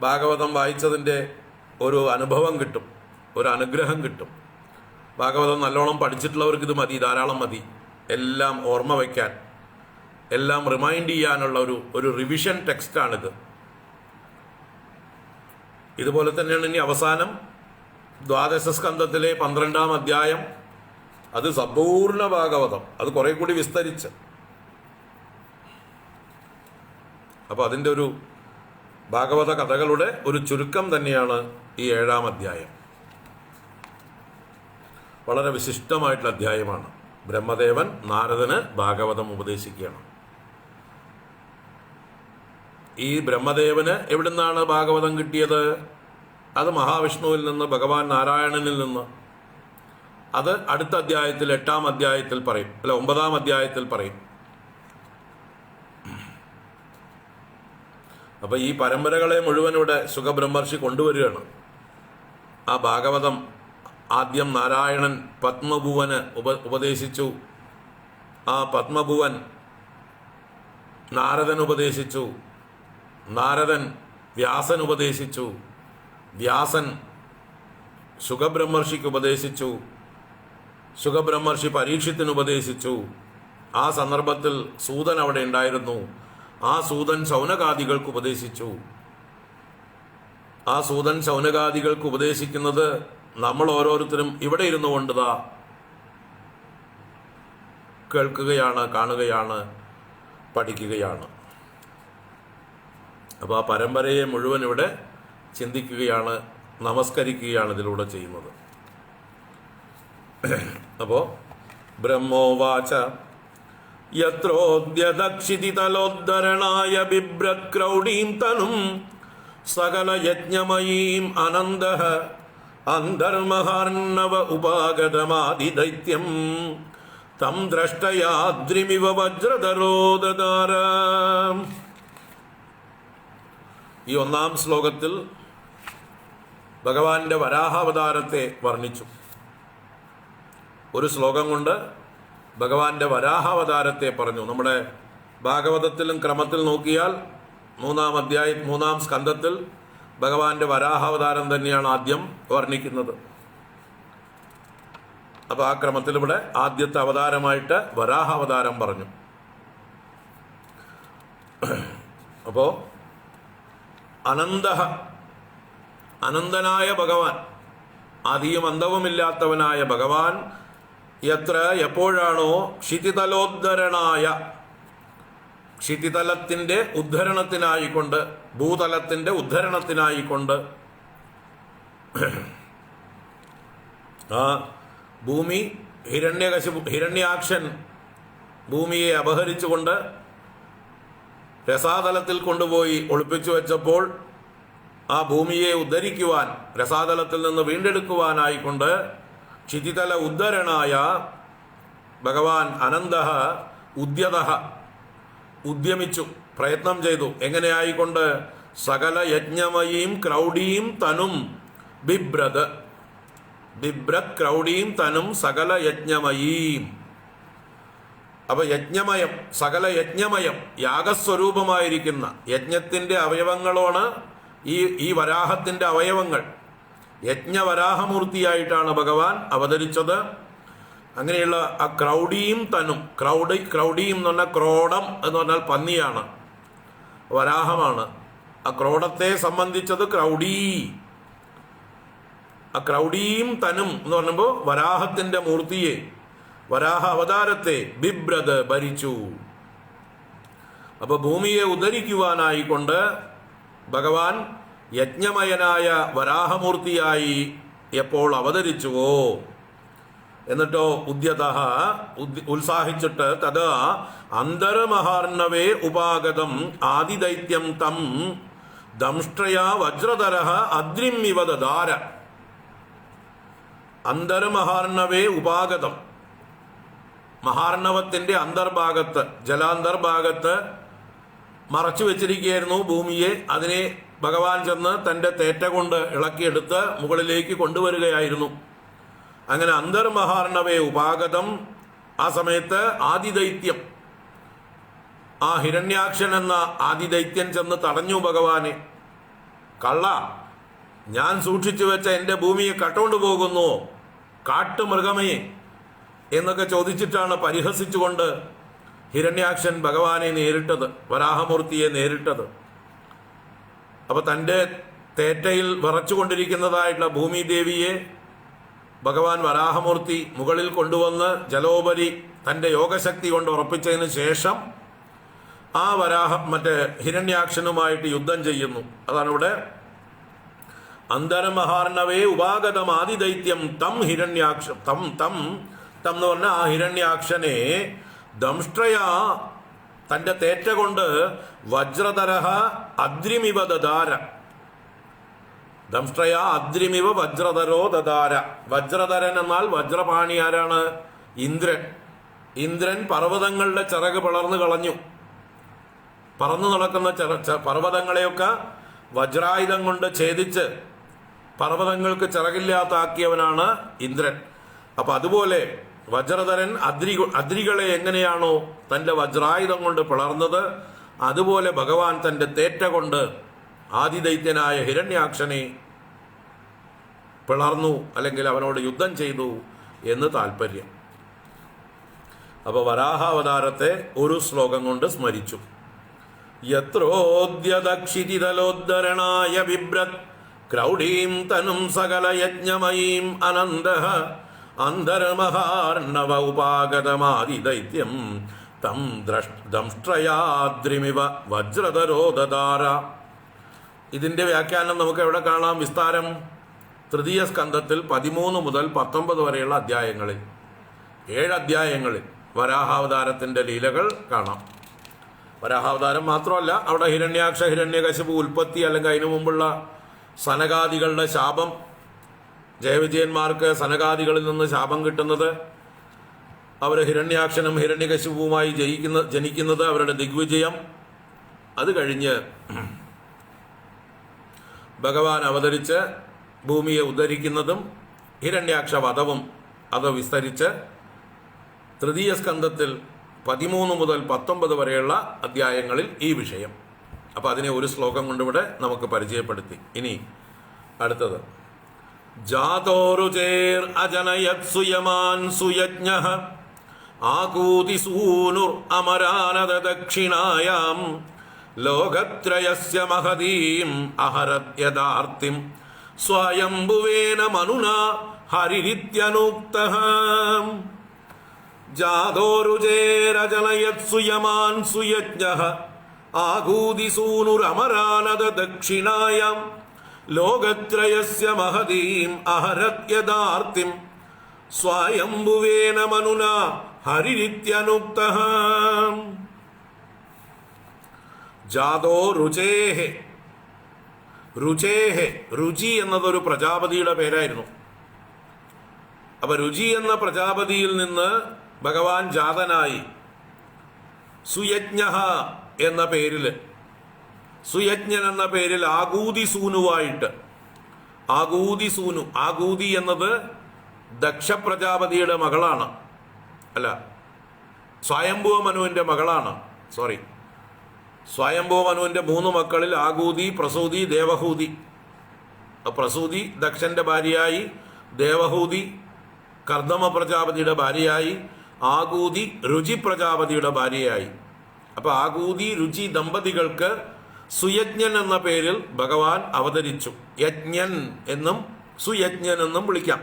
ഭാഗവതം വായിച്ചതിൻ്റെ ഒരു അനുഭവം കിട്ടും, ഒരു അനുഗ്രഹം കിട്ടും. ഭാഗവതം നല്ലോണം പഠിച്ചിട്ടുള്ളവർക്ക് ഇത് മതി, ധാരാളം മതി. എല്ലാം ഓർമ്മ വയ്ക്കാൻ, എല്ലാം റിമൈൻഡ് ചെയ്യാനുള്ള ഒരു റിവിഷൻ ടെക്സ്റ്റാണിത്. ഇതുപോലെ തന്നെയാണ് ഇനി അവസാനം 12 സ്കന്ധത്തിലെ 12-ാം അധ്യായം. അത് സമ്പൂർണ്ണ ഭാഗവതം, അത് കുറെ കൂടി വിസ്തരിച്ച്. അപ്പോൾ അതിൻ്റെ ഒരു ഭാഗവത കഥകളുടെ ഒരു ചുരുക്കം തന്നെയാണ് ഈ 7-ാം അധ്യായം. വളരെ വിശിഷ്ടമായിട്ടുള്ള അധ്യായമാണ്. ബ്രഹ്മദേവൻ നാരദന് ഭാഗവതം ഉപദേശിക്കുകയാണ്. ഈ ബ്രഹ്മദേവന് എവിടുന്നാണ് ഭാഗവതം കിട്ടിയത്? അത് മഹാവിഷ്ണുവിൽ നിന്ന്, ഭഗവാൻ നാരായണനിൽ നിന്ന്. അത് അടുത്ത അധ്യായത്തിൽ 8-ാം അധ്യായത്തിൽ പറയും, 9-ാം അധ്യായത്തിൽ പറയും. അപ്പൊ ഈ പരമ്പരകളെ മുഴുവൻ ഇവിടെ സുഖബ്രഹ്മർഷി കൊണ്ടുവരികയാണ്. ആ ഭാഗവതം ആദ്യം നാരായണൻ പത്മഭുവന് ഉപദേശിച്ചു. ആ പത്മഭുവൻ നാരദൻ ഉപദേശിച്ചു. നാരദൻ വ്യാസൻ ഉപദേശിച്ചു. വ്യാസൻ സുഖബ്രഹ്മർഷിക്ക് ഉപദേശിച്ചു. സുഖബ്രഹ്മർഷി പരീക്ഷത്തിന് ഉപദേശിച്ചു. ആ സന്ദർഭത്തിൽ സൂതൻ അവിടെ ഉണ്ടായിരുന്നു. ആ സൂതൻ ശൗനകാദികൾക്ക് ഉപദേശിച്ചു. ആ സൂതൻ ശൗനകാദികൾക്ക് ഉപദേശിക്കുന്നത് നമ്മൾ ഓരോരുത്തരും ഇവിടെ ഇരുന്നു കൊണ്ടതാ കേൾക്കുകയാണ്, കാണുകയാണ്, പഠിക്കുകയാണ്. അപ്പോൾ ആ പരമ്പരയെ മുഴുവൻ ഇവിടെ ചിന്തിക്കുകയാണ്, നമസ്കരിക്കുകയാണ് ഇതിലൂടെ ചെയ്യുന്നത്. അപ്പോൾ ബ്രഹ്മോവാച യത്രോദ്യതക്ഷിതിതലോദ്ധരണായ ബിഭ്രത്ക്രൗഡീം തനും സകലയജ്ഞമയീം അനന്തഃ അന്തർമഹാർണവ ഉപാഗതമാദിദൈത്യം തം ദ്രഷ്ടയാദ്രിമിവ വജ്രധരോ ദദാര. ഈ ഒന്നാം ശ്ലോകത്തിൽ ഭഗവാന്റെ വരാഹാവതാരത്തെ വർണ്ണിച്ചു. ഒരു ശ്ലോകം കൊണ്ട് ഭഗവാന്റെ വരാഹാവതാരത്തെ പറഞ്ഞു. നമ്മുടെ ഭാഗവതത്തിലും ക്രമത്തിൽ നോക്കിയാൽ മൂന്നാം സ്കന്ധത്തിൽ ഭഗവാന്റെ വരാഹാവതാരം തന്നെയാണ് ആദ്യം വർണ്ണിക്കുന്നത്. അപ്പോൾ ആ ക്രമത്തിൽ ഇവിടെ ആദ്യത്തെ അവതാരമായിട്ട് വരാഹാവതാരം പറഞ്ഞു. അപ്പോൾ അനന്തനായ ഭഗവാൻ, ആദിയും അന്തവുമില്ലാത്തവനായ ഭഗവാൻ എപ്പോഴാണോ ക്ഷിതിതലോദ്ധരണായ, ക്ഷിതിതലത്തിൻ്റെ ഉദ്ധരണത്തിനായിക്കൊണ്ട്, ഭൂതലത്തിൻ്റെ ഉദ്ധരണത്തിനായിക്കൊണ്ട്, ആ ഭൂമി ഹിരണ്യാക്ഷൻ ഭൂമിയെ അപഹരിച്ചുകൊണ്ട് രസാതലത്തിൽ കൊണ്ടുപോയി ഒളിപ്പിച്ചു വെച്ചപ്പോൾ ആ ഭൂമിയെ ഉദ്ധരിക്കുവാൻ, രസാതലത്തിൽ നിന്ന് വീണ്ടെടുക്കുവാനായിക്കൊണ്ട് ക്ഷിതിതല ഉദ്ധരണായ ഭഗവാൻ അനന്തഃ ഉദ്യതഃ ഉദ്യമിച്ചു, പ്രയത്നം ചെയ്തു. എങ്ങനെയായിക്കൊണ്ട്? സകല യജ്ഞമയീം ക്രൗഡീം തനും ബിഭ്രത് ക്രൗഡീം തനും സകല യജ്ഞമയീം. അപ്പൊ യജ്ഞമയം, സകല യജ്ഞമയം, യാഗസ്വരൂപമായിരിക്കുന്ന യജ്ഞത്തിന്റെ അവയവങ്ങളാണ് ഈ വരാഹത്തിന്റെ അവയവങ്ങൾ. യജ്ഞവരാഹമൂർത്തിയായിട്ടാണ് ഭഗവാൻ അവതരിച്ചത്. അങ്ങനെയുള്ള ആ ക്രൗഡീം തനും, ക്രൗഡീം എന്ന് പറഞ്ഞാൽ ക്രോഡം എന്ന് പറഞ്ഞാൽ പന്നിയാണ്, വരാഹമാണ്. ആ ക്രോഡത്തെ സംബന്ധിച്ചത് ക്രൗഡീ. ആ ക്രൗഡീം തനും എന്ന് പറയുമ്പോൾ വരാഹത്തിന്റെ മൂർത്തിയെ, വരാഹ അവതാരത്തെ ബിഭ്രത് ഭരിച്ചു. അപ്പൊ ഭൂമിയെ ഉദ്ധരിക്കുവാനായിക്കൊണ്ട് ഭഗവാൻ യജ്ഞമയനായ വരാഹമൂർത്തിയായി എപ്പോൾ അവതരിച്ചുവോ, എന്നിട്ടോ ഉദ്യതഃ ഉത്സാഹിച്ചിട്ട് തഥാ അന്തരമഹാർണവേ ഉപാഗതം ആദിദൈത്യം തം ദംഷ്ട്രയാ വജ്രധരഃ അദ്രിമിവ ദദാര. അന്തർമഹാർണവേ ഉപാഗതം, മഹാർണവത്തിന്റെ അന്തർഭാഗത്ത്, ജലാന്തർഭാഗത്ത് മറച്ചു വെച്ചിരിക്കുകയായിരുന്നു ഭൂമിയെ. അതിനെ ഭഗവാൻ ചെന്ന് തൻ്റെ തേറ്റ കൊണ്ട് ഇളക്കിയെടുത്ത് മുകളിലേക്ക് കൊണ്ടുവരികയായിരുന്നു. അങ്ങനെ അന്തർമഹാർണവേ ഉപാഗതം. ആ സമയത്ത് ആദിദൈത്യം, ആ ഹിരണ്യാക്ഷൻ എന്ന ആദിദൈത്യൻ ചെന്ന് തടഞ്ഞു ഭഗവാനെ. കള്ള, ഞാൻ സൂക്ഷിച്ചു വെച്ച എൻ്റെ ഭൂമിയെ കട്ടുകൊണ്ടു പോകുന്നു, കാട്ടുമൃഗമേ എന്നൊക്കെ ചോദിച്ചിട്ടാണ് പരിഹസിച്ചുകൊണ്ട് ഹിരണ്യാക്ഷൻ ഭഗവാനെ നേരിട്ടത്, വരാഹമൂർത്തിയെ നേരിട്ടത്. അപ്പൊ തൻ്റെ തേറ്റയിൽ വിറച്ചുകൊണ്ടിരിക്കുന്നതായിട്ടുള്ള ഭൂമിദേവിയെ ഭഗവാൻ വരാഹമൂർത്തി മുകളിൽ കൊണ്ടുവന്ന് ജലോപരി തൻ്റെ യോഗശക്തി കൊണ്ട് ഉറപ്പിച്ചതിന് ശേഷം ആ മറ്റേ ഹിരണ്യാക്ഷനുമായിട്ട് യുദ്ധം ചെയ്യുന്നു. അതാണ് ഇവിടെ അന്തരമഹാർണവേ ഉപാഗതം ആദിദൈത്യം തം ഹിരണ്യാക്ഷം തം എന്ന് പറഞ്ഞ ആ ഹിരണ്യാക്ഷനെ ദംഷ്ട്രയ തൻ്റെ തേറ്റ കൊണ്ട് വജ്രധരഃ അദ്രിമിവ ദദാര. ദംഷ്ട്രയ അദ്രിമിവ വജ്രധരോ ദദാര. വജ്രധരൻ എന്നാൽ വജ്രപാണി ആരാണ്? ഇന്ദ്രൻ. ഇന്ദ്രൻ പർവ്വതങ്ങളുടെ ചിറക് പിളർന്നു കളഞ്ഞു. പറന്നു നടക്കുന്ന പർവ്വതങ്ങളെയൊക്കെ വജ്രായുധം കൊണ്ട് ഛേദിച്ച് പർവ്വതങ്ങൾക്ക് ചിറകില്ലാത്താക്കിയവനാണ് ഇന്ദ്രൻ. അപ്പൊ അതുപോലെ വജ്രധരൻ അദ്രികളെ എങ്ങനെയാണോ തൻ്റെ വജ്രായുധം കൊണ്ട് പിളർന്നത്, അതുപോലെ ഭഗവാൻ തൻ്റെ തേറ്റ കൊണ്ട് ആദിദൈത്യനായ ഹിരണ്യാക്ഷനെ പിളർന്നു, അല്ലെങ്കിൽ അവനോട് യുദ്ധം ചെയ്തു എന്ന് താല്പര്യം. അപ്പോൾ വരാഹാവതാരത്തെ ഒരു ശ്ലോകം കൊണ്ട് സ്മരിച്ചു. യത്രോദ്യതക്ഷിതിതലോദ്ധരണായ ബിഭ്രത് ക്രൗഡീം തനും സകല യജ്ഞമയീം അനന്തഃ അന്തർമഹാർണവ ഉപാഗതമാദിദൈത്യം തം ദംഷ്ട്രയാദ്രിമിവ വജ്രധരോ ദദാര. ഇതിൻ്റെ വ്യാഖ്യാനം നമുക്ക് എവിടെ കാണാം? വിസ്താരം തൃതീയ സ്കന്ധത്തിൽ 13 മുതൽ 19 വരെയുള്ള അധ്യായങ്ങളിൽ. 7 അധ്യായങ്ങളിൽ വരാഹാവതാരത്തിൻ്റെ ലീലകൾ കാണാം. വരാഹാവതാരം മാത്രമല്ല, അവിടെ ഹിരണ്യാക്ഷ ഹിരണ്യകശിപു ഉൽപ്പത്തി, അല്ലെങ്കിൽ അതിനു മുമ്പുള്ള സനകാദികളുടെ ശാപം, ജയവിജയന്മാർക്ക് സനകാദികളിൽ നിന്ന് ശാപം കിട്ടുന്നത്, അവർ ഹിരണ്യാക്ഷനും ഹിരണ്യകശിപുവുമായി ജനിക്കുന്നത്, അവരുടെ ദിഗ്വിജയം, അത് കഴിഞ്ഞ് ഭഗവാൻ അവതരിച്ച് ഭൂമിയെ ഉദ്ധരിക്കുന്നതും ഹിരണ്യാക്ഷ വധവും അത് വിസ്തരിച്ച് തൃതീയ സ്കന്ധത്തിൽ 13 മുതൽ 19 വരെയുള്ള അധ്യായങ്ങളിൽ ഈ വിഷയം. അപ്പോൾ അതിനെ ഒരു ശ്ലോകം കൊണ്ടിവിടെ നമുക്ക് പരിചയപ്പെടുത്തി. ഇനി അടുത്തത്, ജാതോരുചേർ അജനയത് സുയമാൻ സുയജ്ഞഃ ആകൂതി സൂനുർ അമരാനദ ദക്ഷിണായാം ലോകത്രയസ്യ മഹതീം അഹരത് യഥാർത്തിം സ്വയംഭുവേന മനുനാ ഹരിരിത്യനുക്തഃ. ജാതോരുചേരജനയത് സുയമാൻ സുയജ്ഞഃ ആകൂതി സൂനുരമരാനദ ദക്ഷിണായാം ലോകത്രയസ്യ മഹതീം അഹരത് യഥാർത്തിം സ്വയംഭുവേന മനുനാ ഹരിരിത്യനുക്തഃ. ജാതോ രുചേഹെ, രുചേഹെ, രുചി എന്നതൊരു പ്രജാപതിയുടെ പേരായിരുന്നു. അപ്പൊ രുചി എന്ന പ്രജാപതിയിൽ നിന്ന് ഭഗവാൻ ജാതനായി സുയജ്ഞ എന്ന പേരിൽ, സുയജ്ഞൻ എന്ന പേരിൽ ആകൂതി സൂനുവായിട്ട്, ആകൂതി സൂനു, ആകൂതി എന്നത് ദക്ഷ പ്രജാപതിയുടെ മകളാണ്, അല്ല സ്വയംഭുവ മനുവിന്റെ മകളാണ്. സോറി, സ്വയംഭുവ മനുവിന്റെ 3 മക്കളിൽ ആകൂതി, പ്രസൂതി, ദേവഹൂതി. പ്രസൂതി ദക്ഷന്റെ ഭാര്യയായി, ദേവഹൂതി കർദമ പ്രജാപതിയുടെ ഭാര്യയായി, ആകൂതി രുചി പ്രജാപതിയുടെ ഭാര്യയായി. അപ്പൊ ആകൂതി രുചി ദമ്പതികൾക്ക് സുയജ്ഞൻ എന്ന പേരിൽ ഭഗവാൻ അവതരിച്ചു. യജ്ഞൻ എന്നും സുയജ്ഞൻ എന്നും വിളിക്കാം.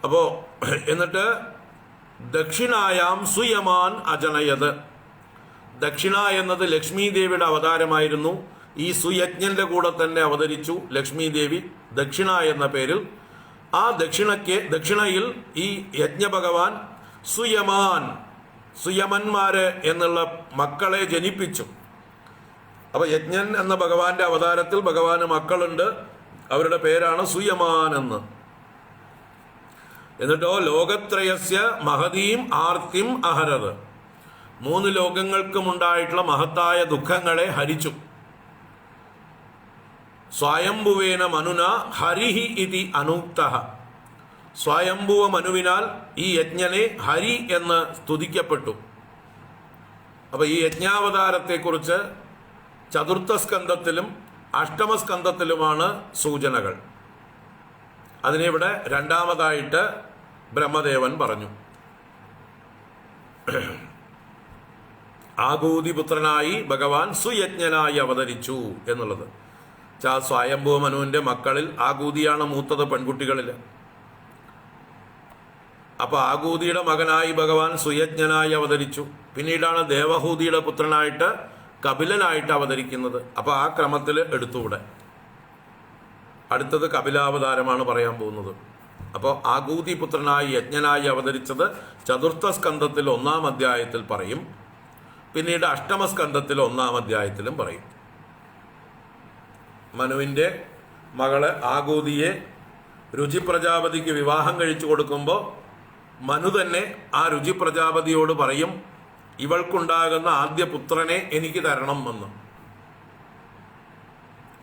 അപ്പോ എന്നിട്ട് ദക്ഷിണായാം സുയമാൻ അജനയത്, ദക്ഷിണ എന്നത് ലക്ഷ്മി ദേവിയുടെ അവതാരമായിരുന്നു. ഈ സുയജ്ഞന്റെ കൂടെ തന്നെ അവതരിച്ചു ലക്ഷ്മി ദേവി ദക്ഷിണ എന്ന പേരിൽ. ആ ദക്ഷിണയിൽ ഈ യജ്ഞഭഗവാൻ സുയമാൻ, സുയമന്മാര് എന്നുള്ള മക്കളെ ജനിപ്പിച്ചു. അപ്പൊ യജ്ഞൻ എന്ന ഭഗവാന്റെ അവതാരത്തിൽ ഭഗവാന് മക്കളുണ്ട്, അവരുടെ പേരാണ് സുയമാൻ എന്ന്. എന്നിട്ടോ ലോകത്രയസ്യ മഹതീം ആർത്തിം അഹരത്, 3 ലോകങ്ങൾക്കും ഉണ്ടായിട്ടുള്ള മഹത്തായ ദുഃഖങ്ങളെ ഹരിച്ചു. സ്വയംഭുവേന മനുന ഹരിഹി ഇതി അനൂക്തഃ, സ്വയംഭുവ മനുവിനാൽ ഈ യജ്ഞനെ ഹരി എന്ന് സ്തുതിക്കപ്പെട്ടു. അപ്പൊ ഈ യജ്ഞാവതാരത്തെക്കുറിച്ച് ചതുർത്ഥ സ്കന്ധത്തിലും അഷ്ടമസ്കന്ധത്തിലുമാണ് സൂചനകൾ. അതിനിവിടെ 2ാമതായിട്ട് ബ്രഹ്മദേവൻ പറഞ്ഞു. ആകൂതിപുത്രനായി ഭഗവാൻ സുയജ്ഞനായി അവതരിച്ചു എന്നുള്ളത്. സ്വയംഭുവ മനുവിന്റെ മക്കളിൽ ആകൂതിയാണ് മൂത്തത്, പെൺകുട്ടികളിൽ. അപ്പൊ ആകൂതിയുടെ മകനായി ഭഗവാൻ സുയജ്ഞനായി അവതരിച്ചു. പിന്നീടാണ് ദേവഹൂതിയുടെ പുത്രനായിട്ട് കപിലനായിട്ട് അവതരിക്കുന്നത്. അപ്പൊ ആ ക്രമത്തിൽ എടുത്തുകൂടെ. അടുത്തത് കപിലാവതാരമാണ് പറയാൻ പോകുന്നത്. അപ്പോൾ ആകൂതി പുത്രനായി യജ്ഞനായി അവതരിച്ചത് ചതുർത്ഥ സ്കന്ധത്തിൽ 1-ാം അധ്യായത്തിൽ പറയും. പിന്നീട് അഷ്ടമസ്കന്ധത്തിൽ 1-ാം അധ്യായത്തിലും പറയും. മനുവിൻ്റെ മകള് ആകൂതിയെ രുചി പ്രജാപതിക്ക് വിവാഹം കഴിച്ചു കൊടുക്കുമ്പോൾ മനു തന്നെ ആ രുചി പ്രജാപതിയോട് പറയും, ഇവൾക്കുണ്ടാകുന്ന ആദ്യ പുത്രനെ എനിക്ക് തരണം എന്ന്.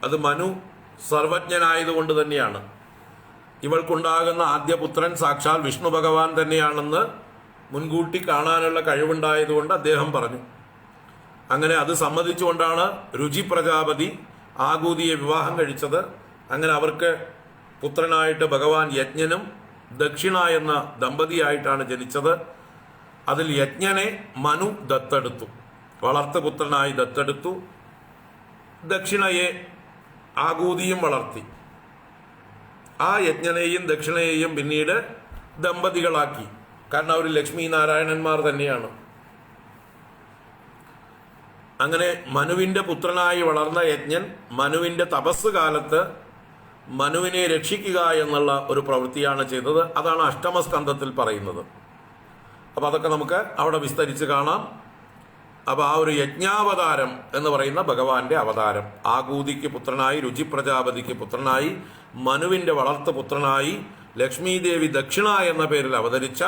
അത് മനു സർവജ്ഞനായതുകൊണ്ട് തന്നെയാണ്. ഇവൾക്കുണ്ടാകുന്ന ആദ്യ പുത്രൻ സാക്ഷാൽ വിഷ്ണു ഭഗവാൻ തന്നെയാണെന്ന് മുൻകൂട്ടി കാണാനുള്ള കഴിവുണ്ടായതുകൊണ്ട് അദ്ദേഹം പറഞ്ഞു. അങ്ങനെ അത് സമ്മതിച്ചുകൊണ്ടാണ് രുചി പ്രജാപതി ആകൂതിയെ വിവാഹം കഴിച്ചത്. അങ്ങനെ അവർക്ക് പുത്രനായിട്ട് ഭഗവാൻ യജ്ഞനും ദക്ഷിണ എന്ന ദമ്പതിയായിട്ടാണ് ജനിച്ചത്. അതിൽ യജ്ഞനെ മനു ദത്തെടുത്തു, വളർത്തുപുത്രനായി ദത്തെടുത്തു. ദക്ഷിണയെ ആകൂതിയും വളർത്തി. ആ യജ്ഞനെയും ദക്ഷിണയെയും പിന്നീട് ദമ്പതികളാക്കി. കാരണം അവർ ലക്ഷ്മി നാരായണന്മാർ തന്നെയാണ്. അങ്ങനെ മനുവിൻ്റെ പുത്രനായി വളർന്ന യജ്ഞൻ മനുവിൻ്റെ തപസ് കാലത്ത് മനുവിനെ രക്ഷിക്കുക എന്നുള്ള ഒരു പ്രവൃത്തിയാണ് ചെയ്തത്. അതാണ് അഷ്ടമസ്കന്ധത്തിൽ പറയുന്നത്. അപ്പോൾ അതൊക്കെ നമുക്ക് അവിടെ വിസ്തരിച്ച് കാണാം. അപ്പോൾ ആ ഒരു യജ്ഞാവതാരം എന്ന് പറയുന്ന ഭഗവാന്റെ അവതാരം, ആകൂതിക്ക് പുത്രനായി, രുചി പ്രജാപതിക്ക് പുത്രനായി, മനുവിൻ്റെ വളർത്തു പുത്രനായി, ലക്ഷ്മീദേവി ദക്ഷിണ എന്ന പേരിൽ അവതരിച്ച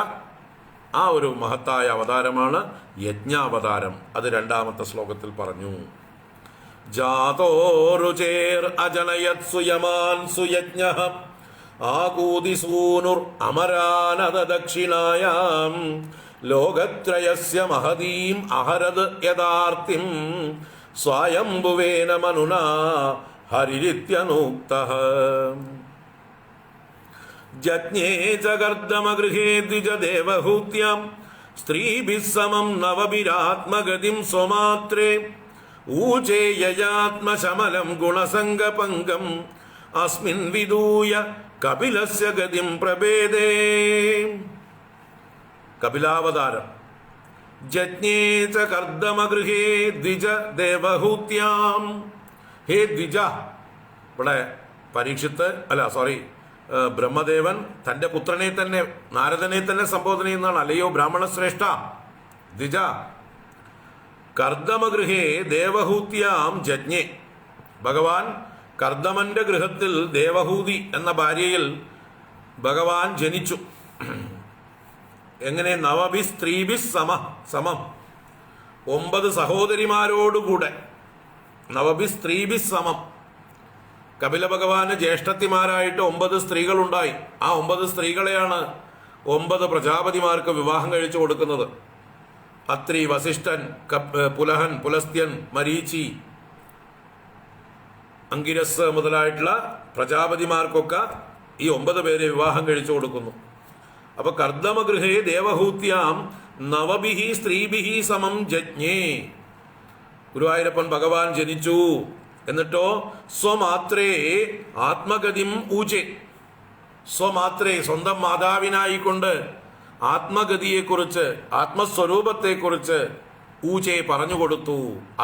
ആ ഒരു മഹത്തായ അവതാരമാണ് യജ്ഞാവതാരം. അത് 2-ാമത്തെ ശ്ലോകത്തിൽ പറഞ്ഞു. ജാതോ രുചേർ അജനയത് സുയമാൻ സുയജ്ഞഃ ആകൂതിസൂനുർ അമരാനദ ദക്ഷിണായാം ലോകത്രയസ്യ മഹതീം അഹരത് യഥാർത്ഥിം സ്വയംഭുവേന മനുനാ ഹരിരിത്യനൂക്തഃ. ജജ്ഞേ ച കർദമഗൃഹേ ദ്വിജദേവഹൂത്യാം സ്ത്രീഭിः സമം നവഭിരാത്മഗതിം സ്വമാത്രേ ഊചേയാത്മശമലം ഗുണസംഗപംഗം അസ്മിൻ വിദൂയ കപിലസ്യ ഗതിം പ്രഭേദേ. കപിലാവതാരം. ജജ്ഞേ ച കർദമഗൃഹേ ദ്വിജ ദേവഹൂത്യാം. ഹേ ദ്വിജ, ഇവിടെ ബ്രഹ്മദേവൻ തൻ്റെ പുത്രനെ തന്നെ, നാരദനെ തന്നെ സംബോധന ചെയ്യുന്നതാണ്. അല്ലയോ ബ്രാഹ്മണ ശ്രേഷ്ഠ ദ്വിജ, കർദമഗൃഹേ ദേവഹൂത്യാം ജജ്ഞേ. ഭഗവാൻ കർദമന്റെ ഗൃഹത്തിൽ ദേവഹൂതി എന്ന ഭാര്യയിൽ ഭഗവാൻ ജനിച്ചു. എങ്ങനെ? നവഭി സ്ത്രീഭി സമം, 9 സഹോദരിമാരോടുകൂടെ. നവഭി സ്ത്രീഭി സമം. കപില ഭഗവാന് ജ്യേഷ്ഠത്തിമാരായിട്ട് 9 സ്ത്രീകളുണ്ടായി. ആ 9 സ്ത്രീകളെയാണ് 9 പ്രജാപതിമാർക്ക് വിവാഹം കഴിച്ചു കൊടുക്കുന്നത്. അത്രി, വസിഷ്ഠൻ, പുലഹൻ, പുലസ്ത്യൻ, മരീചി, അങ്കിരസ് മുതലായിട്ടുള്ള പ്രജാപതിമാർക്കൊക്കെ ഈ 9 പേരെ വിവാഹം കഴിച്ചു കൊടുക്കുന്നു. അപ്പൊ കർദമഗൃഹേ ദേവഹൂത്യാം നവഭിഹി സ്ത്രീഭിഹി സമം ജജ്ഞേ. ഗുരുവായൂരപ്പൻ ഭഗവാൻ ജനിച്ചു. എന്നിട്ടോ സ്വമാത്രേ ആത്മഗതിം ഊചേ. സ്വമാത്രേ, സ്വന്തം മാതാവിനായിക്കൊണ്ട് ആത്മഗതിയെക്കുറിച്ച്, ആത്മസ്വരൂപത്തെക്കുറിച്ച് ഊചേ പറഞ്ഞുകൊടുത്തു.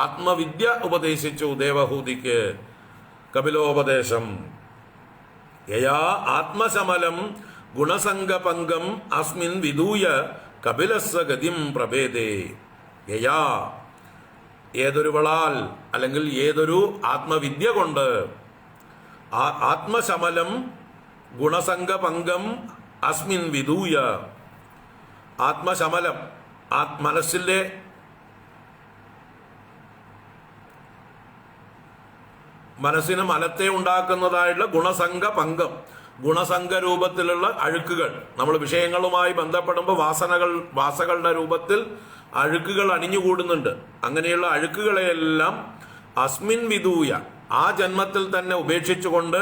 ആത്മവിദ്യ ഉപദേശിച്ചു ദേവഹൂതിക്ക്. കപിലോപദേശം. യയാ ആത്മശമലം ഗുണസംഗപംഗം അസ്മിൻ വിദൂയ കപിലസ്യ ഗതിം പ്രഭേദേ. യയാ, ഏതൊരുവളാൽ അല്ലെങ്കിൽ ഏതൊരു ആത്മവിദ്യ കൊണ്ട്, ആത്മശമലം ഗുണസംഗപംഗം അസ്മിൻ വിദൂയ. ആത്മശമലം, മനസ്സിന് മലത്തെ ഉണ്ടാക്കുന്നതായിട്ടുള്ള ഗുണസംഗ പങ്കം, ഗുണസംഗ രൂപത്തിലുള്ള അഴുക്കുകൾ. നമ്മൾ വിഷയങ്ങളുമായി ബന്ധപ്പെടുമ്പോൾ വാസകളുടെ രൂപത്തിൽ അഴുക്കുകൾ അണിഞ്ഞുകൂടുന്നുണ്ട്. അങ്ങനെയുള്ള അഴുക്കുകളെയെല്ലാം അസ്മിൻ വിദൂയ, ആ ജന്മത്തിൽ തന്നെ ഉപേക്ഷിച്ചുകൊണ്ട്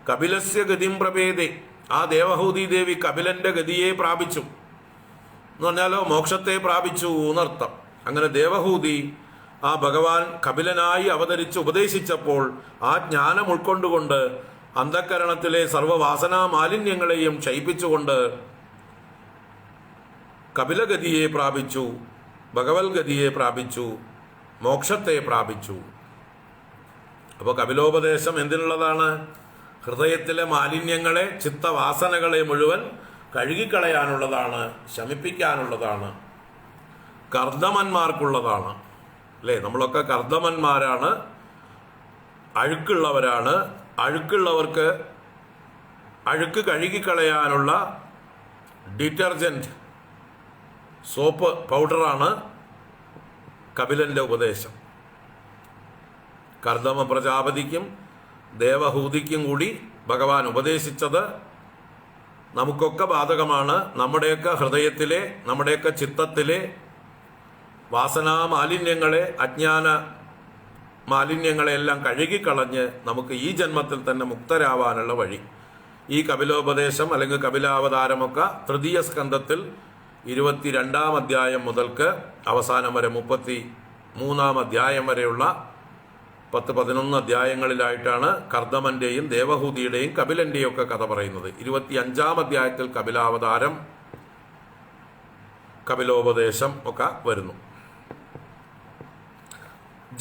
കപിലസ്യ ഗതിം പ്രഭേദേ, ആ ദേവഹൂതി ദേവി കപിലന്റെ ഗതിയെ പ്രാപിച്ചു എന്ന് പറഞ്ഞാലോ മോക്ഷത്തെ പ്രാപിച്ചു എന്നർത്ഥം. അങ്ങനെ ദേവഹൂതി ആ ഭഗവാൻ കപിലനായി അവതരിച്ച് ഉപദേശിച്ചപ്പോൾ ആ ജ്ഞാനം ഉൾക്കൊണ്ടുകൊണ്ട് അന്ധക്കരണത്തിലെ സർവവാസനാ മാലിന്യങ്ങളെയും ക്ഷയിപ്പിച്ചുകൊണ്ട് കപിലഗതിയെ പ്രാപിച്ചു, ഭഗവത്ഗതിയെ പ്രാപിച്ചു, മോക്ഷത്തെ പ്രാപിച്ചു. അപ്പോൾ കപിലോപദേശം എന്തിനുള്ളതാണ്? ഹൃദയത്തിലെ മാലിന്യങ്ങളെ, ചിത്തവാസനകളെ മുഴുവൻ കഴുകിക്കളയാനുള്ളതാണ്, ശമിപ്പിക്കാനുള്ളതാണ്, കർദമന്മാർക്കുള്ളതാണ്. അല്ലേ? നമ്മളൊക്കെ കർദമന്മാരാണ്, അഴുക്കുള്ളവരാണ്. അഴുക്കുള്ളവർക്ക് അഴുക്ക് കഴുകിക്കളയാനുള്ള ഡിറ്റർജൻറ്റ്, സോപ്പ് പൗഡറാണ് കപിലന്റെ ഉപദേശം. കർദമ പ്രജാപതിക്കും ദേവഹൂതിക്കും കൂടി ഭഗവാൻ ഉപദേശിച്ചത് നമുക്കൊക്കെ ബാധകമാണ്. നമ്മുടെയൊക്കെ ഹൃദയത്തിലെ, നമ്മുടെയൊക്കെ ചിത്തത്തിലെ വാസനാ മാലിന്യങ്ങളെ, അജ്ഞാന മാലിന്യങ്ങളെല്ലാം കഴുകിക്കളഞ്ഞ് നമുക്ക് ഈ ജന്മത്തിൽ തന്നെ മുക്തരാവാനുള്ള വഴി ഈ കപിലോപദേശം അല്ലെങ്കിൽ കപിലാവതാരമൊക്കെ തൃതീയ സ്കന്ധത്തിൽ 22-ാം അധ്യായം മുതൽക്ക് അവസാനം വരെ 33-ാം അധ്യായം വരെയുള്ള 10-11 അധ്യായങ്ങളിലായിട്ടാണ് കർദമന്റെയും ദേവഹൂതിയുടെയും കപിലന്റെയും ഒക്കെ കഥ പറയുന്നത്. 25-ാം അധ്യായത്തിൽ കപിലാവതാരം, കപിലോപദേശം ഒക്കെ വരുന്നു.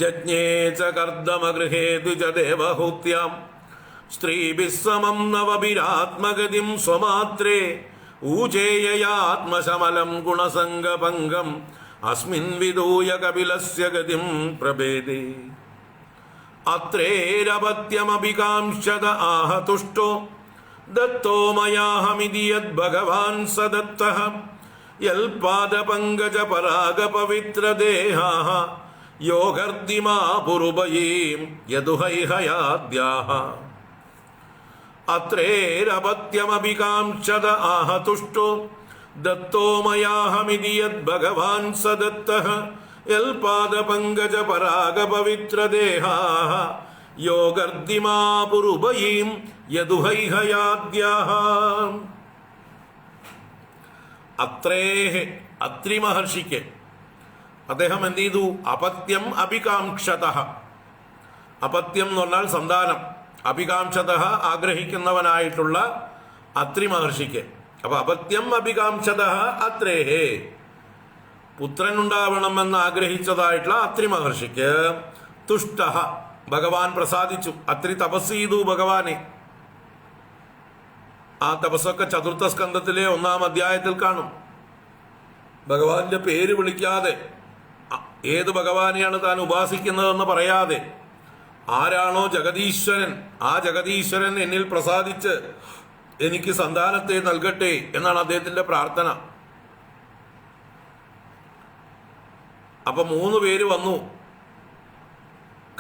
ജജ്ഞേ ച കർദമഗൃഹേ ദ്വിജ ദേവഹൂത്യാം സ്ത്രീഭിः സമം നവഭിരാത്മഗതിം സ്വമാത്രേ ഊചേയാത്മശമലം ഗുണസംഗഭംഗം അസ്മിൻ വിദൂയ കപിലസ്യ ഗതിം പ്രഭേദേ. അത്രേരപത്യമഭികാംക്ഷത ആഹ തുഷ്ടോ ദത്തോ മയാഹമിതി യദ്ഭഗവാൻ സദത്തഃ യൽപാദപങ്കജ പരാഗപവിത്രദേഹാഃ യോഗർദിമാ പുരുപയീം യദുഹൈഹയാദ്യാഃ. അത്രേരപത്യമഭികാംക്ഷത ആഹ തുഷ്ടോ ദത്തോ മയാഹമിതി യദ്ഭഗവാൻ സദത്തഃ യൽപാദപങ്കജ പരാഗപവിത്രദേഹാഃ യോഗർദിമാ പുരുപയീം യദുഹൈഹയാദ്യാഃ. അത്രേഹ് അത്രി മഹർഷിക്ക് അദ്ദേഹം എന്ത് ചെയ്തു? അപത്യം അഭികാംക്ഷതഃ. അപത്യം എന്ന് പറഞ്ഞാൽ സന്താനം. അഭികാംക്ഷതഃ ആഗ്രഹിക്കുന്നവനായിട്ടുള്ള അത്രി മഹർഷിക്ക്. അപ്പൊ അപത്യം അഭികാംക്ഷതഃ അത്രേഹേ പുത്രൻ ഉണ്ടാവണമെന്ന് ആഗ്രഹിച്ചതായിട്ടുള്ള അത്രി മഹർഷിക്ക് തുഷ്ടഃ ഭഗവാൻ പ്രസാദിച്ചു. അത്രി തപസ് ചെയ്തു ഭഗവാനെ. ആ തപസ്സൊക്കെ ചതുർത്ഥ സ്കന്ധത്തിലെ 1-ാം അധ്യായത്തിൽ കാണും. ഭഗവാന്റെ പേര് വിളിക്കാതെ, ഏത് ഭഗവാനെയാണ് താൻ ഉപാസിക്കുന്നതെന്ന് പറയാതെ, ആരാണോ ജഗതീശ്വരൻ, ആ ജഗതീശ്വരൻ എന്നിൽ പ്രസാദിച്ച് എനിക്ക് സന്താനത്തെ നൽകട്ടെ എന്നാണ് അദ്ദേഹത്തിന്റെ പ്രാർത്ഥന. അപ്പൊ 3 പേര് വന്നു.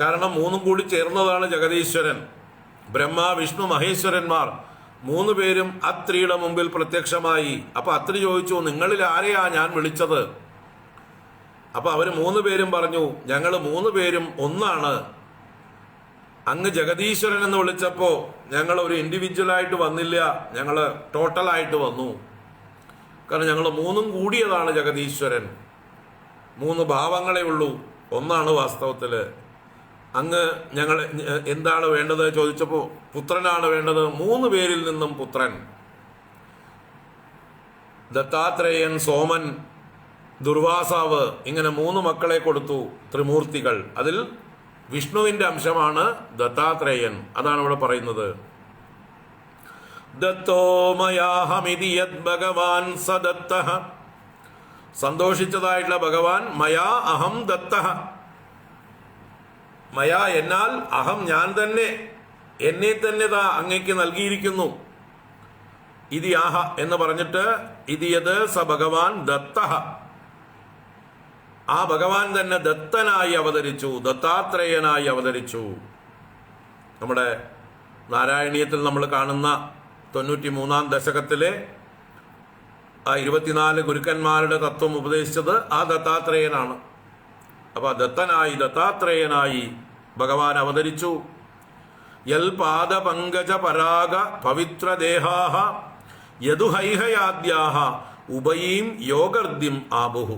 കാരണം 3ഉം കൂടി ചേർന്നതാണ് ജഗതീശ്വരൻ. ബ്രഹ്മ, വിഷ്ണു, മഹേശ്വരന്മാർ 3 പേരും അത്രിയുടെ മുമ്പിൽ പ്രത്യക്ഷമായി. അപ്പൊ അത്രി ചോദിച്ചു, നിങ്ങളിൽ ആരെയാ ഞാൻ വിളിച്ചത്? അപ്പൊ അവര് 3 പേരും പറഞ്ഞു, ഞങ്ങൾ 3 പേരും ഒന്നാണ്. അങ്ങ് ജഗതീശ്വരൻ എന്ന് വിളിച്ചപ്പോ ഞങ്ങൾ ഒരു ഇൻഡിവിജ്വലായിട്ട് വന്നില്ല, ഞങ്ങൾ ടോട്ടലായിട്ട് വന്നു. കാരണം ഞങ്ങൾ 3ഉം കൂടിയതാണ് ജഗതീശ്വരൻ. 3 ഭാവങ്ങളെ ഉള്ളൂ, ഒന്നാണ് വാസ്തവത്തില്. അങ്ങ് ഞങ്ങൾ എന്താണ് വേണ്ടത് ചോദിച്ചപ്പോൾ പുത്രനാണ് വേണ്ടത്. 3 പേരിൽ നിന്നും പുത്രൻ. ദത്താത്രേയൻ, സോമൻ, ദുർവാസാവ്, ഇങ്ങനെ 3 മക്കളെ കൊടുത്തു ത്രിമൂർത്തികൾ. അതിൽ വിഷ്ണുവിന്റെ അംശമാണ് ദത്താത്രേയൻ. അതാണ് ഇവിടെ പറയുന്നത്. ദത്തോ മയാഹമിതി യത് ഭഗവാൻ സദത്തഃ. സന്തോഷിച്ചതായിട്ടുള്ള ഭഗവാൻ മയാ അഹം ദത്തഃ. മയാ എന്നാൽ, അഹം ഞാൻ തന്നെ, എന്നെ തന്നെ അങ്ങേക്ക് നൽകിയിരിക്കുന്നു. ഇതി ആഹ എന്ന് പറഞ്ഞിട്ട് ഇതി യത് സ ഭഗവാൻ ദത്തഃ. ആ ഭഗവാൻ തന്നെ ദത്തനായി അവതരിച്ചു, ദത്താത്രേയനായി അവതരിച്ചു. നമ്മുടെ നാരായണീയത്തിൽ നമ്മൾ കാണുന്ന 93-ാം ദശകത്തിലെ ആ 24 ഗുരുക്കന്മാരുടെ തത്വം ഉപദേശിച്ചത് ആ ദത്താത്രേയനാണ്. അപ്പൊ ദത്തനായി, ദത്താത്രേയനായി ഭഗവാൻ അവതരിച്ചു. യൽ പാദ പങ്കജ പരാഗ പവിത്രദേഹാഃ യദുഹൈഹയാദ്യാഃ ഉഭയീം യോഗർദ്ദിം ആബുഹു.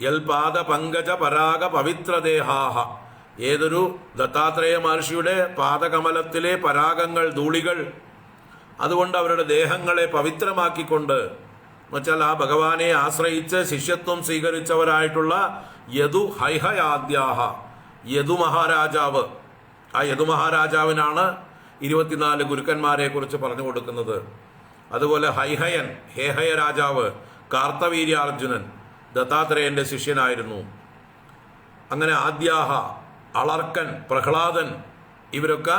യൽ പാദ പങ്കജ പരാഗ പവിത്രദേഹാഃ. ഏതൊരു ദത്താത്രേയ മഹർഷിയുടെ പാദകമലത്തിലെ പരാഗങ്ങൾ, ധൂളികൾ, അതുകൊണ്ട് അവരുടെ ദേഹങ്ങളെ പവിത്രമാക്കിക്കൊണ്ട്, എന്നുവെച്ചാൽ ആ ഭഗവാനെ ആശ്രയിച്ച് ശിഷ്യത്വം സ്വീകരിച്ചവരായിട്ടുള്ള യദു ഹൈഹയാദ്യാഹ, യദു മഹാരാജാവ്. ആ യദു മഹാരാജാവിനാണ് 24 ഗുരുക്കന്മാരെ കുറിച്ച് പറഞ്ഞു കൊടുക്കുന്നത്. അതുപോലെ ഹൈഹയൻ, ഹേഹയ രാജാവ്, കാർത്തവീര്യാർജുനൻ ദത്താത്രേയന്റെ ശിഷ്യനായിരുന്നു. അങ്ങനെ ആദ്യാഹ, അളർക്കൻ, പ്രഹ്ലാദൻ, ഇവരൊക്കെ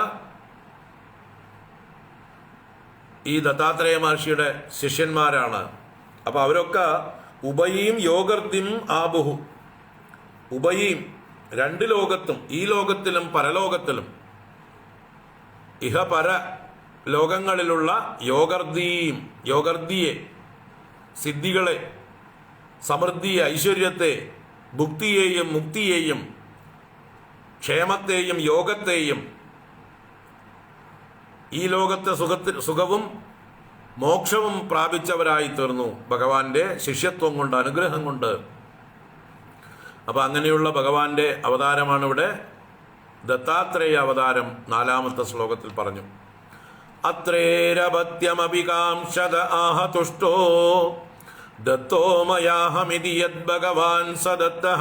ഈ ദത്താത്രേയ മഹർഷിയുടെ ശിഷ്യന്മാരാണ്. അപ്പൊ അവരൊക്കെ ഉഭയീം യോഗർദ്ദിം ആബുഹു. ഉഭയീം 2 ലോകത്തും, ഈ ലോകത്തിലും പരലോകത്തിലും, ഇഹപര ലോകങ്ങളിലുള്ള യോഗർദ്ദീം, യോഗർദ്ദിയെ, സിദ്ധികളെ, സമൃദ്ധിയെ, ഐശ്വര്യത്തെ, ഭുക്തിയെയും മുക്തിയെയും ക്ഷേമത്തെയും യോഗത്തെയും, ഈ ലോകത്തെ സുഖവും മോക്ഷവും പ്രാപിച്ചവരായി തീർന്നു ഭഗവാന്റെ ശിഷ്യത്വം കൊണ്ട്, അനുഗ്രഹം കൊണ്ട്. അപ്പൊ അങ്ങനെയുള്ള ഭഗവാന്റെ അവതാരമാണ് ഇവിടെ ദത്താത്രേയ അവതാരം 4-ാമത്തെ ശ്ലോകത്തിൽ പറഞ്ഞു. അത്രേരപത്യമഭികാംക്ഷത ആഹ തുഷ്ടോ ദത്തോ മയാഹമിതി യത് ഭഗവാൻ സദത്തഃ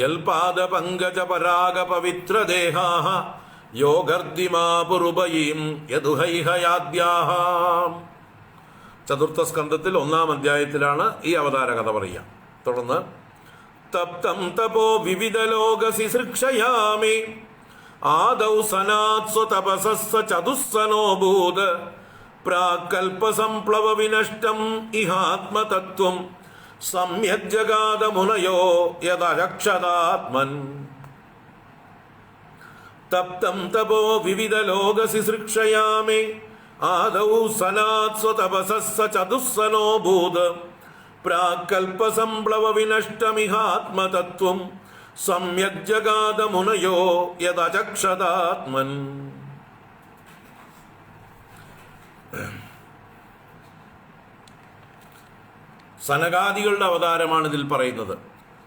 യൽപാദ പങ്കജ പരാഗ പവിത്രദേഹാഃ യോഗർദ്ദിമാ പുരുപയീം യദുഹൈഹയാദ്യാഃ. ചതുർത്ഥ സ്കന്ധത്തിൽ 1-ാം അധ്യായത്തിലാണ് ഈ അവതാര കഥ പറയുക. തുടർന്ന് തപ്തം തപോ വിവിധ ലോക ശിശൃക്ഷയാമി ആദൗ സനാത് സ്വതപസസ്സ ചതുസ്സനോഭൂത പ്രാകൽപ സംപ്ലവ വിനഷ്ടം ഇഹാത്മതത്വം സമ്യക് ജഗാദ മുനയോ യദരക്ഷതാത്മൻ. തപ്തം തപോ വിവിധ ലോക ശിശൃക്ഷയാമി ആദൗ സനാത് സ്വതപസസ്സ ചതുസ്സനോഭൂത പ്രാകൽപ സംപ്ലവ വിനഷ്ടമിഹാത്മതത്വം സമ്യക് ജഗാദ മുനയോ യദചക്ഷതാത്മൻ. സനകാദികളുടെ അവതാരമാണ് ഇതിൽ പറയുന്നത്.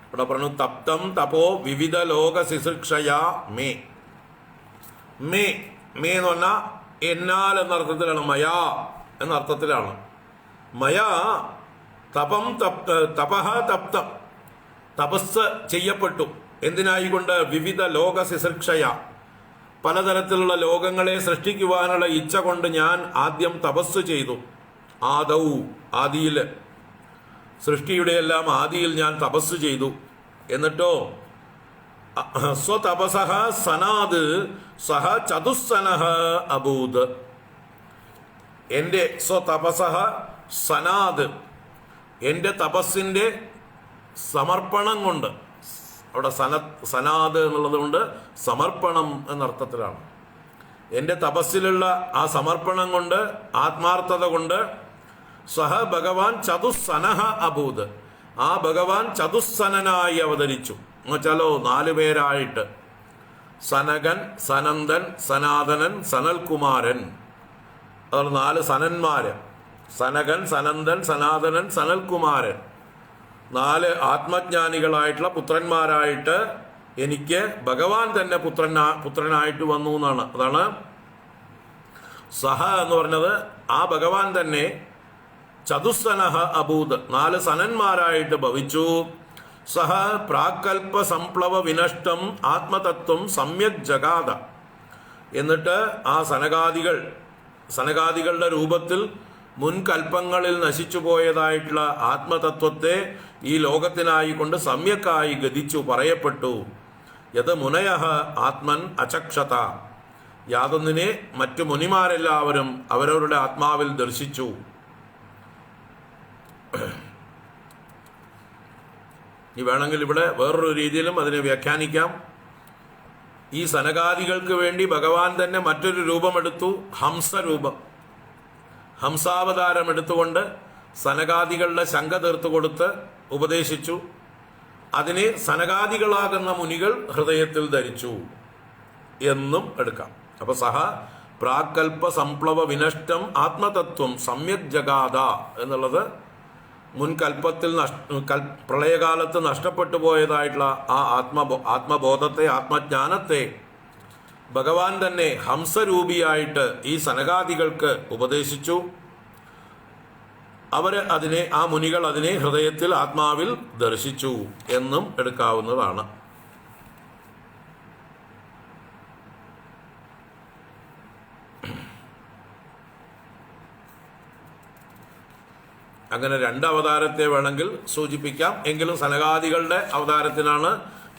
ഇവിടെ പറഞ്ഞു തപ്തം തപോ വിവിധ ലോക ശിശൃക്ഷയാ മേ. മേ മേ എന്ന് പറഞ്ഞാൽ എന്നാൽ എന്നർത്ഥത്തിലാണ്, മയാ എന്നർത്ഥത്തിലാണ്. മയാ തപം തപഹ തപ്തം, തപസ് ചെയ്യപ്പെട്ടു. എന്തിനായിക്കൊണ്ട്? വിവിധ ലോക ശിശൃക്ഷയ, പലതരത്തിലുള്ള ലോകങ്ങളെ സൃഷ്ടിക്കുവാനുള്ള ഇച്ഛ കൊണ്ട് ഞാൻ ആദ്യം തപസ് ചെയ്തു. ആദൗ, ആദിയിൽ, സൃഷ്ടിയുടെ എല്ലാം ആദിയിൽ ഞാൻ തപസ് ചെയ്തു. എന്നിട്ടോ സ്വതപസഹ സനാദ് സഹ ചതുസ്സനഹ അഭൂത്. എൻ്റെ സ്വതപസഹ സനാദ്, എൻ്റെ തപസ്സിൻ്റെ സമർപ്പണം കൊണ്ട്, അവിടെ സനാദ് എന്നുള്ളത് കൊണ്ട് സമർപ്പണം എന്നർത്ഥത്തിലാണ്. എൻ്റെ തപസ്സിലുള്ള ആ സമർപ്പണം കൊണ്ട്, ആത്മാർത്ഥത കൊണ്ട്, സഹ ഭഗവാൻ ചതുസ്സനഹ അഭൂത്, ആ ഭഗവാൻ ചതുസ്സനനായി അവതരിച്ചു. എന്നുവെച്ചാലോ 4 പേരായിട്ട്, സനകൻ, സനന്ദൻ, സനാതനൻ, സനൽകുമാരൻ. അതാണ് 4 സനന്മാര്. സനകൻ, സനന്ദൻ, സനാതനൻ, സനൽകുമാരൻ. 4 ആത്മജ്ഞാനികളായിട്ടുള്ള പുത്രന്മാരായിട്ട് എനിക്ക് ഭഗവാൻ തന്നെ പുത്രനായിട്ട് വന്നു എന്നാണ്. അതാണ് സഹ എന്ന് പറഞ്ഞത്. ആ ഭഗവാൻ തന്നെ ചതുസ്സനഹ അഭൂത്, 4 സനന്മാരായിട്ട് ഭവിച്ചു. സഹ പ്രാകൽപ സംപ്ലവ വിനഷ്ടം ആത്മതത്വം സമ്യക് ജഗാദ. എന്നിട്ട് ആ സനകാദികളുടെ രൂപത്തിൽ മുൻകൽപ്പങ്ങളിൽ നശിച്ചു പോയതായിട്ടുള്ള ആത്മതത്വത്തെ ഈ ലോകത്തിനായി കൊണ്ട് സമ്യക്കായി ഗതിച്ചു പറയപ്പെട്ടു. യത് മുനയഃ ആത്മൻ അചക്ഷത, യാതൊന്നിനെ മറ്റു മുനിമാരെല്ലാവരും അവരവരുടെ ആത്മാവിൽ ദർശിച്ചു. ഇനി വേണമെങ്കിൽ ഇവിടെ വേറൊരു രീതിയിലും അതിനെ വ്യാഖ്യാനിക്കാം. ഈ സനകാദികൾക്ക് വേണ്ടി ഭഗവാൻ തന്നെ മറ്റൊരു രൂപമെടുത്തു, ഹംസരൂപം. ഹംസാവതാരം എടുത്തുകൊണ്ട് സനകാദികളുടെ ശങ്ക തീർത്തു കൊടുത്ത് ഉപദേശിച്ചു. അതിനെ സനകാദികളാകുന്ന മുനികൾ ഹൃദയത്തിൽ ധരിച്ചു എന്നും എടുക്കാം. അപ്പൊ സഹ പ്രാകൽപ സംപ്ലവ വിനഷ്ടം ആത്മതത്വം സമ്യക് ജഗാദ എന്നുള്ളത് മുൻകൽപ്പത്തിൽ പ്രളയകാലത്ത് നഷ്ടപ്പെട്ടു പോയതായിട്ടുള്ള ആ ആത്മബോധത്തെ, ആത്മജ്ഞാനത്തെ ഭഗവാൻ തന്നെ ഹംസരൂപിയായിട്ട് ഈ സനകാദികൾക്ക് ഉപദേശിച്ചു. ആ മുനികൾ അതിനെ ഹൃദയത്തിൽ, ആത്മാവിൽ ദർശിച്ചു എന്നും എടുക്കാവുന്നതാണ്. അങ്ങനെ 2 അവതാരത്തെ വേണമെങ്കിൽ സൂചിപ്പിക്കാം. എങ്കിലും സനകാദികളുടെ അവതാരത്തിനാണ്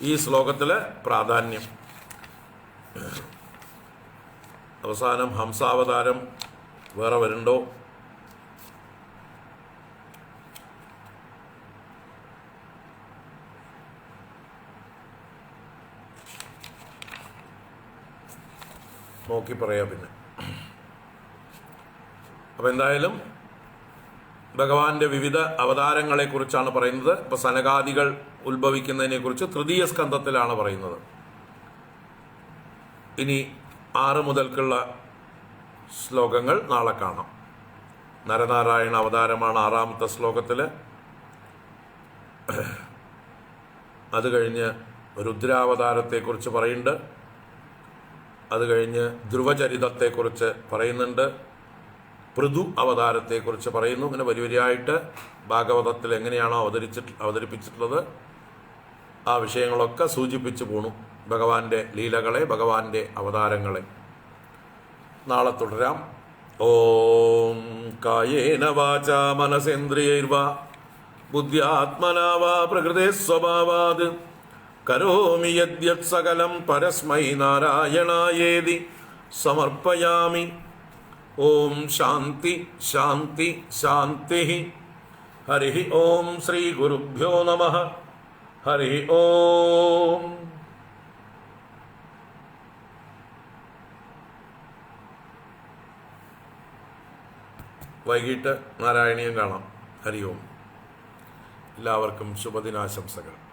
ഈ ശ്ലോകത്തിലെ പ്രാധാന്യം. അവസാനം ഹംസാവതാരം വേറെ വരുന്നുണ്ടോ? നോക്കി പറയാം പിന്നെ. അപ്പം എന്തായാലും ഭഗവാന്റെ വിവിധ അവതാരങ്ങളെക്കുറിച്ചാണ് പറയുന്നത്. ഇപ്പം സനകാദികൾ ഉത്ഭവിക്കുന്നതിനെക്കുറിച്ച് 3യ സ്കന്ധത്തിലാണ് പറയുന്നത്. ഇനി 6 മുതൽക്കുള്ള ശ്ലോകങ്ങൾ നാളെ കാണാം. നരനാരായണ അവതാരമാണ് 6ാമത്തെ ശ്ലോകത്തിൽ. അത് കഴിഞ്ഞ് രുദ്രാവതാരത്തെക്കുറിച്ച് പറയുന്നുണ്ട്. അത് കഴിഞ്ഞ് ധ്രുവചരിതത്തെക്കുറിച്ച് പറയുന്നുണ്ട്. പൃഥു അവതാരത്തെക്കുറിച്ച് പറയുന്നു. ഇങ്ങനെ വരിവരിയായിട്ട് ഭാഗവതത്തിൽ എങ്ങനെയാണോ അവതരിപ്പിച്ചിട്ടുള്ളത് ആ വിഷയങ്ങളൊക്കെ സൂചിപ്പിച്ചു പോണു. ഭഗവാന്റെ ലീലകളെ, ഭഗവാന്റെ അവതാരങ്ങളെ. നാളെ തുടരാം. ഓം കായേന വാചാ മനസേന്ദ്രിയൈർവാ ബുദ്ധ്യാത്മനാ വാ പ്രകൃതേ സ്വഭാവാത് കരോമി യദ്യത് സകലം പരസ്മൈ നാരായണായേതി സമർപ്പയാമി. ഓം ശാന്തി ശാന്തി ശാന്തി. ഹരി ഓം ശ്രീ ഗുരുഭ്യോ നമഃ. ഹരി ഓം. വൈകിട്ട് നാരായണീയം കാണാം. ഹരി ഓം. എല്ലാവർക്കും ശുഭദിനാശംസകൾ.